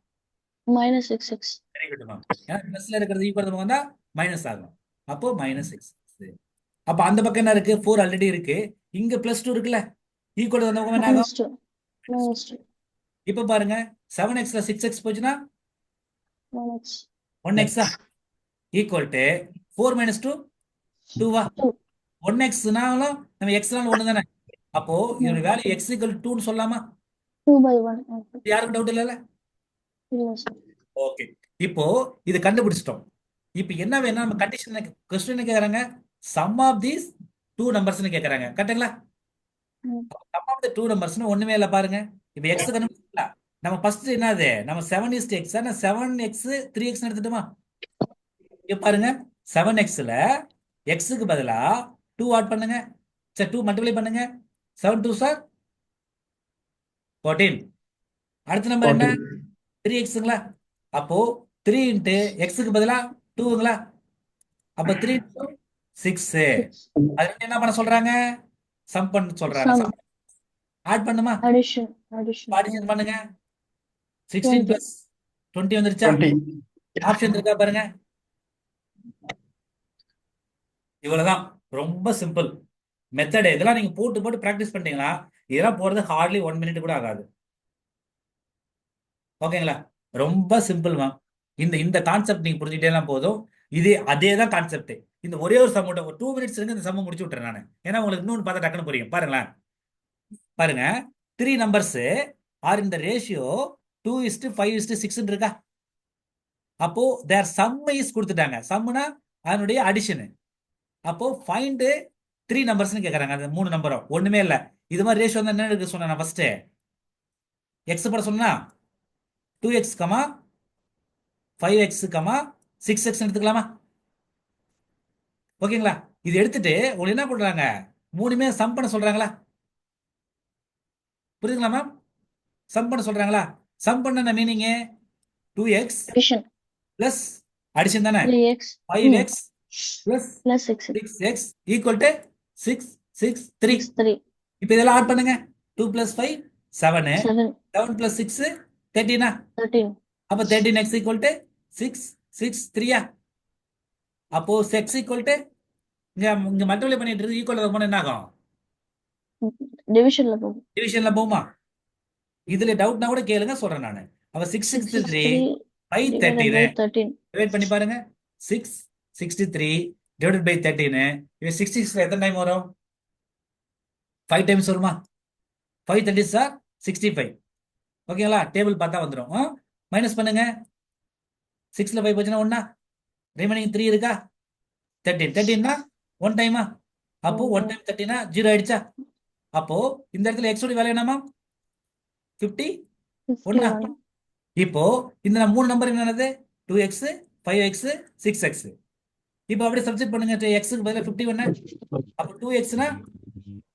minus 6x. Very good ma'am. ஏன்னா பிளஸ்ல இருக்கிறது ஈக்குவல் பக்கம் வந்தா மைனஸ் ஆகும். அப்போ -6. அப்ப அந்த பக்கம் என்ன இருக்கு? 4 ஆல்ரெடி இருக்கு. இங்க +2 இருக்குல்ல, ஈக்குவல் அந்த பக்கம் என்ன ஆகும்? minus 2. minus 2. இப்ப பாருங்க 7xல 6x போச்சுன்னா 1x. 1x equal to 4 - 2 2வா? 2. 1xனாலும் நம்ம xனாலும் ஒண்ணு தானே. அப்போ இதோட வேல்யூ x = 2ன்னு சொல்லலாமா? 2/1. Okay. யாருக்கும் டவுட் இல்லைல்ல? இல்ல sir. ஓகே. இப்போ இது கண்டுபிடிச்சிட்டோம். இப்போ என்ன வேணும்? நம்ம கண்டிஷன் கொஸ்டின் கேக்குறாங்க, சம் ஆஃப் தீஸ் டூ நம்பர்ஸ்னு கேக்குறாங்க. கரெக்ட்டுங்களா? ம். சம் ஆஃப் த டூ நம்பர்ஸ்னு ஒண்ணுமே இல்ல பாருங்க. இப்போ x கண்டுபிடிச்சலாம். நம்ம ஃபர்ஸ்ட் என்னது? நம்ம 7:x நான் 7x 3x எடுத்துட்டுமா? இங்க பாருங்க 7xல xக்கு பதிலா 2 ஆட் பண்ணுங்க. சரி 2 மல்டிப்ளை பண்ணுங்க. 7 2s are 14. அடுத்த நம்பர் என்ன? 3xங்களா? அப்போ 3 இன்ட்டு எக்ஸுக்கு பதிலா 2ங்களா? அப்ப 3 into 6. 6. அது என்ன பண்ண சொல்றாங்க? சம் பண்ண சொல்றாங்க. Sum. ஆட் பண்ணுமா? Addition. அடிஷன் பண்ணுங்க. 16 20. plus 20 வந்துருச்சா? ஆப்ஷன் இருக்கா பாருங்க. இவ்வளவுதான். ரொம்ப சிம்பிள் மெத்தட். இதெல்லாம் நீங்க போட்டு போட்டு பிராக்டிஸ் பண்ணிட்டீங்களா, இதெல்லாம் போறது ஹார்ட்லி 1 மினிட் கூட ஆகாது. ஓகேங்களா? ரொம்ப சிம்பிள் மேம். இந்த இந்த கான்செப்ட் நீங்க புரிஞ்சுக்கிட்டே போதும். அதே தான் கான்செப்ட். இந்த ஒரே ஒரு சம் ஒரு 2 மினிட்ஸ் இருக்கு, இந்த சம் முடிச்சு விட்டுறேன் நான். ஏன்னா உங்களுக்கு இன்னொன்று பார்த்தா டக்குன்னு புரியும். பாருங்களேன். பாருங்க 3 நம்பர்ஸ் ஆர் இந்த ரேஷியோ 2:5:6 இருக்கா? அப்போ தேர் சம் இஸ் கொடுத்துட்டாங்க. சம்னா அதனுடைய அடிஷன். அப்போ ஃபைண்ட் 3 நம்பர்ஸ்னு கேட்கறாங்க. அந்த 3 நம்பரும் ஒண்ணுமே இல்ல. இது மாதிரி ரேஷியோ வந்து என்ன இருக்கு சொன்னா ஃபர்ஸ்ட் எக்ஸ் போட சொன்னா 2x, 5x, 6x எடுத்துக்கலாமா? ஓகேங்களா? இது எடுத்துட்டு உங்களுக்கு என்ன பண்றாங்க? மூணுமே சம் பண்ண சொல்றாங்களா? புரியுதுங்களா மேம்? சம் பண்ண சொல்றாங்களா? சம் பண்ண meaning 2x Addition. Plus addition தானே, 3x. 5x plus Plus 6. 6x equal to 6 6 3. 6 3. இப்போ இதெல்லாம் ஆட் பண்ணுங்க. 2 + 5 7. 7 7 + 6 13. 13. அப்போ 13x ஈக்குவல் டு 6 6 3. அப்போ x ஈக்குவல் டு இங்க மல்டிப்ளை பண்ணிட்டு இருக்கு, ஈக்குவல் போனா என்ன ஆகும்? டிவிஷன்ல போகும். டிவிஷன்ல போகுமா? இதுல டவுட்னா கூட கேளுங்க, சொல்றேன் நானு. அப்ப 663 513 13. டிவைட் பண்ணி பாருங்க. 663 டிவைடட் பை 13. இது 66 எத்தனை டைம் வரும்? 5 டைம்ஸ் வருமா? 5 30s are 65. ஓகேங்களா? டேபிள் பார்த்தா வந்துடும். மைனஸ் பண்ணுங்க. 6ல 5 போச்சுன்னா 1. ரிமைனிங் 3 இருக்கா? 13 13னா 1 டைமா? அப்போ 1 டைம் 13னா 0 ஆயிடுச்சா? அப்போ இந்த இடத்துல x உடைய வேல்யூ என்னமா? 51. 51. இப்போ இந்த 3 நம்பர் என்னது? 2x 5x 6x. இப்போ அப்படியே சப்ஸ்டிட் பண்ணுங்க. x-க்கு பதிலா 51. அப்போ 2x-னா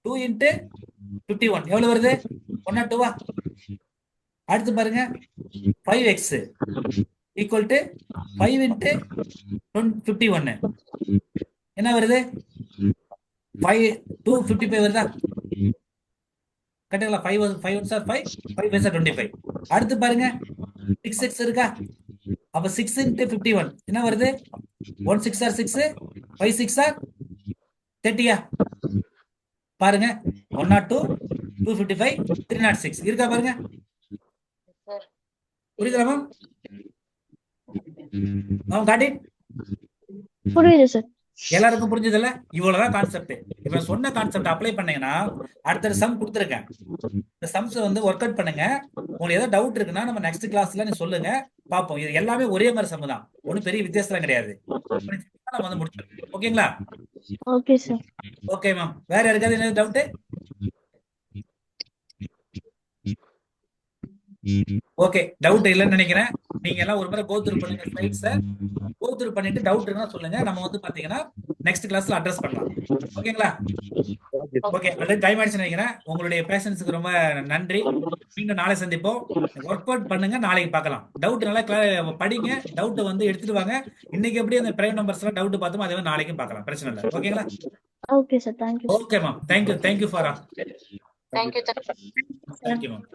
2 into 51 எவ்வளவு வருது? 1 or 2? அடுத்து பாருங்க 5x ஈக்குவல் டு 5 into 51 என்ன வருது? 5 255 வருதா? கரெக்ட்டுங்களா? 5 1s are 5 5 5s are 25. அடுத்து பாருங்க 6x இருக்கா? அப்ப 6 into 51 என்ன வருது? 1 6 are 6 5 6 are 30. பாருங்க 102 255 306 இருக்கா பாருங்க. புரியுதா மேம்? காட்டி புரியுது சார். எல்லாருக்கும் புரிஞ்சதில்ல? இவ்வளவுதான் கான்செப்ட். இப்ப சொன்ன கான்செப்ட் அப்ளை பண்ணீங்கன்னா அடுத்த சம் கொடுத்துருக்கேன். இந்த சம்ஸ் வந்து ஒர்க் அவுட் பண்ணுங்க. உங்களுக்கு ஏதாவது டவுட் இருக்குன்னா நம்ம நெக்ஸ்ட் கிளாஸ்ல நீ சொல்லுங்க, பாப்போம். இது எல்லாமே ஒரே மாதிரி சம் தான், ஒன்றும் பெரிய வித்தியாசம் கிடையாது. நம்ம வந்து முடிச்சிடலாம். ஓகேங்களா? Okay sir. Okay ma'am. வேற யாருக்காவது என்ன டவுட்? ஓகே, டவுட் இல்லைன்னு நினைக்கிறேன். நீங்க எல்லாம் ஒரு முறை கோத்ரூ பண்ணுங்க ஸ்லைட்ஸை. கோத்ரூ பண்ணிட்டு டவுட் இருக்குன்னா சொல்லுங்க. நம்ம வந்து பாத்தீங்கன்னா நெக்ஸ்ட் கிளாஸ்ல அட்ரஸ் பண்ணலாம். ஓகேங்களா? ஓகே, அது டைம் ஆயிடுச்சு நினைக்கிறேன். உங்களுடைய பேஷன்ஸுக்கு ரொம்ப நன்றி. மீண்டும் நாளை சந்திப்போம். ஒர்க் அவுட் பண்ணுங்க, நாளைக்கு பார்க்கலாம். டவுட் நல்லா படிங்க, டவுட் வந்து எடுத்துட்டு வாங்க. இன்னைக்கு எப்படி அந்த பிரைம் நம்பர்ஸ் எல்லாம் டவுட் பார்த்தோமோ அதே மாதிரி நாளைக்கும் பார்க்கலாம், பிரச்சனை இல்லை. ஓகேங்களா? Okay sir, thank you sir. Okay ma'am, thank you for thank you thank you ma'am.